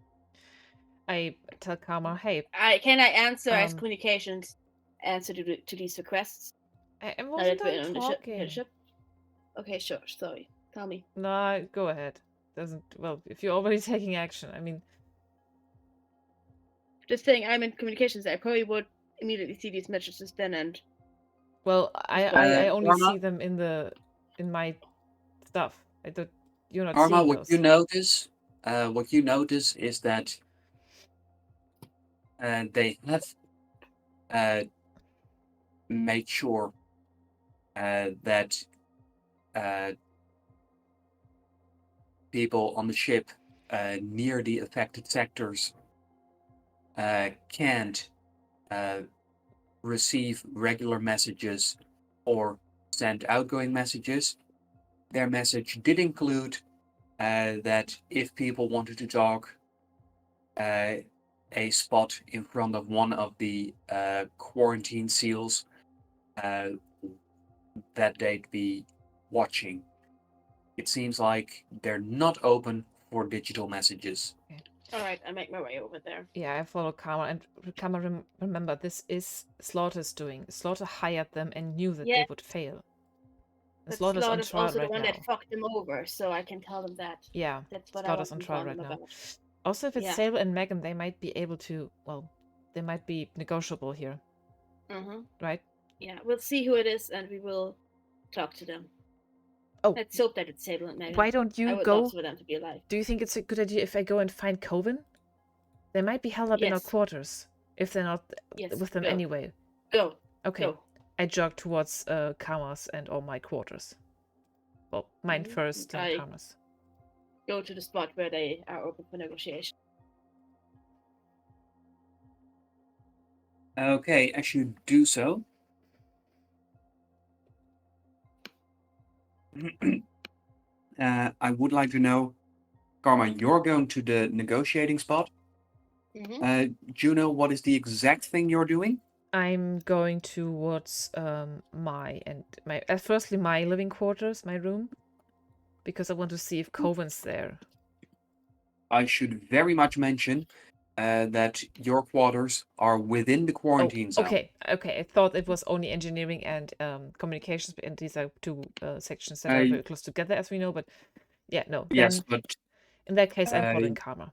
I tell Karma, hey. Can I answer as communications answer to these requests? I wasn't done talking. The ship? Okay, sure. Sorry. Tell me. No, go ahead. Well, if you're already taking action, I mean. Just saying, I'm in communications. I probably would immediately see these messages then and. Well, I only see them in my stuff. You're not Karma, seeing what those. you notice is that they have made sure that people on the ship near the affected sectors can't receive regular messages or send outgoing messages. Their message did include that if people wanted to talk, a spot in front of one of the quarantine seals that they'd be watching. It seems like they're not open for digital messages. Okay. All right, I make my way over there. Yeah, I follow Karma, and Karma, remember, this is Slaughter's doing. Slaughter hired them and knew that they would fail. And Slaughter's on trial also right the one now. that fucked them over, so I can tell them that. Yeah, that's what Slaughter's on trial right now. About. Also, if it's Sable and Megan, they might be able to. Well, they might be negotiable here. Right? Yeah, we'll see who it is, and we will talk to them. Oh, let's hope that it's Sable and Megan. Why don't you I would go? love for them to be alive. Do you think it's a good idea if I go and find Coven? They might be held up in our quarters if they're not with them anyway. Go. Okay. Go. I jog towards Karma's and all my quarters. Well, mine first, then Karma's. Go to the spot where they are open for negotiation. Okay, as you do so, I would like to know, Karma, you're going to the negotiating spot. Juno, what is the exact thing you're doing? I'm going towards firstly my living quarters, my room, because I want to see if Coven's there. I should very much mention that your quarters are within the quarantine zone. Okay. I thought it was only engineering and communications, and these are two sections that are very close together, as we know. But yeah, no. Yes, but in that case, I'm following Karma.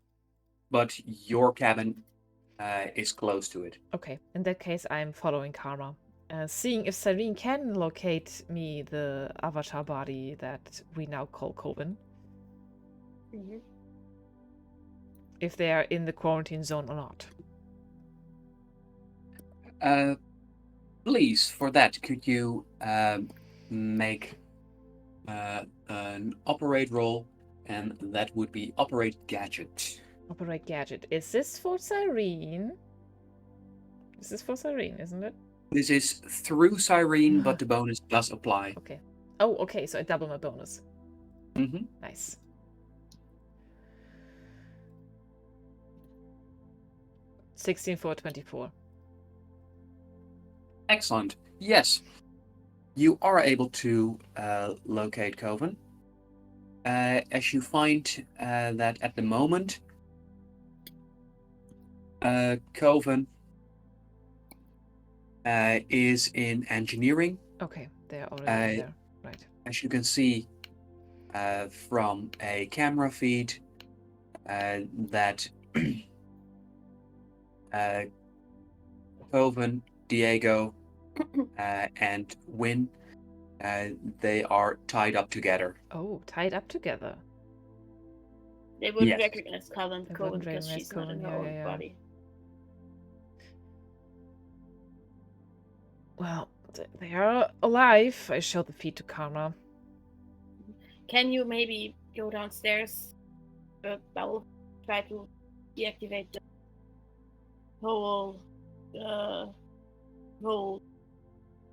But your cabin is close to it. Okay, in that case, I'm following Karma. seeing if Cyrene can locate me the avatar body that we now call Coven. Mm-hmm. If they are in the quarantine zone or not. Please, for that, could you make an operate roll, and that would be operate gadget. Operate gadget. Is this for Cyrene? This is for Cyrene, isn't it? This is through Cyrene, but the bonus does apply. Okay. Oh, okay, so I double my bonus. Mm-hmm. Nice. $16 for 24. Excellent. Yes, you are able to locate Coven. As you find that at the moment, Coven is in engineering. Okay, they're already there. Right. As you can see from a camera feed, that Coven, Diego, and Win, they are tied up together. Oh, tied up together. They wouldn't Yes. recognize Coven They because wouldn't she's recognize not in Coven, her yeah, own yeah. body. Well, they are alive. I showed the feed to Karma. Can you maybe go downstairs? I will try to deactivate the whole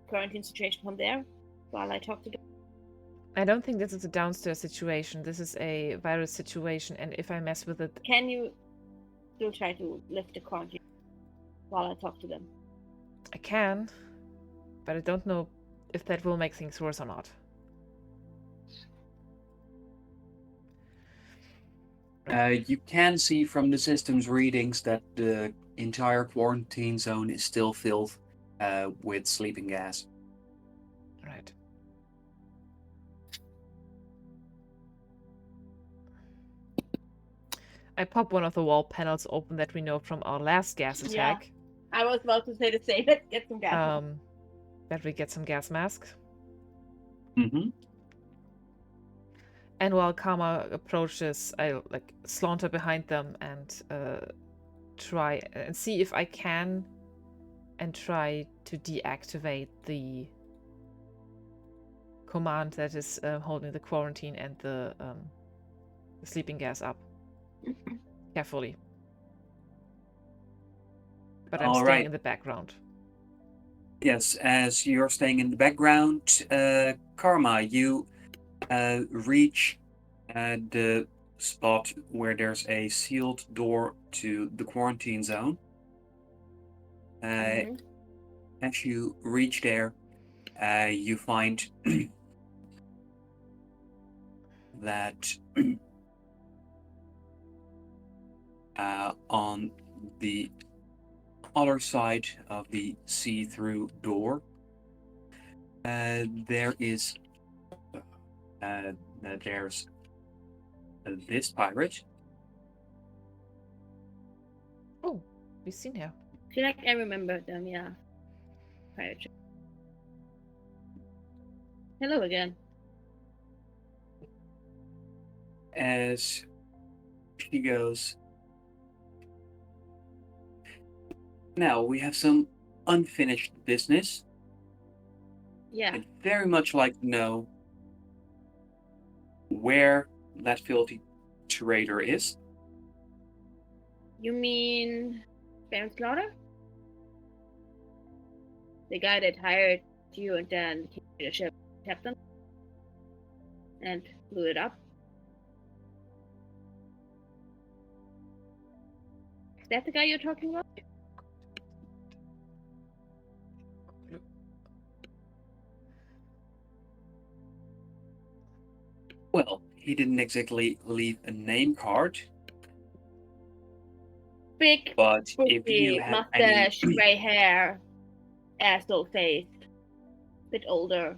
quarantine situation from there while I talk to them. I don't think this is a downstairs situation. This is a virus situation, and if I mess with it... Can you still try to lift the quarantine while I talk to them? I can, but I don't know if that will make things worse or not. You can see from the system's readings that the entire quarantine zone is still filled with sleeping gas. Right. I pop one of the wall panels open that we know from our last gas attack. Yeah. I was about to say the same. Let's get some gas. That we get some gas masks. Mm-hmm. And while Karma approaches, I saunter behind them and try and see if I can and try to deactivate the command that is holding the quarantine and the sleeping gas up. Carefully. But I'm staying in the background. Yes, as you're staying in the background, Karma, you reach the spot where there's a sealed door to the quarantine zone. As you reach there, you find that on the other side of the see-through door, there's this pirate. Oh, we've seen her. I feel like I remember them, yeah. Pirate. Hello again. As she goes, now we have some unfinished business. Yeah. I'd very much like to know where that filthy traitor is. You mean Baron Slaughter? The guy that hired you and then came to the ship captain and blew it up? Is that the guy you're talking about? Well, he didn't exactly leave a name card. Big, but if bushy, you have mustache, any... gray hair, asshole face, bit older.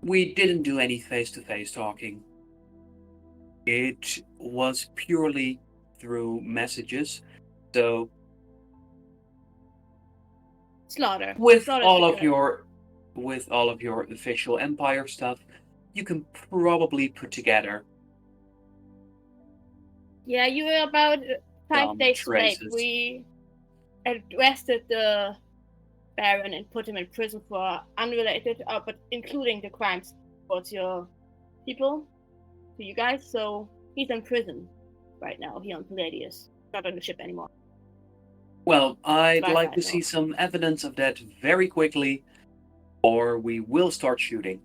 We didn't do any face-to-face talking. It was purely through messages, so Slaughter. With Slaughter's all the of good. your official Empire stuff, you can probably put together Yeah, you were about 5 some days late. traces. We arrested the Baron and put him in prison for unrelated, but including the crimes towards your people, to you guys. So he's in prison right now here on Palladius, not on the ship anymore. Well, I'd Far as like I to know. see some evidence of that very quickly, or we will start shooting.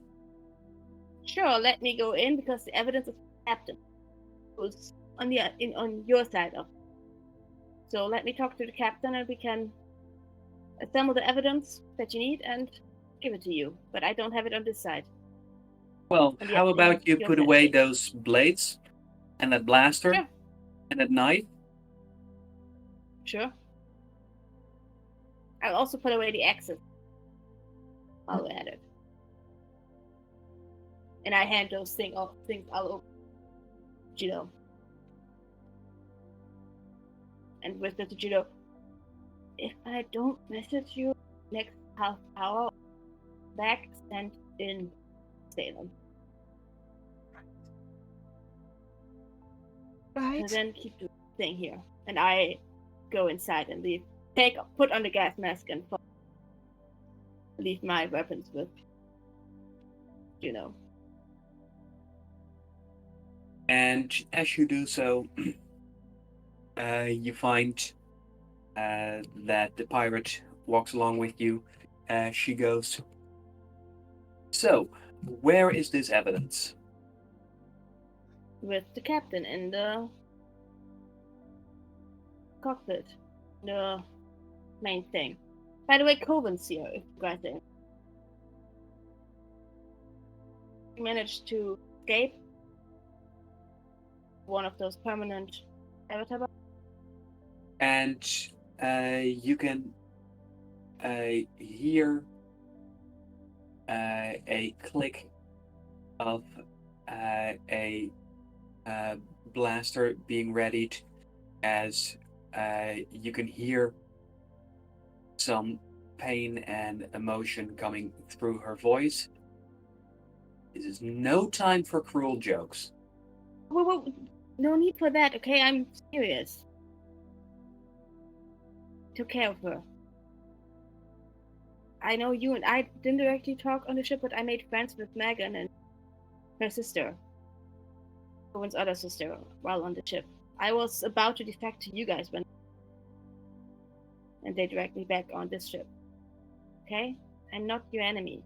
Sure, let me go in because the evidence is captain, who's on on your side of. So let me talk to the captain, and we can assemble the evidence that you need and give it to you. But I don't have it on this side. Well, On how about you your put side. away those blades and that blaster Sure. and that knife? Sure. I'll also put away the axes while we're at it. And I hand those things all over Juno. And with the Juno, if I don't message you next half hour, back sent in Salem. Right. So then keep the thing here. And I go inside and leave. Put on the gas mask and leave my weapons with Juno. And as you do so, you find that the pirate walks along with you. She goes, "So, where is this evidence?" With the captain in the cockpit. The main thing. By the way, Coven's here, if you guys didn't. He managed to escape one of those permanent avatar. And you can hear a click of a blaster being readied, as you can hear some pain and emotion coming through her voice. This is no time for cruel jokes. Whoa, no need for that, okay? I'm serious. Took care of her. I know you and I didn't directly talk on the ship, but I made friends with Megan and her sister. Owen's other sister, while on the ship. I was about to defect to you guys and they dragged me back on this ship. Okay? I'm not your enemy.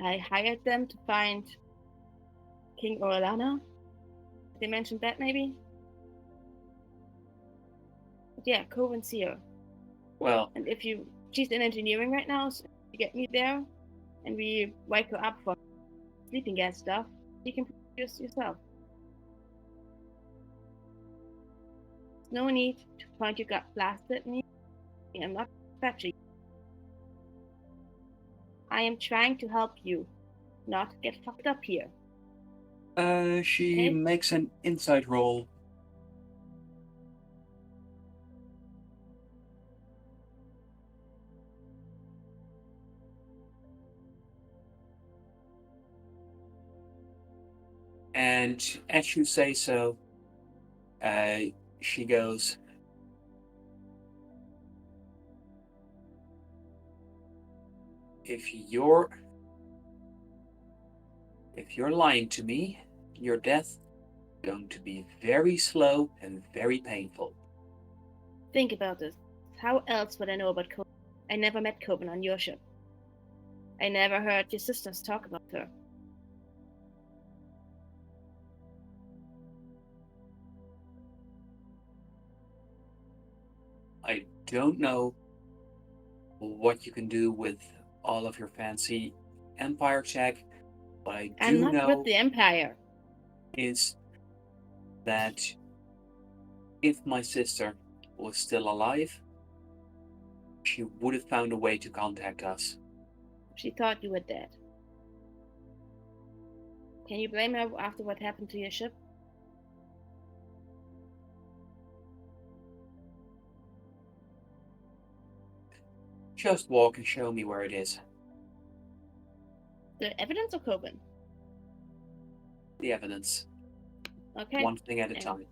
I hired them to find King Orlana. They mentioned that maybe? But yeah, Coven's here. Well, And if she's in engineering right now, so if you get me there and we wake her up for sleeping gas stuff, you can produce yourself. There's no need to point your gut blast at me. I'm not patchy. I am trying to help you, not get fucked up here. She Okay. makes an insight roll. And as you say so, she goes, if you're lying to me, your death is going to be very slow and very painful. Think about this. How else would I know about Coven? I never met Coven on your ship. I never heard your sisters talk about her. I don't know what you can do with all of your fancy Empire tech, but I I'm do not know with the Empire. is that if my sister was still alive, she would have found a way to contact us. She thought you were dead. Can you blame her after what happened to your ship? Just walk and show me where it is. The evidence or Coben? The evidence. Okay. One thing at a time.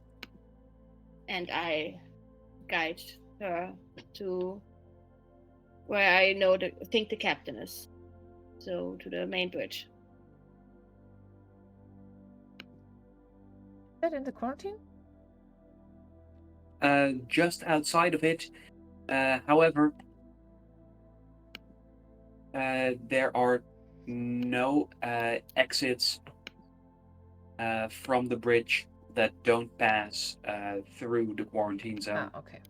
And I guide her to where I think the captain is. So to the main bridge. Is that in the quarantine? Just outside of it. However, there are no exits from the bridge that don't pass through the quarantine zone. Ah, okay.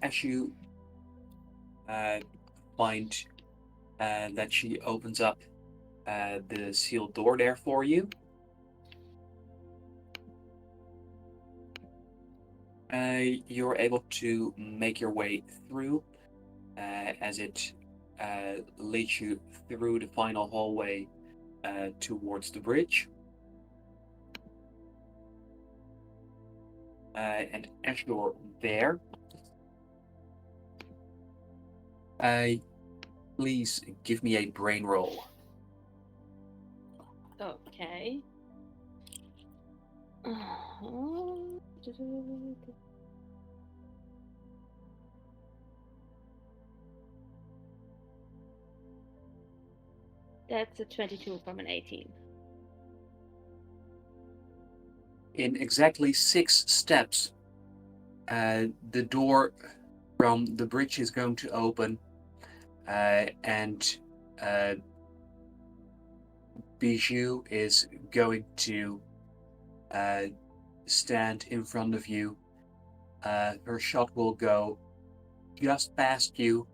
As you find that she opens up the sealed door there for you, you're able to make your way through as it leads you through the final hallway towards the bridge. And as you're there, please give me a brain roll. Okay. That's a 22 from an 18. In exactly 6 steps, the door from the bridge is going to open, and Bijou is going to stand in front of you. Her shot will go just past you,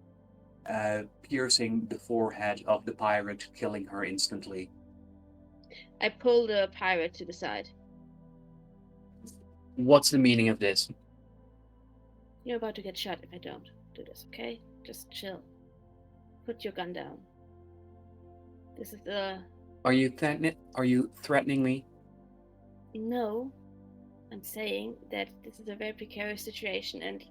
piercing the forehead of the pirate, killing her instantly. I pull the pirate to the side. What's the meaning of this? You're about to get shot if I don't do this, okay? Just chill. Put your gun down. This is the... Are you threatening me? No. I'm saying that this is a very precarious situation and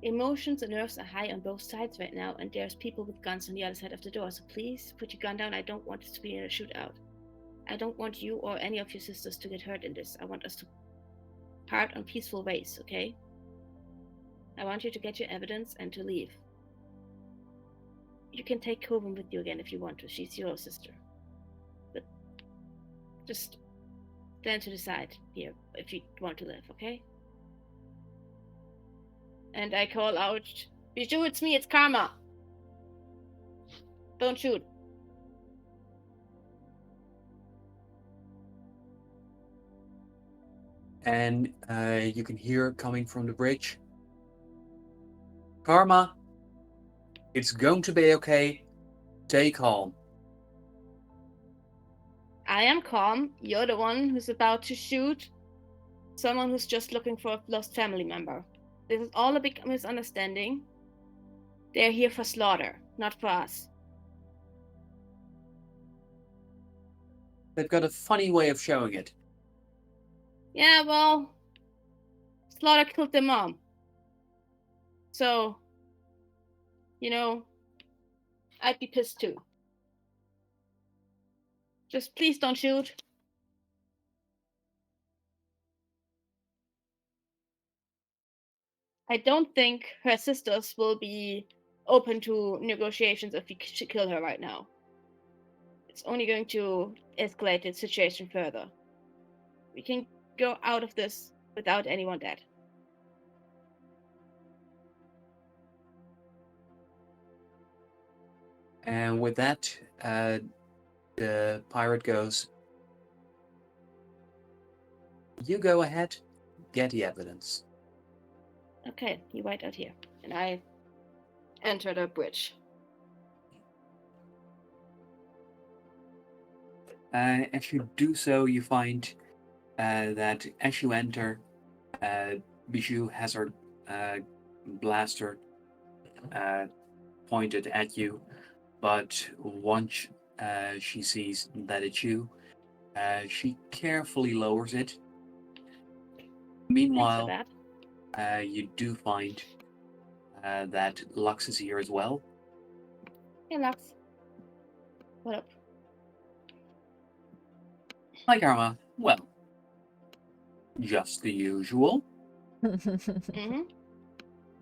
emotions and nerves are high on both sides right now, and there's people with guns on the other side of the door, so please put your gun down. I don't want this to be in a shootout. I don't want you or any of your sisters to get hurt in this. I want us to part on peaceful ways, okay? I want you to get your evidence and to leave. You can take Coven with you again if you want to. She's your sister. But just stand to the side here if you want to live, okay? And I call out, Bijou, it's me, it's Karma. Don't shoot. And you can hear coming from the bridge, Karma, it's going to be okay. Stay calm. I am calm. You're the one who's about to shoot someone who's just looking for a lost family member. This is all a big misunderstanding. They're here for slaughter, not for us. They've got a funny way of showing it. Yeah, well, Slaughter killed their mom. So, you know, I'd be pissed too. Just please don't shoot. I don't think her sisters will be open to negotiations if we kill her right now. It's only going to escalate the situation further. We can go out of this without anyone dead. And with that, the pirate goes, you go ahead, get the evidence. Okay, you wait out here. And I enter the bridge. As you do so, you find that as you enter, Bijou has her blaster pointed at you, but once she sees that it's you, she carefully lowers it Meanwhile, Thanks for that. you do find that Lux is here as well. Hey, Lux. What up? Hi, Karma. Well, just the usual. Mm-hmm.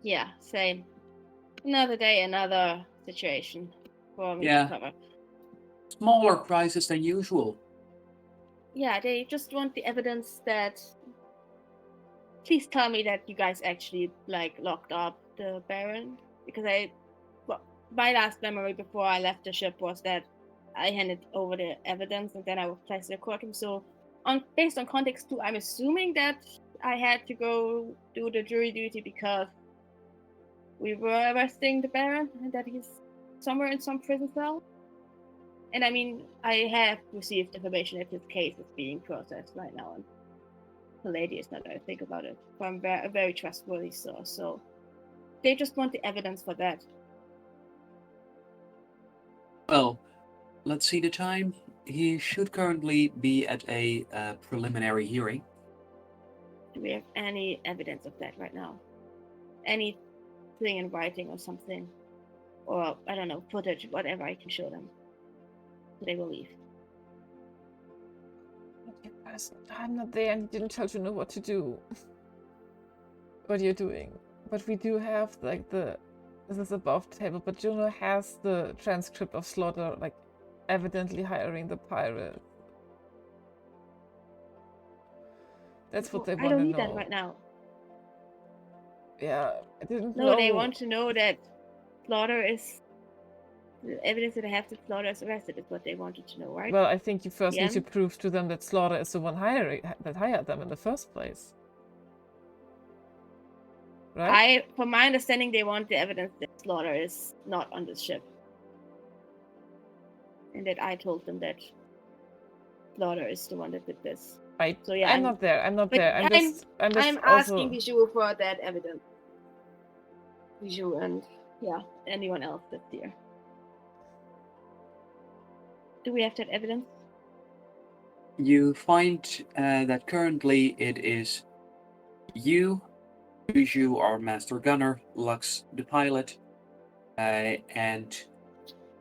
Yeah, same. Another day, another situation for me Yeah. to cover. Smaller prizes than usual. Yeah, they just want the evidence that. Please tell me that you guys actually locked up the Baron, because my last memory before I left the ship was that I handed over the evidence and then I was placed in the courtroom. So, based on context too, I'm assuming that I had to go do the jury duty because we were arresting the Baron and that he's somewhere in some prison cell. And I mean, I have received information that his case is being processed right now, and the lady is not going to think about it from a very trustworthy source. So they just want the evidence for that. Well, let's see the time. He should currently be at a preliminary hearing. Do we have any evidence of that right now? Anything in writing or something? Or, I don't know, footage, whatever I can show them. So they will leave. I'm not there and you didn't tell Juno what to do. What you're doing. But we do have, this is above table, but Juno has the transcript of Slaughter, evidently hiring the pirate. That's what they want to know. I don't need that right now. Yeah, I didn't know. No, they want to know that Slaughter is... The evidence that I have that Slaughter is arrested is what they wanted to know, right? Well, I think you first Yeah. need to prove to them that Slaughter is the one that hired them in the first place. Right? From my understanding, they want the evidence that Slaughter is not on this ship. And that I told them that Slaughter is the one that did this. So yeah, I'm not there. I'm I'm asking Bijou for that evidence. Bijou and anyone else that's here. Do we have that evidence? You find that currently it is you, Bijou, our master gunner, Lux, the pilot, and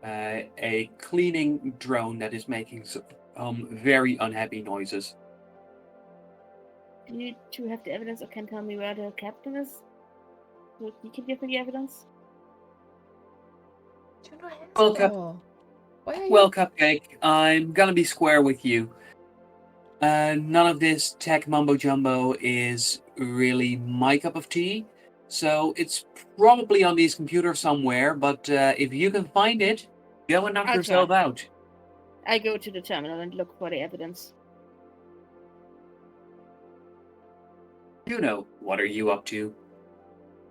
a cleaning drone that is making some very unhappy noises. Do you two have the evidence or can tell me where the captain is? So you can give me the evidence? Well, Cupcake, I'm gonna be square with you. None of this tech mumbo jumbo is really my cup of tea, so it's probably on these computers somewhere, but if you can find it, go and knock yourself out. I go to the terminal and look for the evidence. Juno, what are you up to?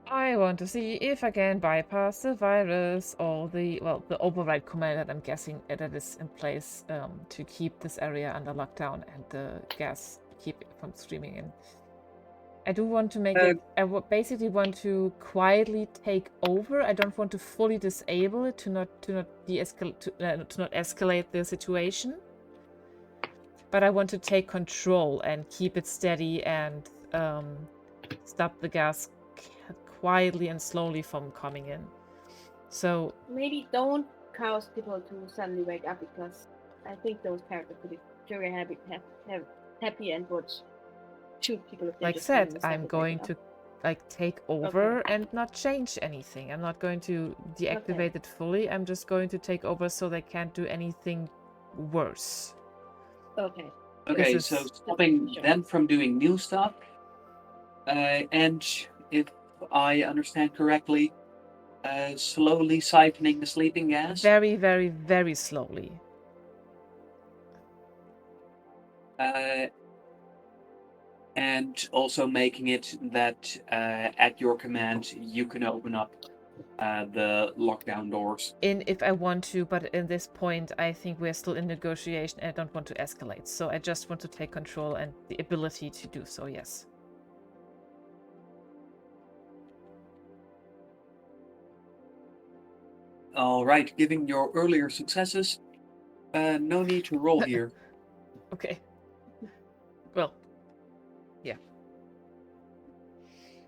I want to see if I can bypass the virus or the override command that I'm guessing that is in place to keep this area under lockdown and the gas keep it from streaming in. I do want to make it. I basically want to quietly take over. I don't want to fully disable it to not escalate the situation. But I want to take control and keep it steady and stop the gas quietly and slowly from coming in. So maybe don't cause people to suddenly wake up, because I think those characters could be very happy and would shoot people if they like just said, I'm going to take over and not change anything. I'm not going to deactivate it fully. I'm just going to take over so they can't do anything worse. Okay, so stopping them from doing new stuff, and if I understand correctly, slowly siphoning the sleeping gas? Very, very, very slowly. And also making it that at your command you can open up the lockdown doors. If I want to, but in this point I think we're still in negotiation and I don't want to escalate. So I just want to take control and the ability to do so, yes. Alright, given your earlier successes, no need to roll here. Okay. Well, yeah.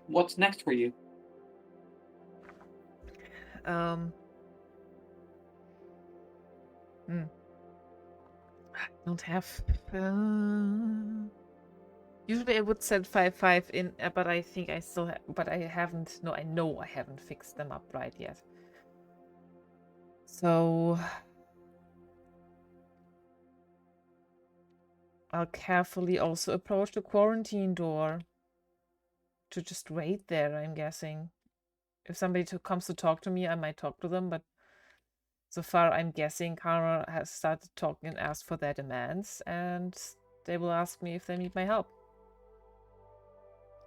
what's next for you? Don't have. Usually I would set 5-5 in, but I think I still but I haven't. No, I know I haven't fixed them up right yet. So I'll carefully also approach the quarantine door to just wait there, I'm guessing. If somebody comes to talk to me, I might talk to them, but so far I'm guessing Karma has started talking and asked for their demands, and they will ask me if they need my help.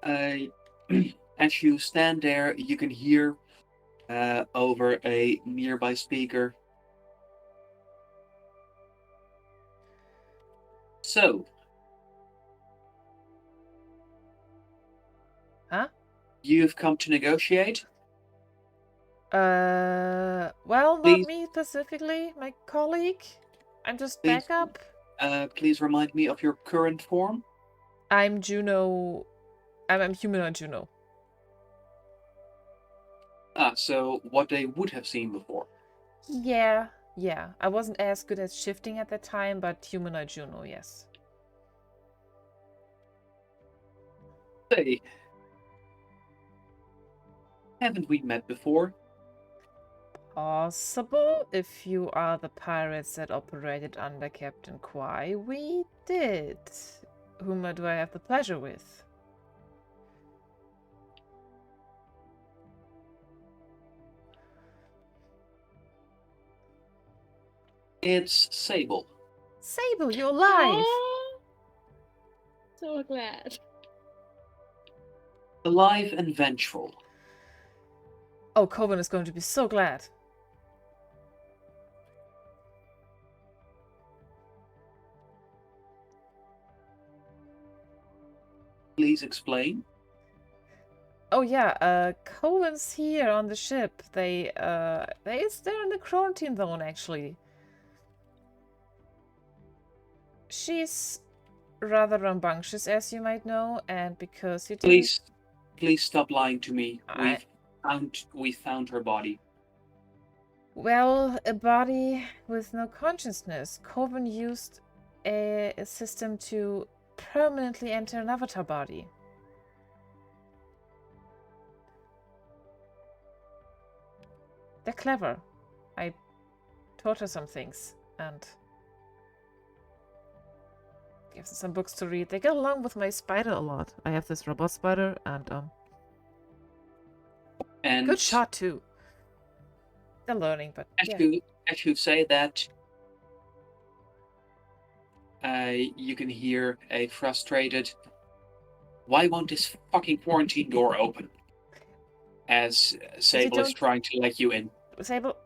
As you stand there, you can hear over a nearby speaker. So. Huh? You've come to negotiate? Well, not me specifically, my colleague. I'm just backup. Please remind me of your current form. I'm Juno. I'm humanoid Juno. So what they would have seen before. Yeah. I wasn't as good at shifting at that time, but humanoid Juno, yes. Say, haven't we met before? Possible. If you are the pirates that operated under Captain Quai, we did. Whom do I have the pleasure with? It's Sable. Sable, you're alive! Oh, so glad. Alive and vengeful. Oh, Coven is going to be so glad. Please explain. Oh yeah, Coven's here on the ship. They're in the quarantine zone actually. She's rather rambunctious, as you might know, and because you didn't... Please stop lying to me. We found her body. Well, a body with no consciousness. Coven used a system to permanently enter an avatar body. They're clever. I taught her some things, and gave them some books to read. They get along with my spider a lot. I have this robot spider, and good shot too. They're learning, but as you say that, you can hear a frustrated, "Why won't this fucking quarantine door open?" As Sable is trying to let you in. Sable,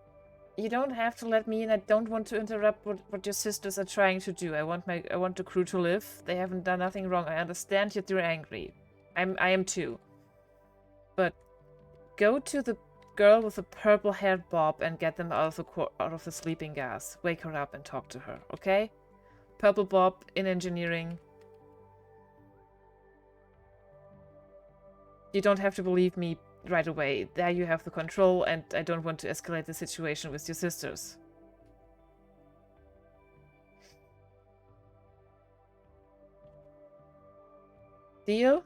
you don't have to let me in. I don't want to interrupt what your sisters are trying to do. I want the crew to live. They haven't done nothing wrong. I understand that you're angry. I am too. But go to the girl with the purple-haired bob and get them out of the sleeping gas. Wake her up and talk to her, okay? Purple bob in engineering. You don't have to believe me right away. There you have the control, and I don't want to escalate the situation with your sisters. Deal?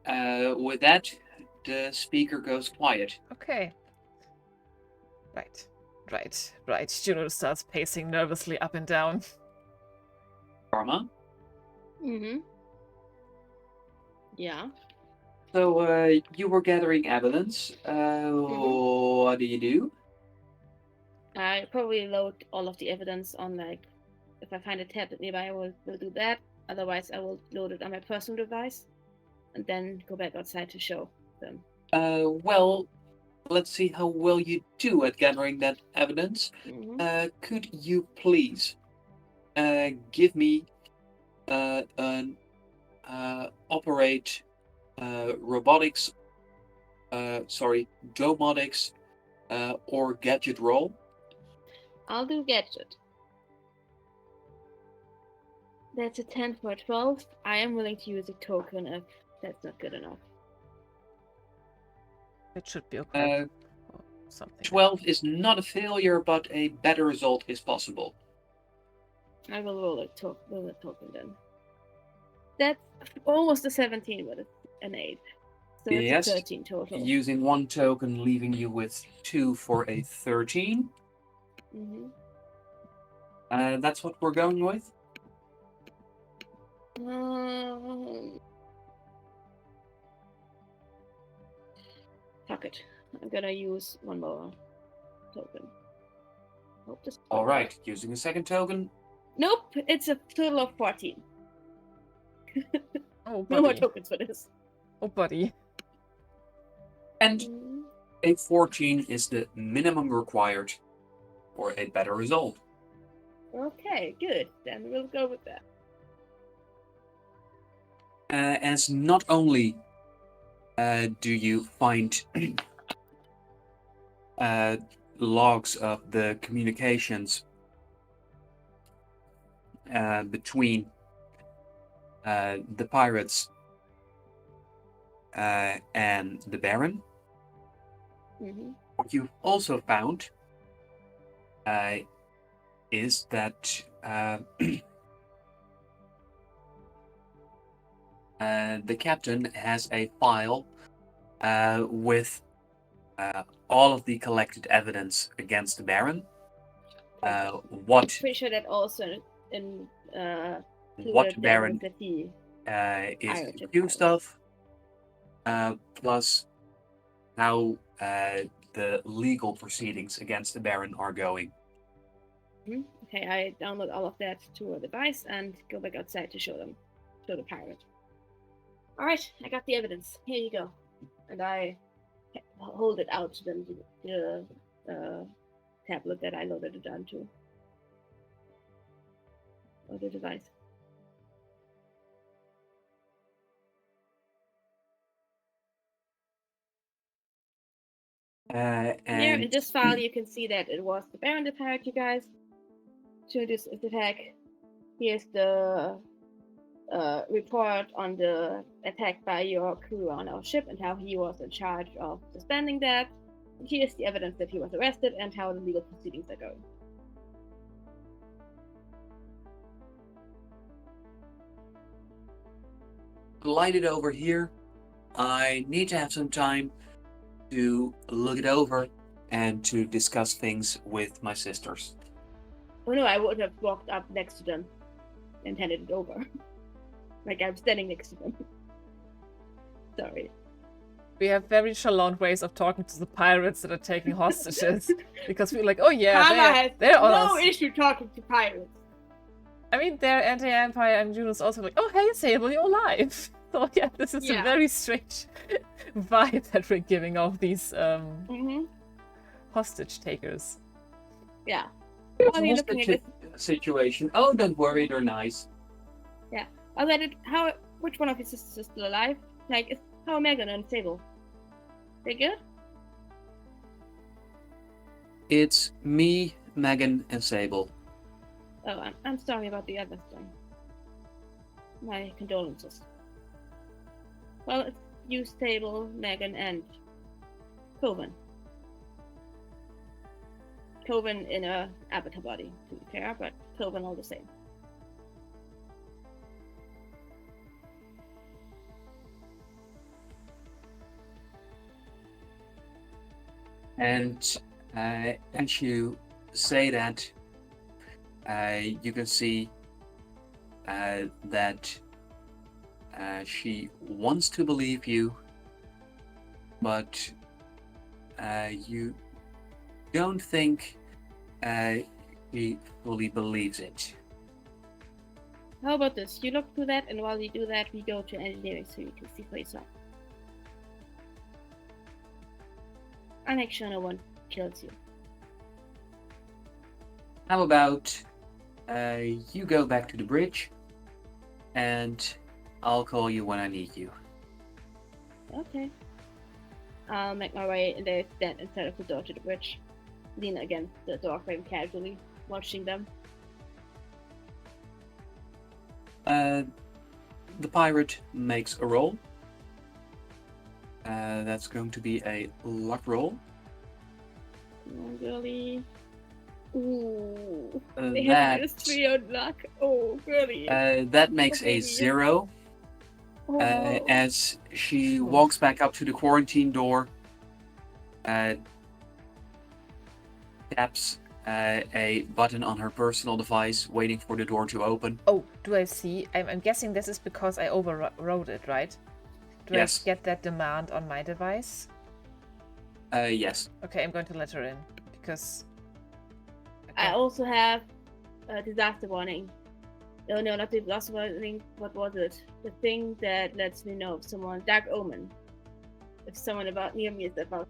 With that, the speaker goes quiet. Okay. Right. Juno starts pacing nervously up and down. Karma? Mm-hmm. Yeah. So, you were gathering evidence. What do you do? I probably load all of the evidence on, like, if I find a tablet nearby, I will do that. Otherwise, I will load it on my personal device and then go back outside to show them. Well, let's see how well you do at gathering that evidence. Could you please give me an operate robotics, domotics, or gadget roll? I'll do gadget. That's a 10 for a 12. I am willing to use a token if That's not good enough. It should be okay. Or something. 12 is not a failure, but a better result is possible. I will roll a token then. That's almost a 17, but it's an 8. So it's a 13 total. Using 1 token, leaving you with 2 for a 13. Mm-hmm. That's what we're going with. Fuck it. I'm gonna use 1 more token. Hope this. All right, using a second token. Nope, it's a total of 14. Oh, buddy. No more tokens for this. Oh, buddy. And a 14 is the minimum required for a better result. Okay, good. Then we'll go with that. As not only do you find logs of the communications between the pirates and the Baron. Mm-hmm. What you've also found is that the captain has a file with all of the collected evidence against the Baron. What Pretty sure that also what Baron that he is pirated accused of, plus how the legal proceedings against the Baron are going. Okay, I download all of that to a device and go back outside to show the pirate. Alright, I got the evidence. Here you go. And I hold it out to them, the tablet that I loaded it onto. Or the device. Here in this file, you can see that it was the Baron that hired you guys to this attack. Here's the report on the attack by your crew on our ship and how he was in charge of suspending that. And here's the evidence that he was arrested and how the legal proceedings are going. Slide it over here. I need to have some time to look it over and to discuss things with my sisters. Oh no, I would have walked up next to them and handed it over. Like I'm standing next to them. Sorry. We have very chalant ways of talking to the pirates that are taking hostages. Because we're like, oh yeah, Karma they're has on no us. issue talking to pirates. I mean, they're anti-empire, and Juno's also like, oh hey Sable, you're alive. So yeah, this is a very strange vibe that we're giving off these hostage takers. Yeah. It's a hostage situation. Oh, don't worry, they're nice. Yeah. Which one of his sisters is still alive? Like, how are Megan and Sable? They good? It's me, Megan, and Sable. Oh, I'm sorry about the other thing. My condolences. Well, it's you, Sable, Megan, and Coven. Coven in a avatar body, to be fair, but Coven all the same. And as you say that, you can see that she wants to believe you, but you don't think she fully believes it. How about this? You look through that, and while you do that, we go to engineering so you can see for yourself. I'll make sure no one kills you. How about you go back to the bridge, and I'll call you when I need you. Okay. I'll make my way and they stand inside of the door to the bridge. Lean against the doorframe casually, watching them. The pirate makes a roll. That's going to be a luck roll. Oh, girly. Ooh. Uh, They have that -3 on luck. Oh, girly. that makes a Okay. 0. Oh. As she walks back up to the quarantine door, taps a button on her personal device, waiting for the door to open. Oh, do I see? I'm guessing this is because I overrode it, right? Do Yes. I get that demand on my device? Yes. Okay, I'm going to let her in because. I also have a disaster warning. No, not the disaster warning. What was it? The thing that lets me know if someone dark omen. If someone about near me is about,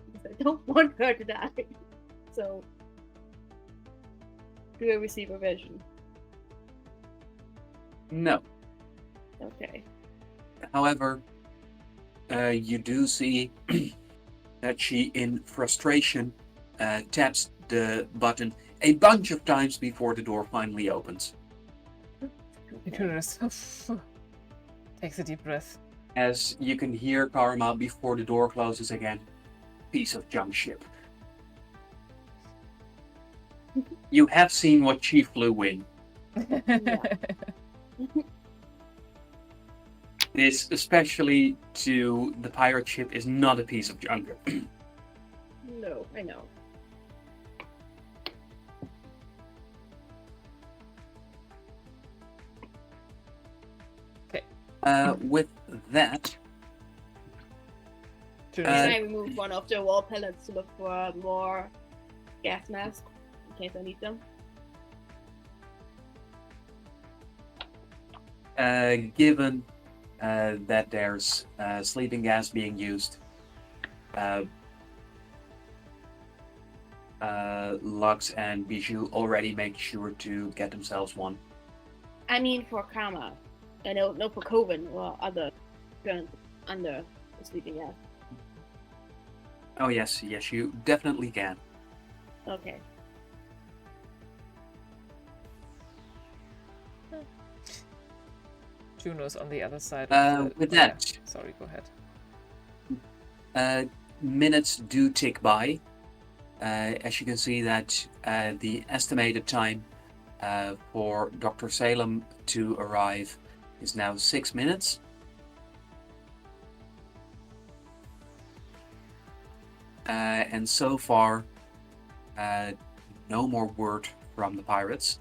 because I don't want her to die. So, do I receive a vision? No. Okay. However, you do see that she, in frustration, taps the button a bunch of times before the door finally opens. Takes a deep breath. As you can hear Karma before the door closes again. Piece of junk ship. You have seen what she flew in. This, especially to the pirate ship, is not a piece of junk. No, I know. Okay. With that, Can I remove one of the wall pellets to look for more gas masks in case I need them? given that there's sleeping gas being used, Lux and Bijou already make sure to get themselves one. I mean for Karma. I know, no for Coven or other guns under the sleeping gas. Oh yes, you definitely can. Okay. Juno's on the other side of with that, yeah. Sorry, go ahead. Minutes do tick by. As you can see that the estimated time for Dr. Salem to arrive is now 6 minutes. And so far, no more word from the pirates.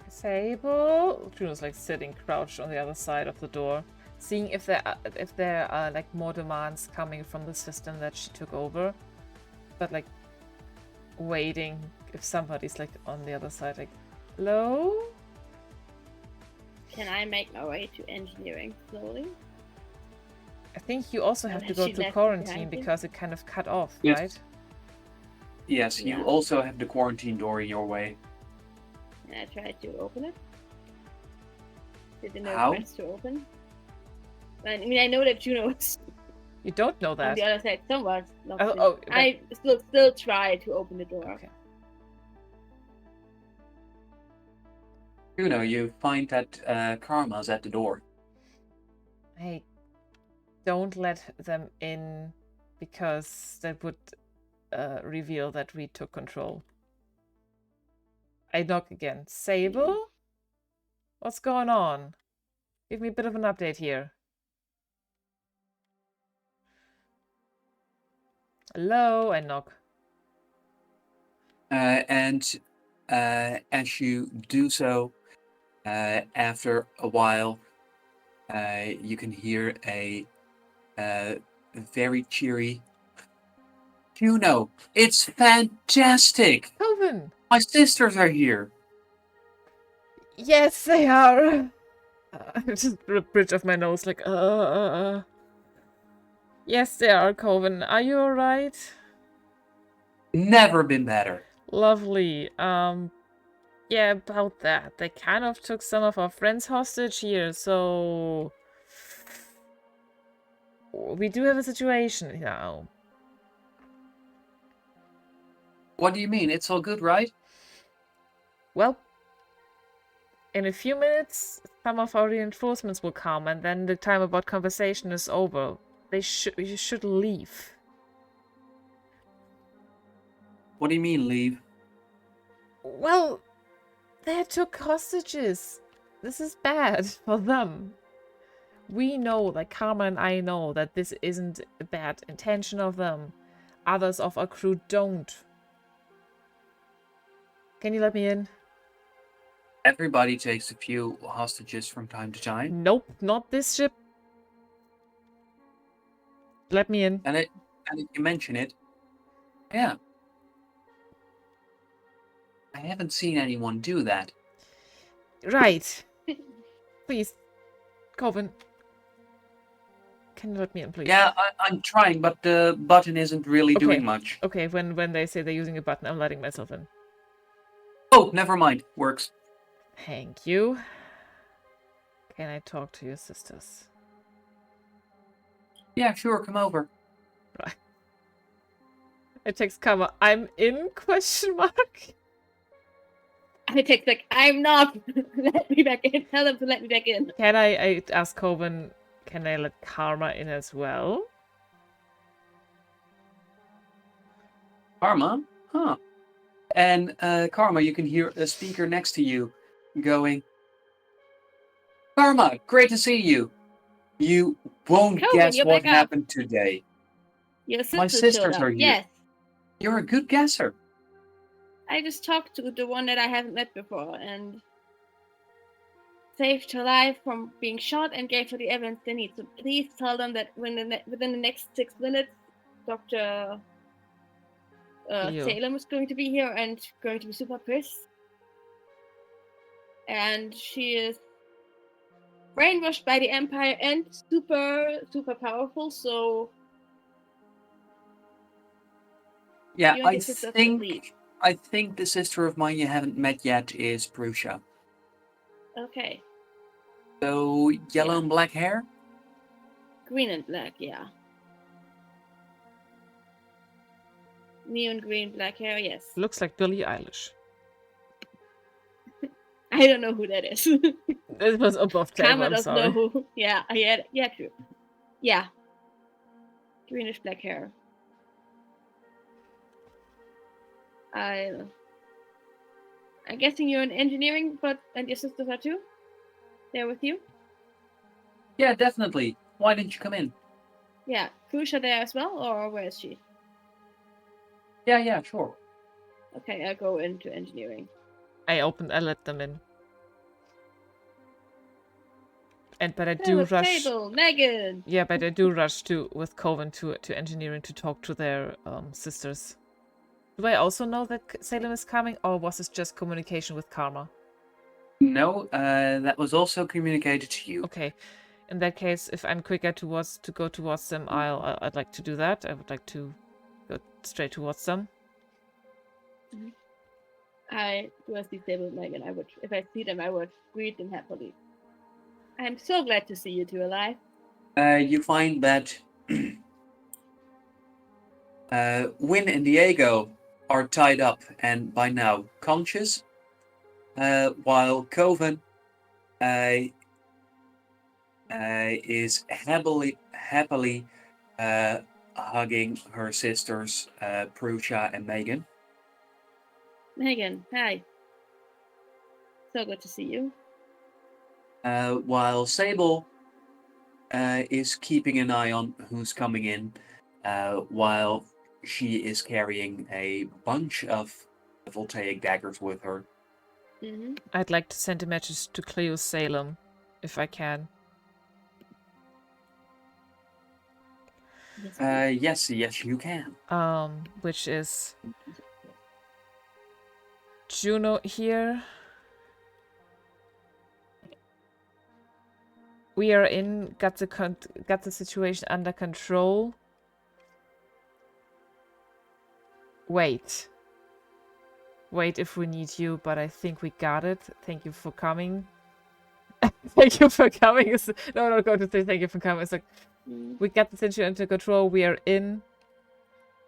Sable. Juno's like sitting crouched on the other side of the door, seeing if there are like more demands coming from the system that she took over, but like waiting if somebody's like on the other side, like, hello? Can I make my way to engineering slowly? I think you also have to go to quarantine because it kind of cut off, yes. Right? Yes, you also have the quarantine door in your way. And I tried to open it. Did the How? press to open? I mean, I know that Juno is You don't know that. on the other side somewhat. Like... I still try to open the door. Okay. Juno, you find that Karma's at the door. Hey, don't let them in because that would reveal that we took control. I knock again. Sable? What's going on? Give me a bit of an update here. Hello? I knock. And as you do so, after a while, you can hear a very cheery, Juno, it's fantastic! Kelvin! My sisters are here! Yes, they are! Just the bridge of my nose, like, Yes, they are, Kelvin. Are you alright? Never been better. Lovely. Yeah, about that. They kind of took some of our friends hostage here, so... We do have a situation now. What do you mean? It's all good, right? Well, In a few minutes, some of our reinforcements will come, and then the time about conversation is over. You should leave. What do you mean, leave? Well, they took hostages. This is bad for them. We know, like Karma and I know, that this isn't a bad intention of them. Others of our crew don't. Can you let me in? Everybody takes a few hostages from time to time. Nope, not this ship. Let me in. And if you mention it, yeah. I haven't seen anyone do that. Right. Please, Coven. Can you let me in, please? Yeah, I'm trying, but the button isn't really doing much. Okay, when they say they're using a button, I'm letting myself in. Oh, never mind. Works. Thank you. Can I talk to your sisters? Yeah, sure, come over. Right. I text Karma, I'm in, question mark? I text like, I'm not. Let me back in. Tell them to let me back in. Can I ask Coven, can I let Karma in as well? Karma? Huh. And Karma, you can hear a speaker next to you going, Karma, great to see you. You won't Coven, guess you're what back up. happened today. Your My sisters sisters showed up. are here. Yes. You're a good guesser. I just talked to the one that I haven't met before and saved her life from being shot and gave her the evidence they need. So please tell them that within the next 6 minutes, Dr. Salem is going to be here and going to be super pissed. And she is brainwashed by the Empire and super, super powerful, so... Yeah, you and your sisters should leave. I think the sister of mine you haven't met yet is Prussia. Okay. So, yellow and black hair? Green and black, yeah. Neon green, black hair, yes. Looks like Billie Eilish. I don't know who that is. It was above table, Karma I'm doesn't sorry. know who. Yeah, true. Yeah. Greenish black hair. I'm guessing you're in engineering, and your sisters are too? They're with you? Yeah, definitely. Why didn't you come in? Yeah. Prussia there as well, or where is she? Yeah, sure. Okay, I'll go into engineering. I let them in. But I do rush. Table, Megan. Yeah, but I do rush with Coven to engineering to talk to their sisters. Do I also know that Salem is coming, or was this just communication with Karma? No, that was also communicated to you. Okay, in that case, if I'm quicker to go towards them, I'd like to do that. I would like to go straight towards them. I do see Table, Megan. If I see them, I would greet them happily. I'm so glad to see you two alive. You find that Win and Diego are tied up and by now conscious, while Coven is happily hugging her sisters, Prussia and Megan. Megan, hi. So good to see you. While Sable is keeping an eye on who's coming in, while she is carrying a bunch of voltaic daggers with her. Mm-hmm. I'd like to send a message to Cleo Salem, if I can. Yes, you can. Which is Juno here. We are got the situation under control. Wait if we need you, but I think we got it. Thank you for coming. Thank you for coming. No, not going to say thank you for coming. It's like, we got the situation under control. We are in.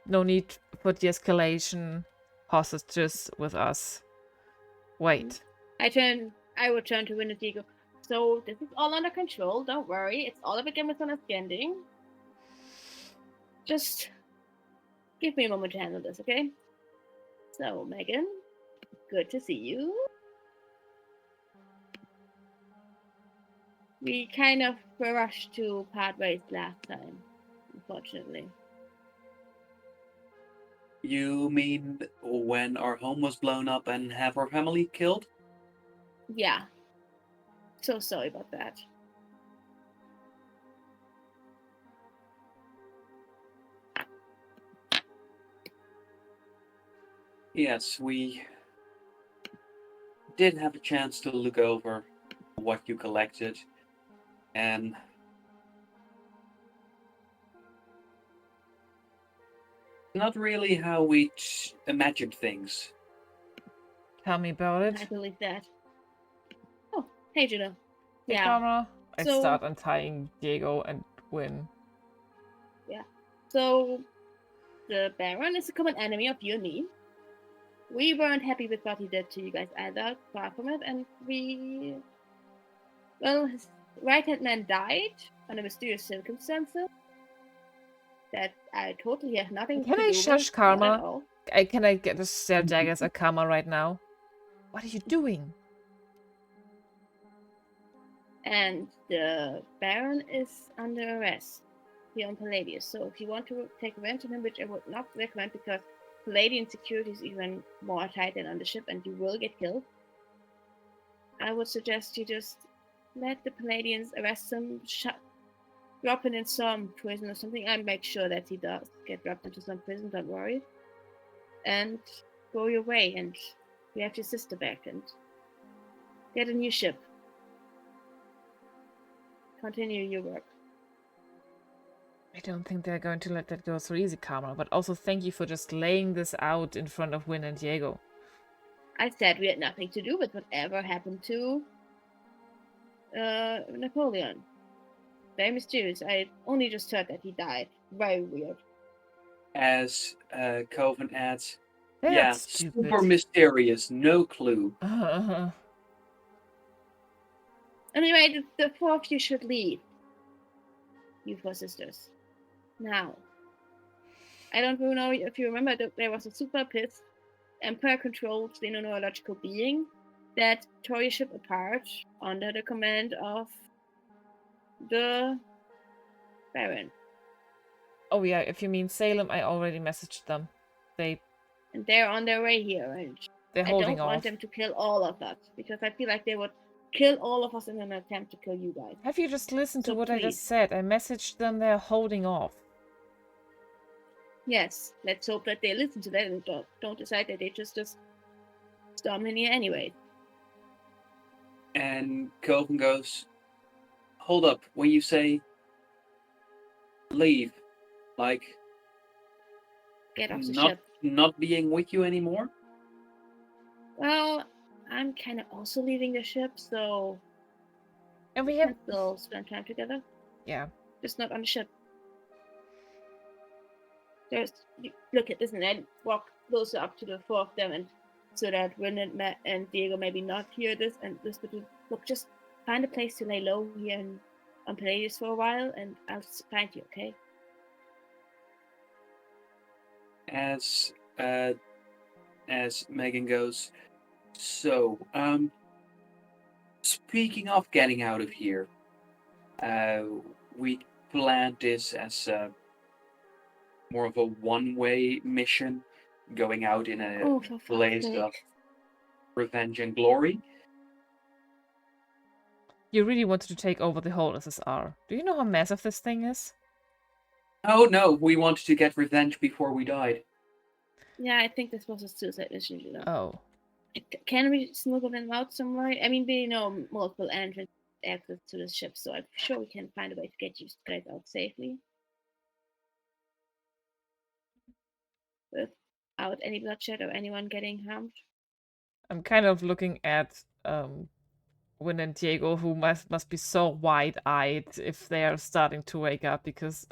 No need for de-escalation. Hostages with us. Wait. I turn I will turn to Win and Diego. So this is all under control. Don't worry. It's all a big misunderstanding. Just give me a moment to handle this, okay? So, Megan, good to see you. We kind of rushed to part ways last time, unfortunately. You mean when our home was blown up and half our family killed? Yeah. So sorry about that. Yes, we did have a chance to look over what you collected, and not really how we imagined things. Tell me about I it. believe that. Oh, hey, Juno. Hey, Yeah. Karma. I So- start untying Diego and Win. Yeah. So, the Baron is a common enemy of you and me. We weren't happy with what he did to you guys either, far from it, and his right-hand man died under mysterious circumstances that I totally have nothing Can to I do shush with. Karma? Not at all. Can I get a stare daggers at Karma right now? What are you doing? And the Baron is under arrest here on Palladius. So if you want to take revenge on him, which I would not recommend because Palladian security is even more tight than on the ship and you will get killed, I would suggest you just let the Palladians arrest him, drop him in some prison or something. I make sure that he does get dropped into some prison, don't worry. And go your way, and you have your sister back and get a new ship. Continue your work. I don't think they're going to let that go so easy, Karma. But also thank you for just laying this out in front of Win and Diego. I said we had nothing to do with whatever happened to Napoleon. Very mysterious. I only just heard that he died. Very weird. As Coven adds, That's yeah, stupid. super mysterious, no clue. Anyway, the four of you should leave. You four sisters. Now. I don't know if you remember that there was a super pissed, Empire-controlled xenoneurological being that tore your ship apart under the command of the Baron. Oh yeah, if you mean Salem, I already messaged them. And they're on their way here, and They're I holding don't want off. them to kill all of us, because I feel like they would kill all of us in an attempt to kill you guys. Have you just listened to So what I please. just said? I messaged them, they're holding off. Yes, let's hope that they listen to that and don't decide that they just storm in here anyway. And Coven goes, hold up, when you say leave, like Get off the not ship. not being with you anymore? Well, I'm kind of also leaving the ship, so And we we have... can still spend time together. Yeah. Just not on the ship. Look at this, and I walk closer up to the four of them, and so that Win and Diego maybe not hear this, and whisper to, look, just find a place to lay low here on Palladius for a while, and I'll find you, okay? As Megan goes, so speaking of getting out of here, we planned this as more of a one-way mission, going out in a Oh, for fuck's blaze of sake. revenge and glory. You really wanted to take over the whole SSR. Do you know how massive this thing is? Oh no, we wanted to get revenge before we died. Yeah, I think this was a suicide mission, you know. Oh. Can we smuggle them out somewhere? I mean, we know multiple entrance access to the ship, so I'm sure we can find a way to get you guys out safely. Without any bloodshed or anyone getting harmed. I'm kind of looking at Win and Diego, who must be so wide-eyed if they are starting to wake up, because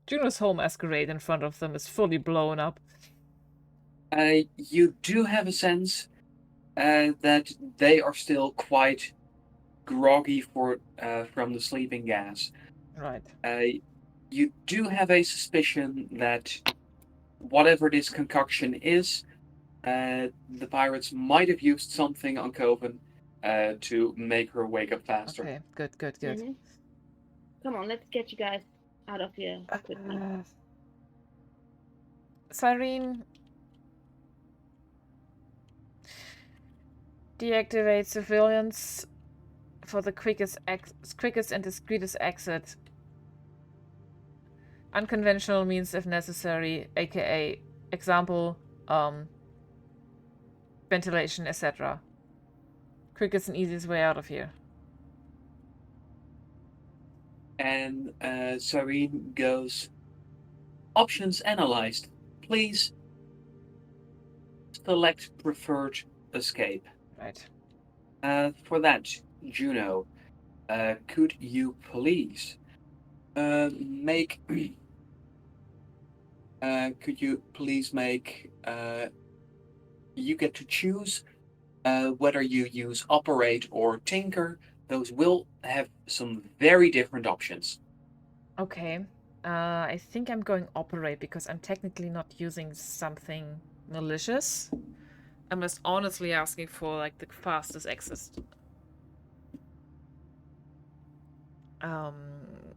Juno's whole masquerade in front of them is fully blown up. You do have a sense that they are still quite groggy from the sleeping gas. Right. You do have a suspicion that whatever this concoction is, the pirates might have used something on Coven to make her wake up faster. Okay, good. Mm-hmm. Come on, let's get you guys out of here quickly. Cyrene, deactivate civilians for the quickest and discreetest exit. Unconventional means if necessary, aka example, ventilation, etc. Quickest and easiest way out of here. And Cyrene goes, options analyzed. Please select preferred escape. Right. For that, Juno, could you please make could you please make you get to choose whether you use operate or tinker. Those will have some very different options. Okay. I think I'm going operate because I'm technically not using something malicious. I'm just honestly asking for like the fastest exit.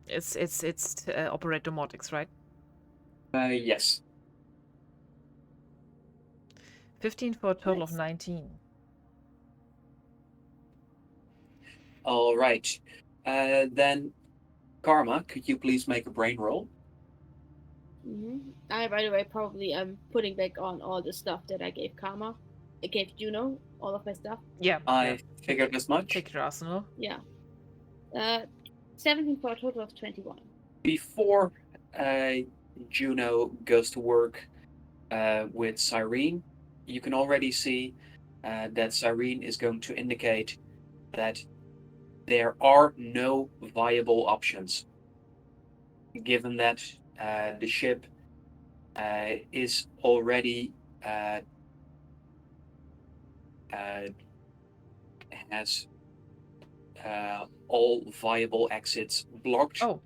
It's operate domotics, right? Yes. 15 for a total Nice. of 19. All right. Then, Karma, could you please make a brain roll? Mm-hmm. I, by the way, probably am putting back on all the stuff that I gave Karma. I gave Juno all of my stuff. Yeah. I figured as much. Take your arsenal. Yeah. 17 for a total of 21. Before Juno goes to work with Cyrene, you can already see that Cyrene is going to indicate that there are no viable options, given that the ship is already has all viable exits blocked. Oh.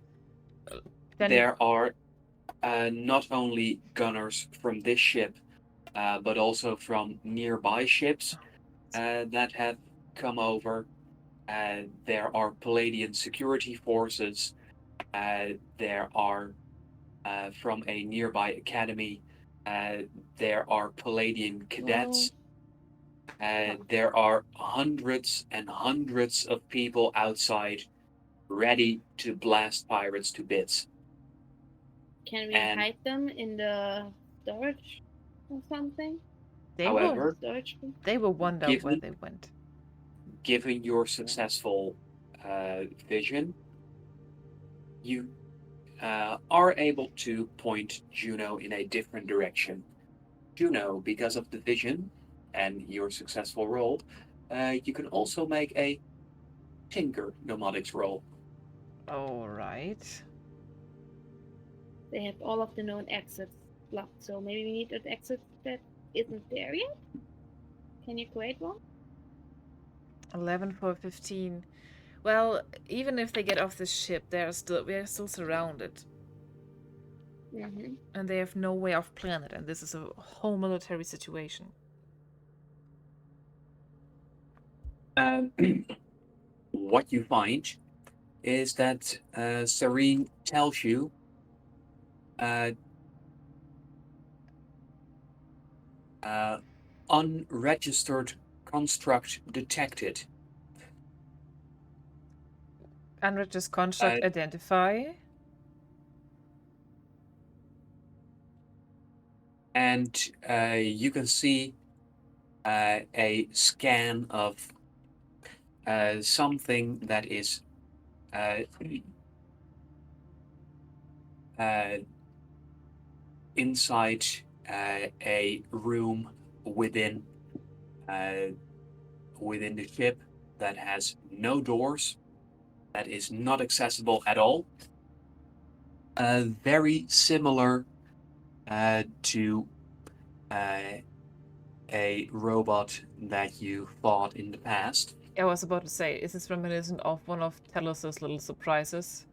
Then There are not only gunners from this ship, but also from nearby ships that have come over. There are Palladian security forces. There are from a nearby academy. There are Palladian cadets. There are hundreds and hundreds of people outside ready to blast pirates to bits. Can we And hide them in the storage or something? however, they will wonder where they went. Given your successful vision, you are able to point Juno in a different direction. Juno, because of the vision and your successful roll, you can also make a Tinker Nomadics roll. All right. They have all of the known exits blocked, so maybe we need an exit that isn't there yet? Can you create one? 11 for 15. Well, even if they get off the ship, we are still surrounded. Mm-hmm. And they have no way off planet, and this is a whole military situation. What you find is that Serene tells you unregistered construct detected. Unregistered construct identify. And you can see a scan of something that is inside a room within the ship that has no doors, that is not accessible at all. Very similar to a robot that you fought in the past. I was about to say, is this reminiscent of one of Tellus's little surprises?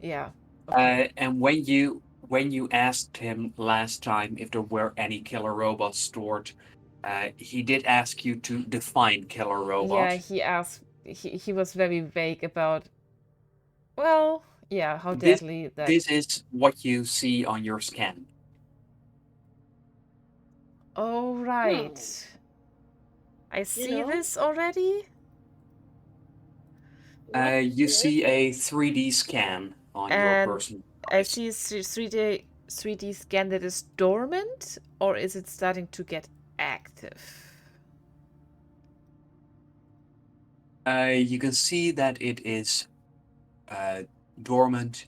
Yeah. Okay. And when you asked him last time if there were any killer robots stored, he did ask you to define killer robot. Yeah, he asked. He was very vague about. Well, yeah, how deadly that. This is what you see on your scan. Oh right. I see this already. You see a 3D scan on your person. I see a 3D scan that is dormant, or is it starting to get active? You can see that it is dormant,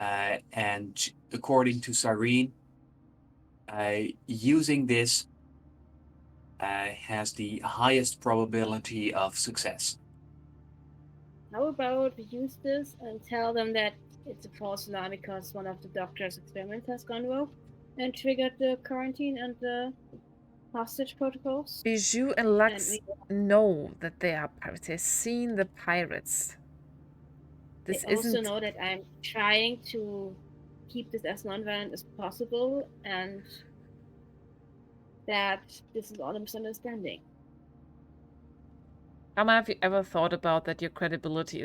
and according to Cyrene, using this has the highest probability of success. How about we use this and tell them that it's a false alarm because one of the doctor's experiments has gone wrong and triggered the quarantine and the hostage protocols? Bijou and Lux know that they are pirates. They've seen the pirates. They also know that I'm trying to keep this as non-violent as possible and that this is all a misunderstanding. Have you ever thought about that your credibility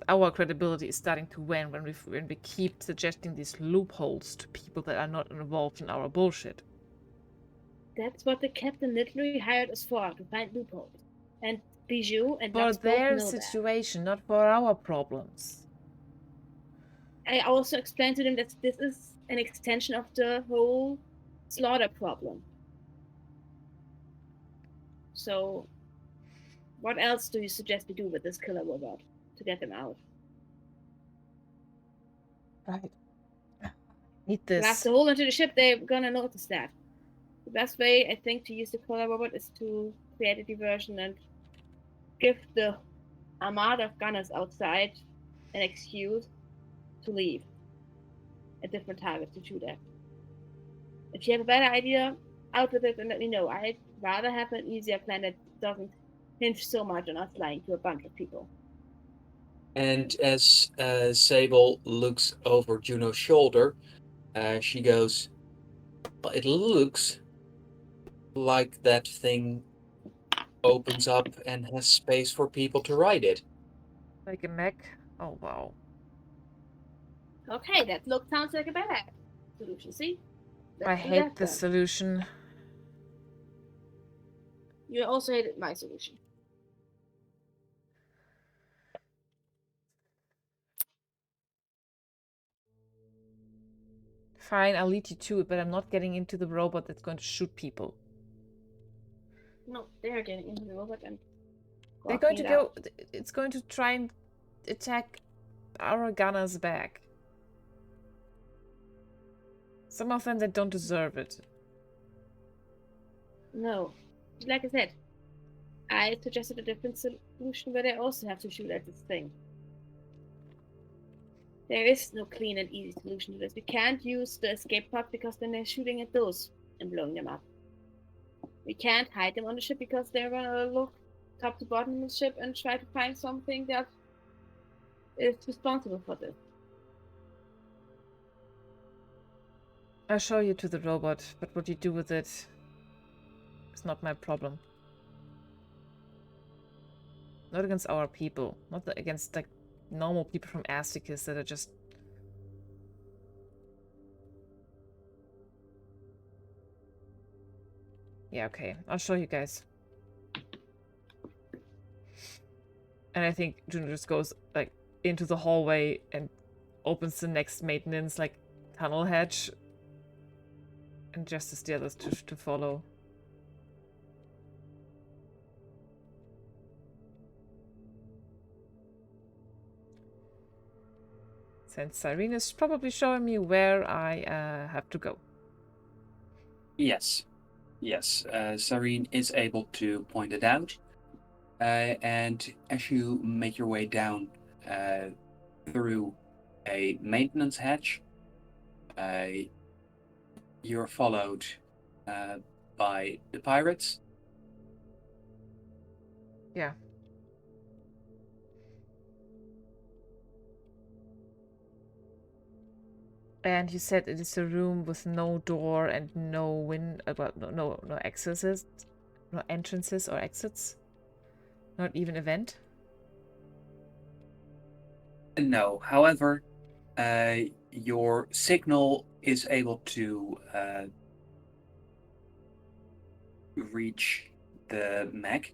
our credibility is starting to wane when we keep suggesting these loopholes to people that are not involved in our bullshit? That's what the captain literally hired us for, to find loopholes. And Bijou and for their situation, not for our problems. I also explained to them that this is an extension of the whole slaughter problem. So, what else do you suggest we do with this killer robot to get them out? Right. Need this. Blast a hole into the ship, they're gonna notice that. The best way, I think, to use the killer robot is to create a diversion and give the armada of gunners outside an excuse to leave a different target to shoot at. If you have a better idea, out with it and let me know. I'd rather have an easier plan that doesn't hinge so much on us lying to a bunch of people. And as Sable looks over Juno's shoulder, she goes, "But it looks like that thing opens up and has space for people to ride it. Like a mech? Oh, wow. Okay, that sounds like a bad solution, see? I hate this solution. You also hated my solution. Fine, I'll lead you to it, but I'm not getting into the robot that's going to shoot people. No, they're getting into the robot and they're going to go. It's going to try and attack our gunners back. Some of them that don't deserve it. No, like I said, I suggested a different solution where they also have to shoot at this thing. There is no clean and easy solution to this. We can't use the escape pod because then they're shooting at those and blowing them up. We can't hide them on the ship because they're gonna look top to bottom of the ship and try to find something that is responsible for this. I'll show you to the robot, but what you do with it is not my problem. Not against our people, not against like normal people from Aztekis that are just... Yeah, okay. I'll show you guys. And I think Juno just goes like into the hallway and opens the next maintenance like tunnel hatch and just the others to follow. Since Cyrene is probably showing me where I have to go. Yes. Yes, Cyrene is able to point it out. And as you make your way down through a maintenance hatch, you're followed by the pirates. Yeah. And you said it is a room with no door and no no accesses, no entrances or exits, not even a vent. No, however, your signal is able to reach the mech.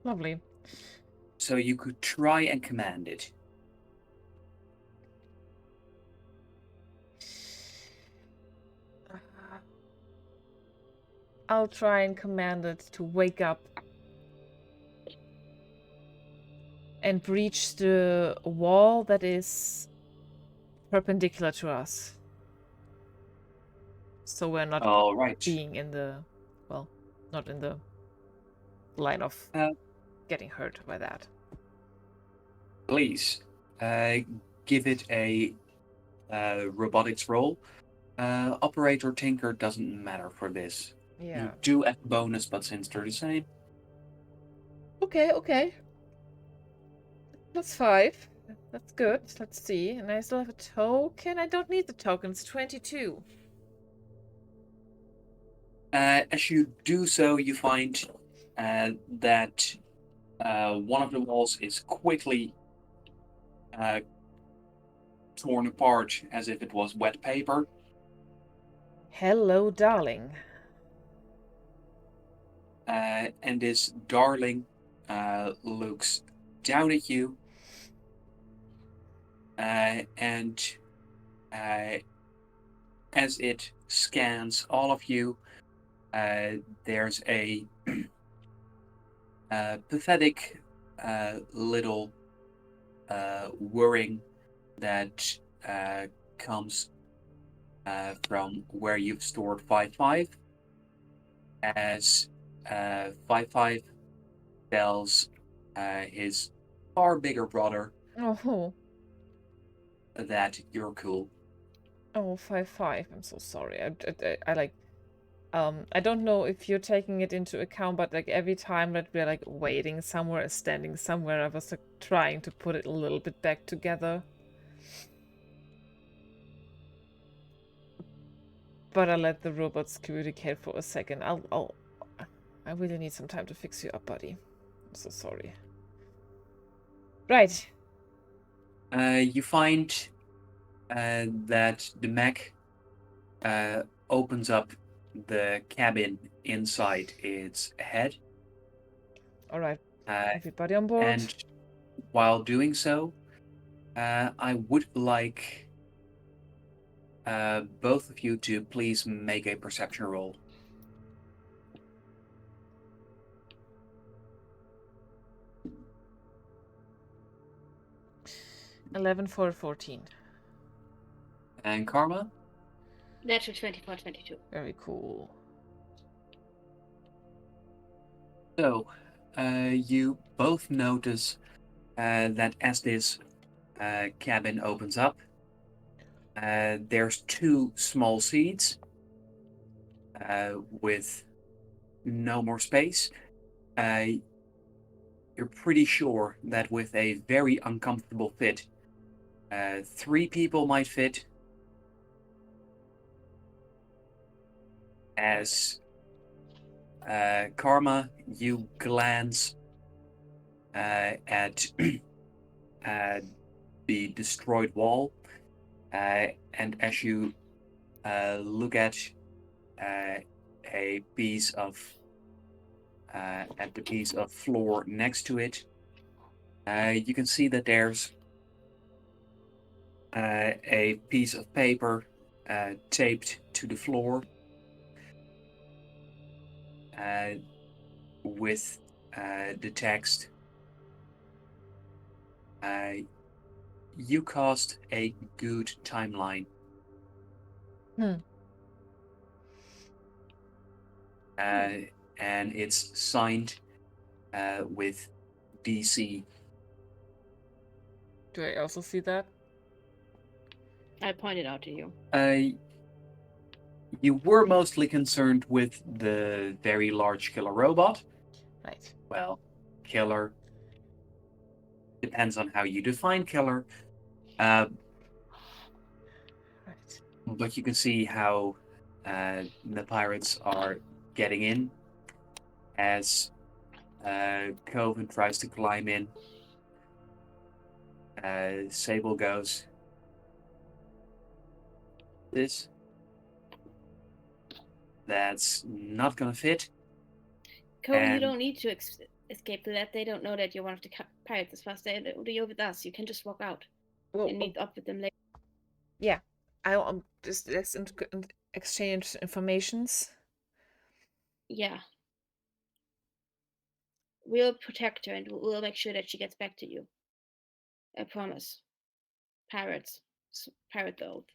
Lovely. So you could try and command it. I'll try and command it to wake up and breach the wall that is perpendicular to us. So we're not All right. being in the, well, not in the line of getting hurt by that. Please, give it a robotics roll. Operator Tinker doesn't matter for this. Yeah. You do have a bonus, but since they're the same. Okay. That's 5. That's good. Let's see. And I still have a token. I don't need the token. It's 22. As you do so, you find that one of the walls is quickly torn apart as if it was wet paper. Hello, darling. And this darling looks down at you. And as it scans all of you, there's a pathetic little whirring that comes from where you've stored 5-5, as 5-5 tells his far bigger brother that you're cool. Oh, 5-5. I'm so sorry. I like. I don't know if you're taking it into account, but like every time that we're like waiting somewhere or standing somewhere, I was like trying to put it a little bit back together. But I let the robots communicate for a second. I really need some time to fix you up, buddy. I'm so sorry. Right. You find that the mech opens up the cabin inside its head. All right. Everybody on board? And while doing so, I would like both of you to please make a perception roll. $11 for 14. And Karma? Natural 20 for 22. Very cool. So, you both notice that as this cabin opens up, there's 2 small seats with no more space. You're pretty sure that with a very uncomfortable fit, 3 people might fit. As Karma, you glance at the destroyed wall, and as you look at a piece of the piece of floor next to it, you can see that there's a piece of paper taped to the floor with the text, you caused a good timeline. And it's signed with DC. Do I also see that? I pointed out to you. You were mostly concerned with the very large killer robot. Right. Well, killer depends on how you define killer. Right. But you can see how the pirates are getting in as Coven tries to climb in. Sable goes, that's not gonna fit. Cohen, you And- don't need to escape through that. They don't know that you're one of the pirates as fast as you're with us. You can just walk out Well, and meet up with them later. yeah. I just let's exchange informations. Yeah. We'll protect her and we'll make sure that she gets back to you. I promise. Pirates. Pirate gold.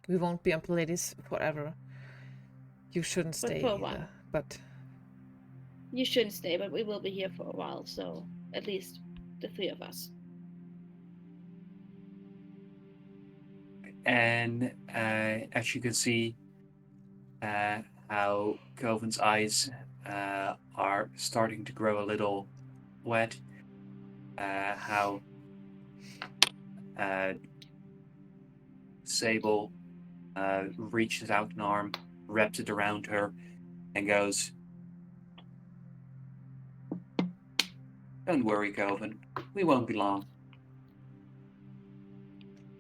We won't be ladies forever. You shouldn't But stay for a either. while. But You shouldn't stay, but we will be here for a while, so at least the three of us. And as you can see, how Coven's eyes are starting to grow a little wet. How Sable reaches out an arm, wraps it around her, and goes, "Don't worry, Coven. We won't be long."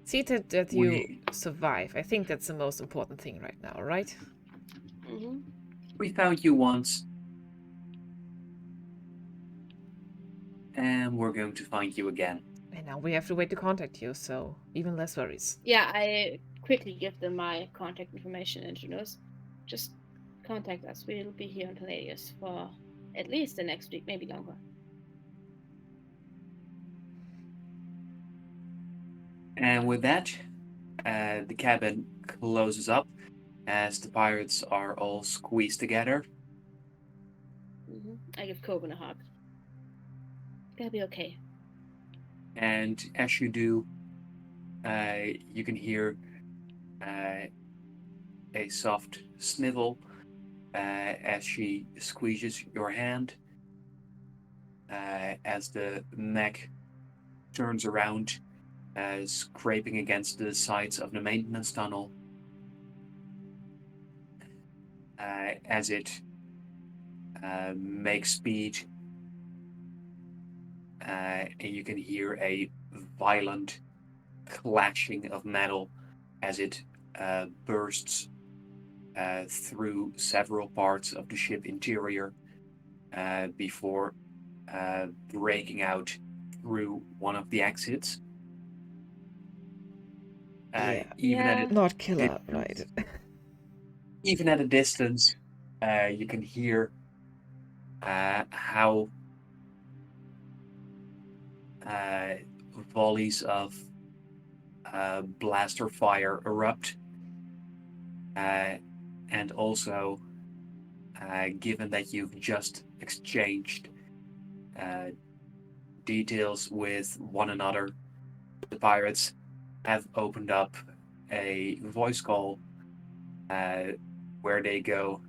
see that you survive. I think that's the most important thing right now, right? Mm-hmm. We found you once, and we're going to find you again. And now we have to wait to contact you, so even less worries. Yeah, I quickly give them my contact information and Juno's. Just contact us. We'll be here on Canadius for at least the next week, maybe longer. And with that, the cabin closes up as the pirates are all squeezed together. Mm-hmm. I give Coven a hug. They'll be okay. And as you do, you can hear a soft snivel as she squeezes your hand. As the mech turns around, scraping against the sides of the maintenance tunnel. As it makes speed, and you can hear a violent clashing of metal as it bursts through several parts of the ship interior before breaking out through one of the exits. Not killer, right? Even at a distance, you can hear how volleys of blaster fire erupt. And also, given that you've just exchanged details with one another, the pirates have opened up a voice call where they go,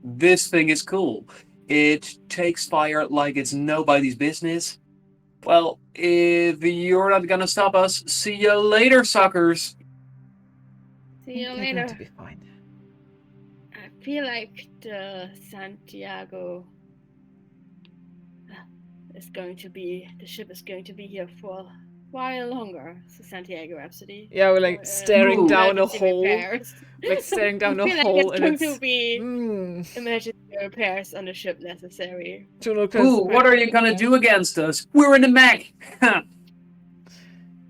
"This thing is cool. It takes fire like it's nobody's business. Well, if you're not gonna stop us, see you later, suckers." See you They're later. going to be fine. I feel like the ship is going to be here for a while longer. So Santiago Rhapsody. Yeah, we're like staring down a Emergency hole. repairs. Like staring down I a feel like hole, it's and going it's to be mm. emergency repairs on the ship necessary. Juno Ooh, what are you gonna do against us? We're in the mech.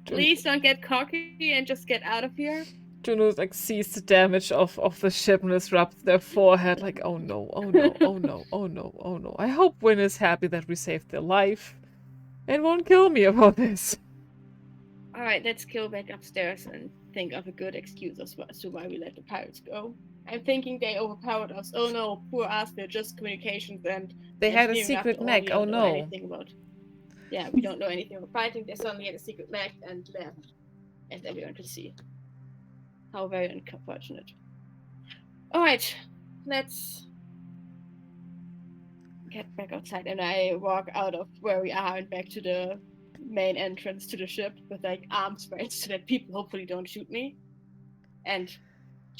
Please don't get cocky and just get out of here. Juno like sees the damage of the ship and is rubbed their forehead like, oh no, oh no, oh no, oh no, oh no. I hope Wynn is happy that we saved their life and won't kill me about this. Alright, let's go back upstairs and think of a good excuse as to why we let the pirates go. I'm thinking they overpowered us. Oh no, poor us, they're just communications and They had a engineering secret after all. mech, We oh don't know no. anything about. Yeah, we don't know anything about fighting. They suddenly had a secret mech and left, as everyone could see. How very unfortunate. Alright, let's get back outside, and I walk out of where we are and back to the main entrance to the ship with like arms raised so that people hopefully don't shoot me. And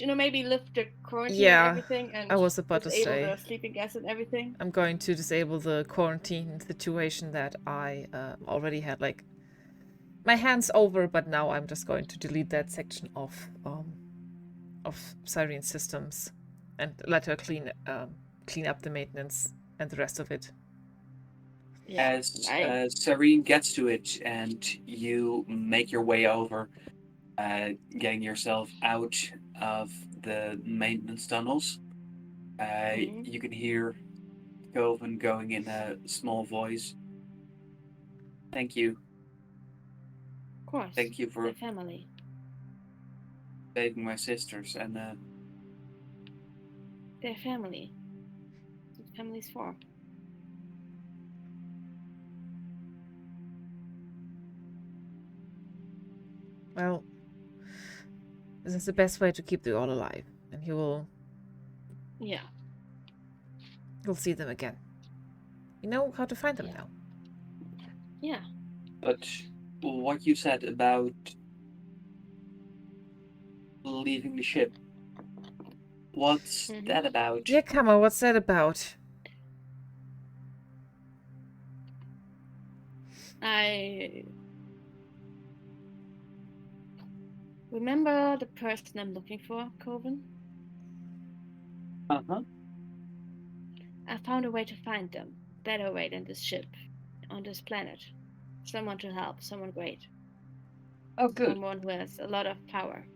maybe lift the quarantine and everything and I was about to disable say. the sleeping gas and everything. I'm going to disable the quarantine situation that I already had, like, my hands over, but now I'm just going to delete that section of Cyrene systems and let her clean up the maintenance and the rest of it. Yeah, As Cyrene gets to it and you make your way over, getting yourself out of the maintenance tunnels, you can hear Coven going in a small voice. Thank you. Of course. Thank you for the family. saving my sisters and Their family. That's what family's for. Well, this is the best way to keep you all alive, and you'll see them again. You know how to find them now. Yeah. But what you said about leaving the ship, what's that about? Yeah, come on, what's that about? I remember the person I'm looking for, Coven. Uh-huh. I found a way to find them. Better way than this ship on this planet. Someone to help, someone great. Oh, good. Someone who has a lot of power.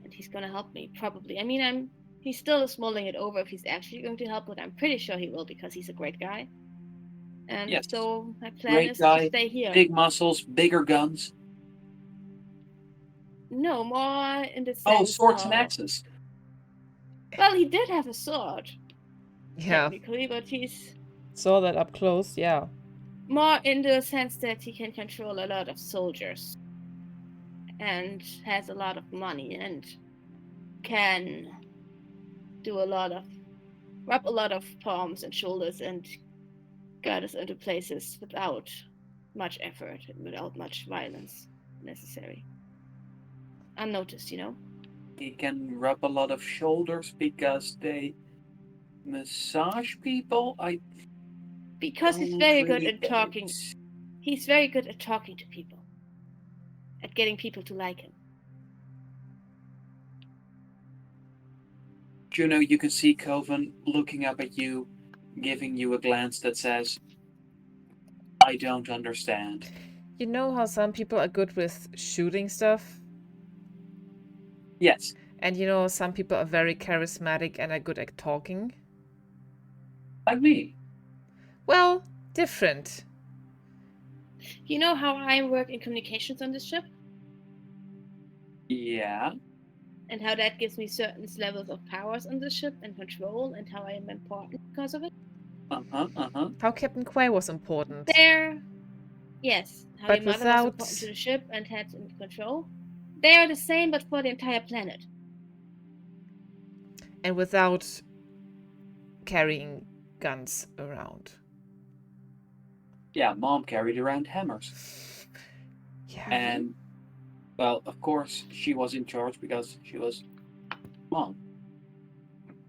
And he's gonna help me, probably. I mean, he's still mulling it over if he's actually going to help, but I'm pretty sure he will because he's a great guy. And yes. So my plan great is guy, to stay here. Big muscles, bigger guns. No, more in the sense Oh, swords and axes. Well, he did have a sword. Yeah. Technically, but he's saw that up close, yeah. More in the sense that he can control a lot of soldiers and has a lot of money and can do wrap a lot of palms and shoulders and guide us into places without much effort and without much violence necessary. Unnoticed, He can rub a lot of shoulders because they massage people. Because he's very good at talking. He's very good at talking to people. At getting people to like him. Juno, you can see Coven looking up at you, giving you a glance that says, I don't understand. You know how some people are good with shooting stuff? Yes. And you know some people are very charismatic and are good at talking? Like me. Well, different. You know how I work in communications on this ship? Yeah. And how that gives me certain levels of powers on the ship and control, and how I am important because of it? How Captain Quay was important. Yes. How but your mother was important to the ship and had control. They are the same, but for the entire planet. And without carrying guns around. Yeah, Mom carried around hammers. Yeah. And, well, of course, she was in charge because she was Mom.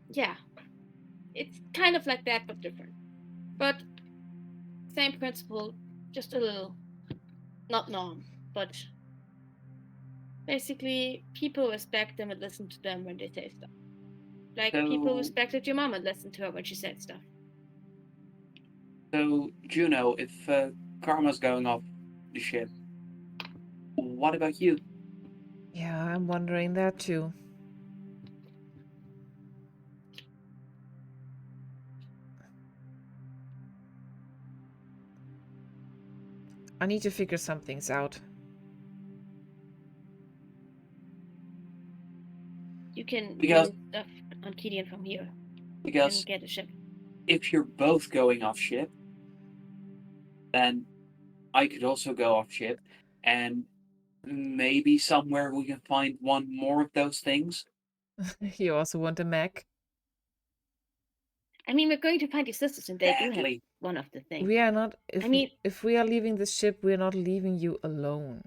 Yeah. It's kind of like that, but different. But same principle, just a little, not norm, but basically people respect them and listen to them when they say stuff. Like people respected your mom and listened to her when she said stuff. So, Juno, if Karma's going off the ship, what about you? Yeah, I'm wondering that too. I need to figure some things out. You can use stuff on Kidian from here. Because you can get a ship. If you're both going off ship, then I could also go off ship, and maybe somewhere we can find one more of those things. You also want a mech? I mean, we're going to find your sisters, and they do have Exactly. one of the things. We are not. mean- If we are leaving the ship, we are not leaving you alone.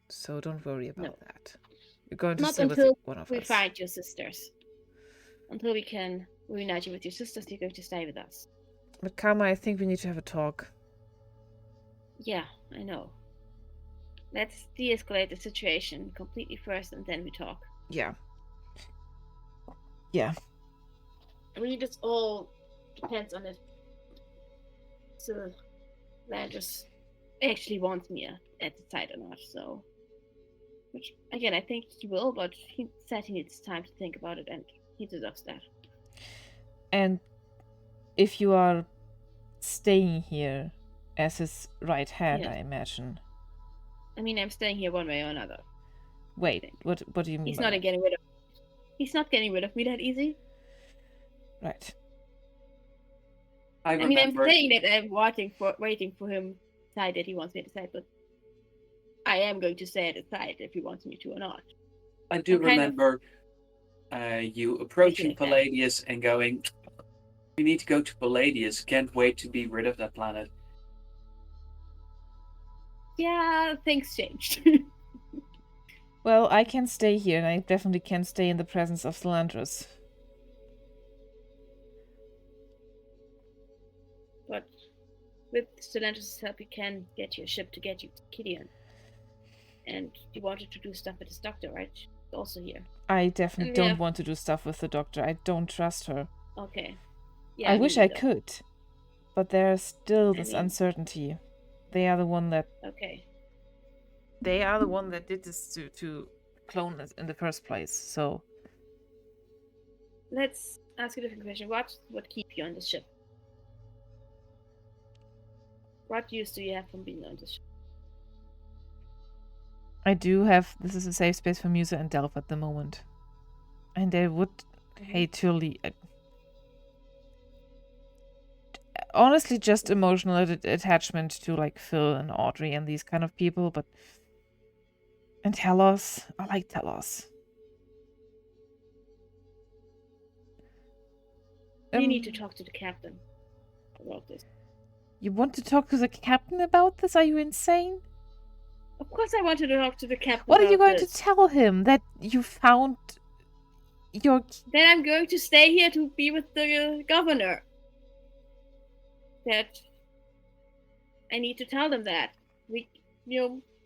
So don't worry about No. that. You're going to Not stay with until one of we us. find your sisters. Until we can reunite you with your sisters, you're going to stay with us. But Karma, I think we need to have a talk. Yeah, I know. Let's de-escalate the situation completely first, and then we talk. Yeah. Yeah. I mean, this all depends on it. So, Landers actually wants me at the site or not, so... Which, again, I think he will, but he said he needs time to think about it, and he deserves that. And if you are staying here as his right hand, Yes. I imagine. I mean, I'm staying here one way or another. Wait, what do you mean? He's by not that? getting rid of. He's not getting rid of me that easy. Right. I I mean, I'm remember. saying that I'm waiting for him to decide that he wants me to decide, but I am going to say at the side if he wants me to or not. I do I'm kind of- remember you approaching like that. Palladius and going, "We need to go to Palladius. Can't wait to be rid of that planet." Yeah, things changed. Well, I can stay here, and I definitely can stay in the presence of Solandris. But with Stellantis' help, you can get your ship to get you to Kidian. And you wanted to do stuff with this doctor, right? Also here. I definitely And we don't have- want to do stuff with the doctor. I don't trust her. Okay. Yeah, I me wish I neither. could, but there's still I this mean- uncertainty. They are the one that Okay. did this to clone us in the first place. So Let's ask a different question. What would keep you on the ship? What use do you have from being on the ship? I do have. This is a safe space for Musa and Delph at the moment, and I would hate to leave. Honestly, just emotional attachment to like Phil and Audrey and these kind of people, but and Telos. I like Telos. We need to talk to the captain about this. You want to talk to the captain about this? Are you insane? Of course, I wanted to talk to the captain. What are you about going this. to tell him? That you found your... Then I'm going to stay here to be with the governor. That I need to tell them that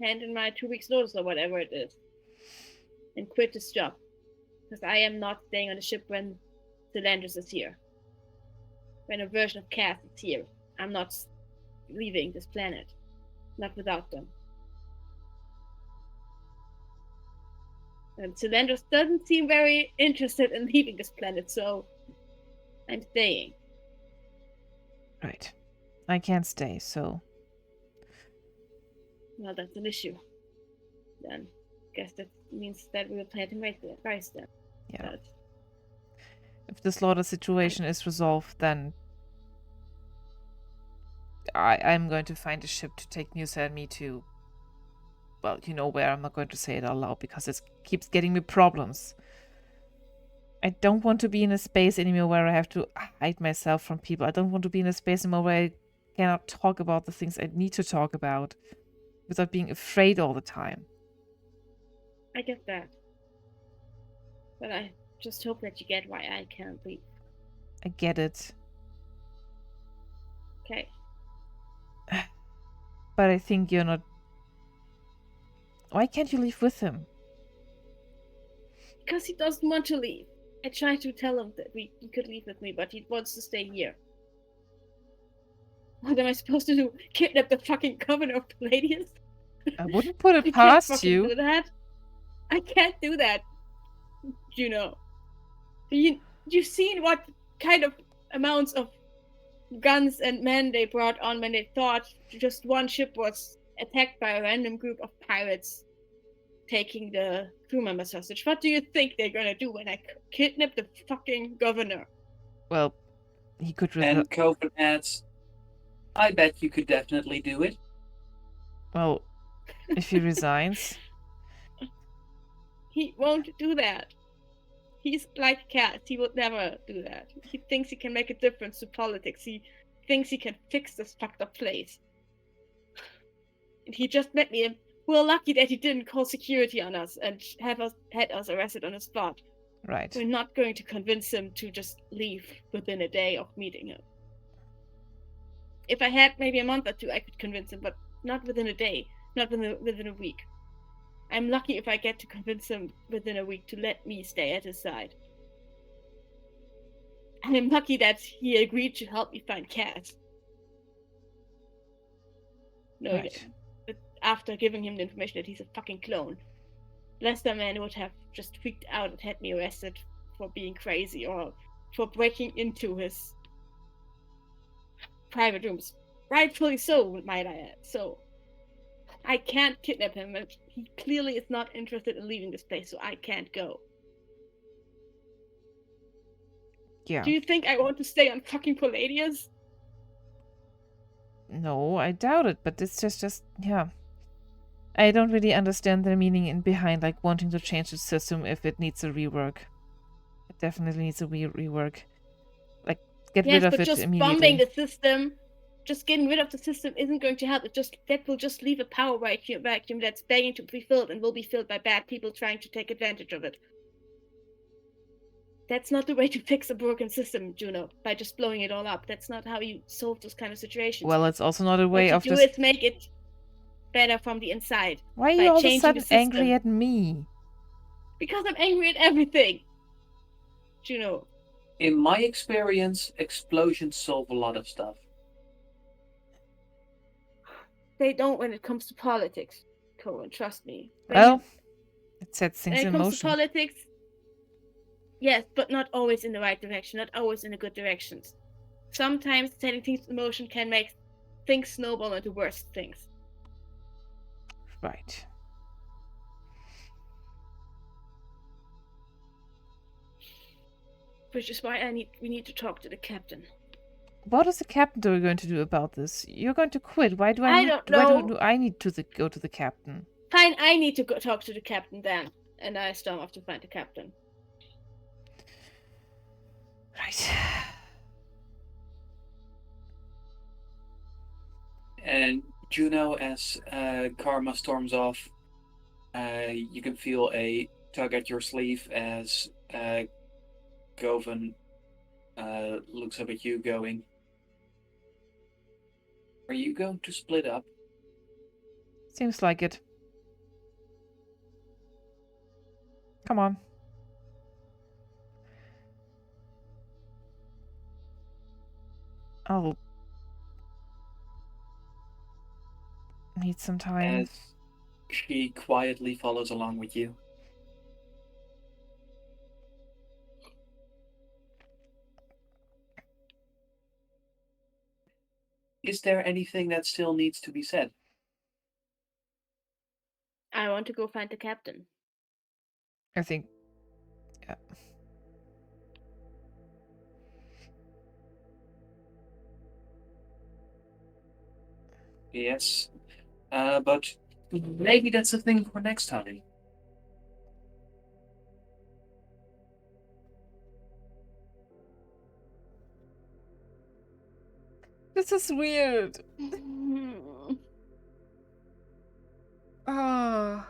hand in my 2 weeks notice or whatever it is, and quit this job, because I am not staying on the ship when the Landers is here. When a version of Cass is here, I'm not leaving this planet, not without them. And Cylinders doesn't seem very interested in leaving this planet, so I'm staying. Right. I can't stay, so... Well, that's an issue. Then, guess that means that we will plan to make the price then. Yeah. But If the slaughter situation is resolved, then... I'm going to find a ship to take Musa and me to... Well, you know where. I'm not going to say it out loud because it keeps getting me problems. I don't want to be in a space anymore where I have to hide myself from people. I don't want to be in a space anymore where I cannot talk about the things I need to talk about without being afraid all the time. I get that. But I just hope that you get why I can't leave. I get it. Okay. But I think you're not... Why can't you leave with him? Because he doesn't want to leave. I tried to tell him that he could leave with me, but he wants to stay here. What am I supposed to do? Kidnap the fucking governor of Palladius? I wouldn't put I it can't past fucking you. do that. I can't do that. Juno. You've seen what kind of amounts of guns and men they brought on when they thought just one ship was attacked by a random group of pirates taking the crew members hostage. What do you think they're gonna do when I kidnap the fucking governor? Well, he could... And Coven adds, I bet you could definitely do it. Well, if he resigns... He won't do that. He's like Cat. He would never do that. He thinks he can make a difference to politics. He thinks he can fix this fucked up place. And he just met me, and we're lucky that he didn't call security on us and had us arrested on the spot. Right. We're not going to convince him to just leave within a day of meeting him. If I had maybe a month or two, I could convince him, but not within a day, not within a week. I'm lucky if I get to convince him within a week to let me stay at his side. And I'm lucky that he agreed to help me find Cat. No, Right. but after giving him the information that he's a fucking clone, Lester Man would have just freaked out and had me arrested for being crazy or for breaking into his private rooms. Rightfully so, might I add. So, I can't kidnap him, and he clearly is not interested in leaving this place, so I can't go. Yeah. Do you think I want to stay on fucking Palladius? No, I doubt it, but it's just yeah. I don't really understand the meaning in behind like wanting to change the system if it needs a rework. It definitely needs a rework. Like get rid of but it just immediately. bombing the system, just getting rid of the system isn't going to help. That will just leave a power vacuum that's begging to be filled and will be filled by bad people trying to take advantage of it. That's not the way to fix a broken system, Juno, by just blowing it all up. That's not how you solve those kind of situations. Well, it's also not a way of what you do is make it better from the inside. Why are you all of a sudden angry at me? Because I'm angry at everything, Juno. In my experience, explosions solve a lot of stuff. They don't when it comes to politics, Cohen, trust me. Well, it sets things in motion. When it comes to politics, yes, but not always in the right direction, not always in the good directions. Sometimes setting things in motion can make things snowball into worse things. Right. Which is why we need to talk to the captain. What is the captain going to do about this? You're going to quit. Why do I don't know. Why do I need to go to the captain? Fine, I need to go talk to the captain then. And I storm off to find the captain. Right. And Juno, as Karma storms off, you can feel a tug at your sleeve as Govan looks up at you going, "Are you going to split up?" Seems like it. Come on. I'll need some time. As she quietly follows along with you. Is there anything that still needs to be said? I want to go find the captain. I think, yeah. Yes, but maybe that's a thing for next time. This is weird. Ah.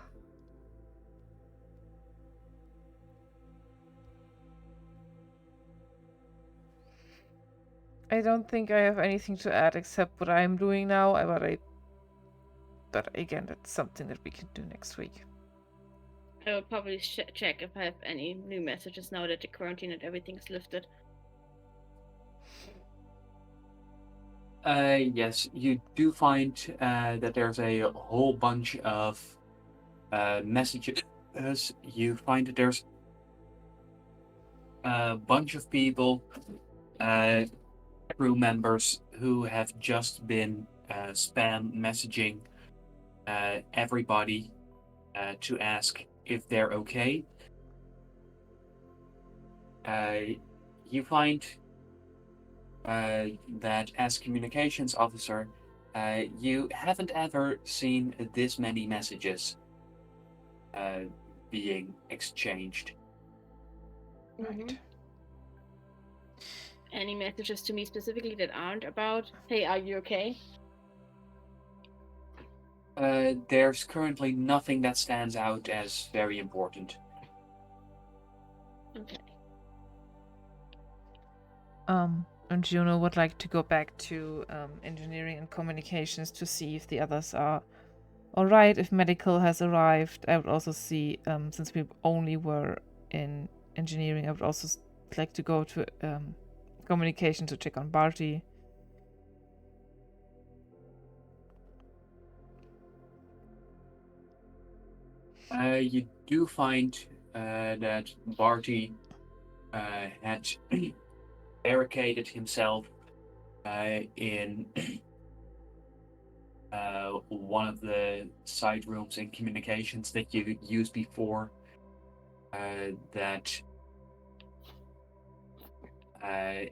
I don't think I have anything to add except what I'm doing now, but again, that's something that we can do next week. I will probably check if I have any new messages now that the quarantine and everything's lifted. Yes, you do find that there's a whole bunch of messages. You find that there's a bunch of people, crew members, who have just been spam messaging everybody to ask if they're okay. You find that as communications officer, you haven't ever seen this many messages being exchanged. Right. Any messages to me specifically that aren't about, hey, are you okay? There's currently nothing that stands out as very important. Okay. And Juno would like to go back to engineering and communications to see if the others are all right. If medical has arrived, I would also see, since we only were in engineering, I would also like to go to communication to check on Barty. You do find that Barty had barricaded himself in one of the side rooms in communications that you used before. That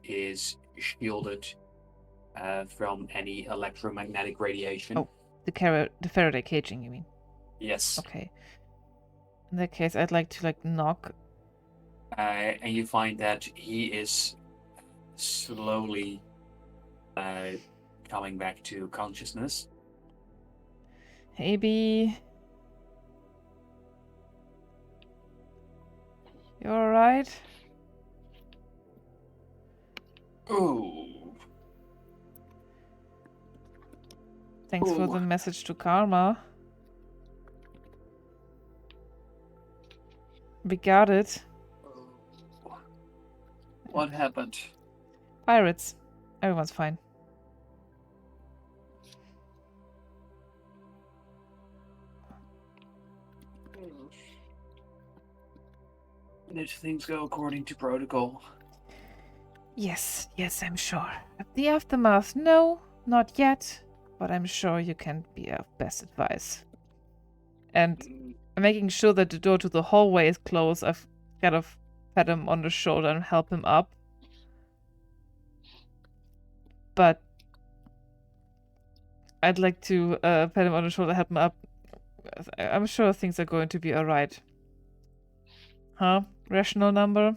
is shielded from any electromagnetic radiation. Oh, the Faraday caging, you mean? Yes. Okay. In that case, I'd like to knock. And you find that he is slowly coming back to consciousness. Hey, B. You alright? Oh. Thanks for the message to Karma. We got it. What happened? Pirates. Everyone's fine. Did things go according to protocol? Yes, I'm sure. The aftermath, no, not yet. But I'm sure you can be of best advice. And making sure that the door to the hallway is closed, I've kind of pat him on the shoulder and help him up. But I'd like to pat him on the shoulder, help him up. I'm sure things are going to be alright. Huh? Rational number?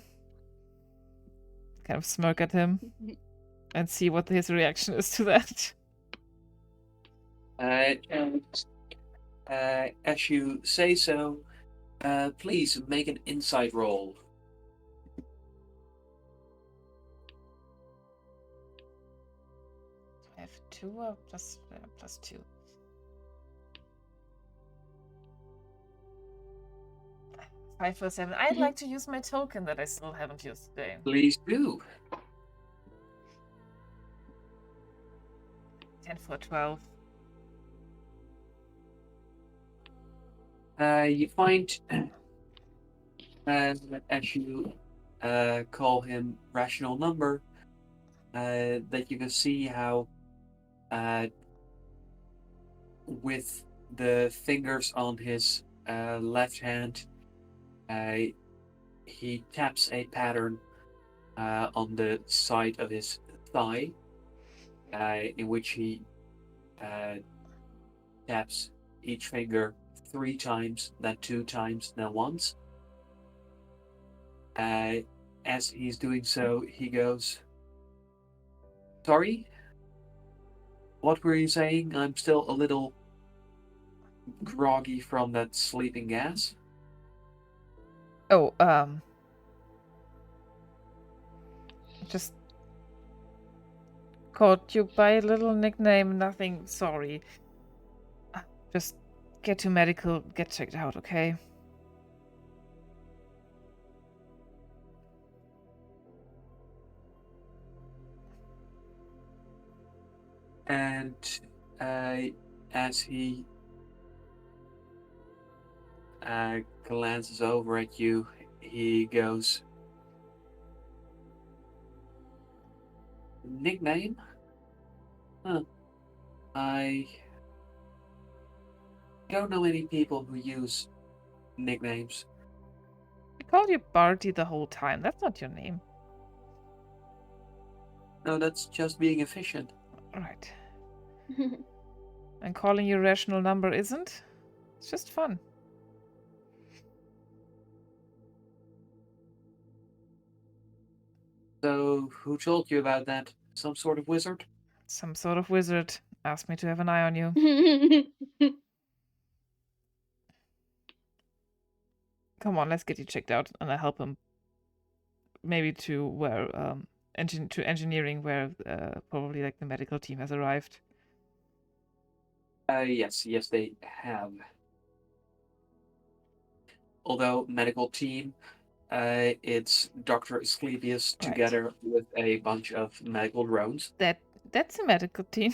Kind of smirk at him and see what his reaction is to that. As you say so, please make an insight roll. I have 2 or plus 2? 5 for 7. I'd like to use my token that I still haven't used today. Please do. 10 for 12. You find, as you call him rational number, that you can see how with the fingers on his left hand, he taps a pattern on the side of his thigh, in which he taps each finger 3 times, then 2 times, then once. As he's doing so, he goes, "Sorry? What were you saying? I'm still a little groggy from that sleeping gas." Oh, just called you by a little nickname, nothing, sorry. Just get to medical, get checked out, okay? And as he glances over at you, he goes, "Nickname? Huh. I don't know any people who use nicknames." I called you Barty the whole time. That's not your name. No, that's just being efficient. Right. And calling you rational number isn't? It's just fun. So, who told you about that? Some sort of wizard? Some sort of wizard asked me to have an eye on you. Come on, let's get you checked out, and I help him. Maybe to where to engineering, where probably like the medical team has arrived. Yes, they have. Although medical team, it's Dr. Asclepius Right. together with a bunch of medical drones. That's a medical team.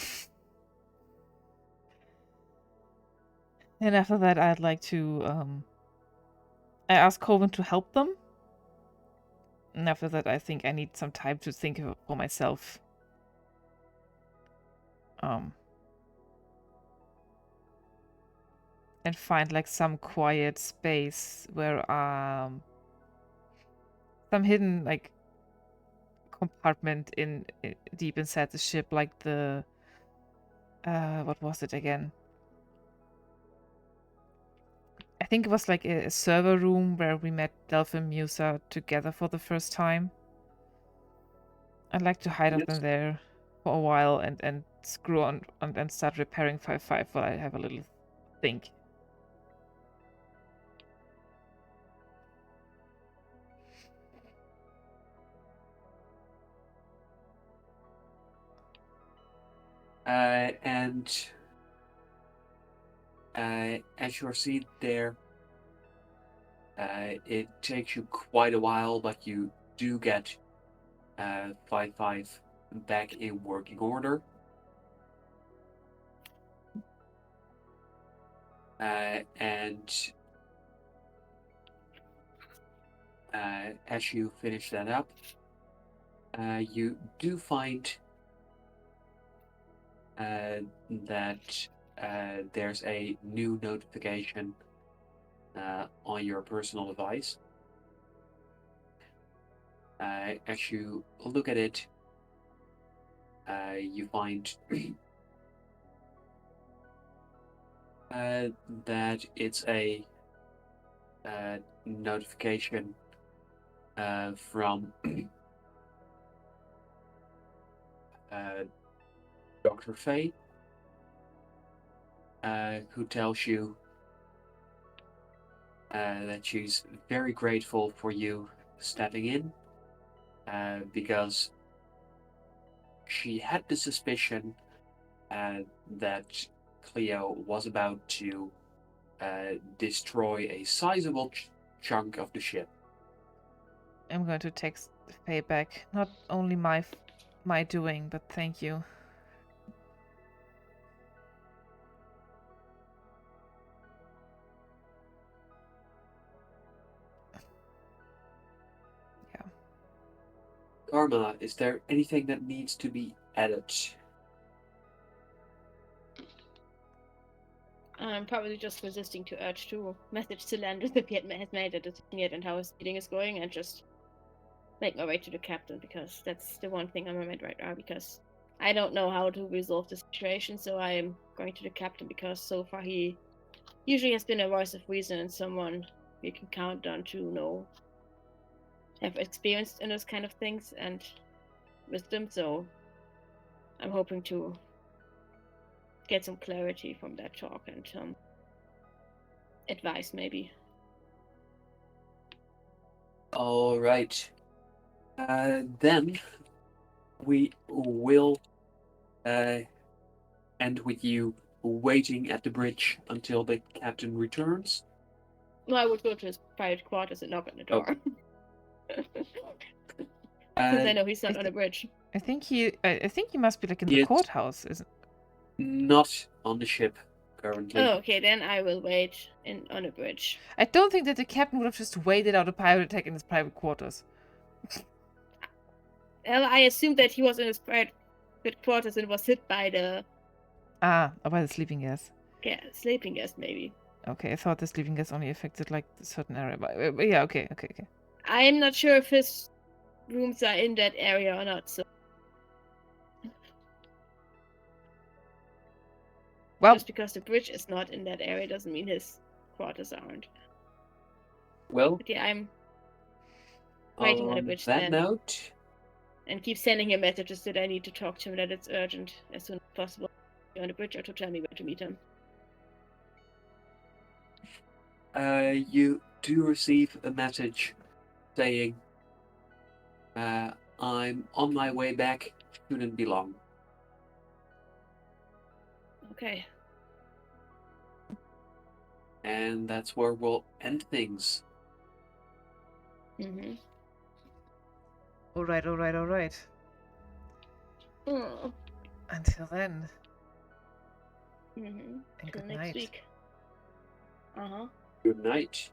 And after that, I'd like to I asked Coven to help them. And after that, I think I need some time to think for myself. And find like some quiet space where some hidden like compartment in deep inside the ship, like the what was it again? I think it was like a server room where we met Delph and Musa together for the first time. I'd like to hide up in there for a while and screw on and start repairing 5.5 while I have a little think. And as you're seated there, it takes you quite a while, but you do get 5.5 back in working order. And as you finish that up, you do find that there's a new notification on your personal device. As you look at it, you find that it's a notification from Dr. Faye, who tells you that she's very grateful for you stepping in, because she had the suspicion that Cleo was about to destroy a sizable chunk of the ship. I'm going to text Faye back. Not only my doing, but thank you. Yeah. Karma, is there anything that needs to be added? I'm probably just resisting to urge to message to Landis if he has made a decision yet and how his meeting is going, and just make my way to the captain, because that's the one thing on my mind right now, because I don't know how to resolve the situation, so I am going to the captain because so far he usually has been a voice of reason and someone you can count on to have experience in those kind of things and wisdom, so I'm hoping to get some clarity from that talk and some advice maybe. All right. Then we will end with you waiting at the bridge until the captain returns. No, I would go to his private quarters and knock on the door. Since I know he's not on the bridge. I think he must be like in the courthouse, isn't? Not on the ship currently. Oh, okay, then I will wait on the bridge. I don't think that the captain would have just waited out a pirate attack in his private quarters. Well, I assumed that he was in his private quarters and was hit by the... by the sleeping gas. Yeah, sleeping gas, maybe. Okay, I thought the sleeping gas only affected like a certain area, but yeah, okay. I'm not sure if his rooms are in that area or not, so... Well, just because the bridge is not in that area doesn't mean his quarters aren't. Well, but yeah, I'm waiting on the bridge. On that note, And keep sending him messages that I need to talk to him, that it's urgent as soon as possible. On the bridge, or to tell me where to meet him. You do receive a message saying, I'm on my way back, shouldn't be long. Okay. And that's where we'll end things. Mm-hmm. All right. Oh. Until then. Mm-hmm. And Till good next night. week. Uh-huh. Good night.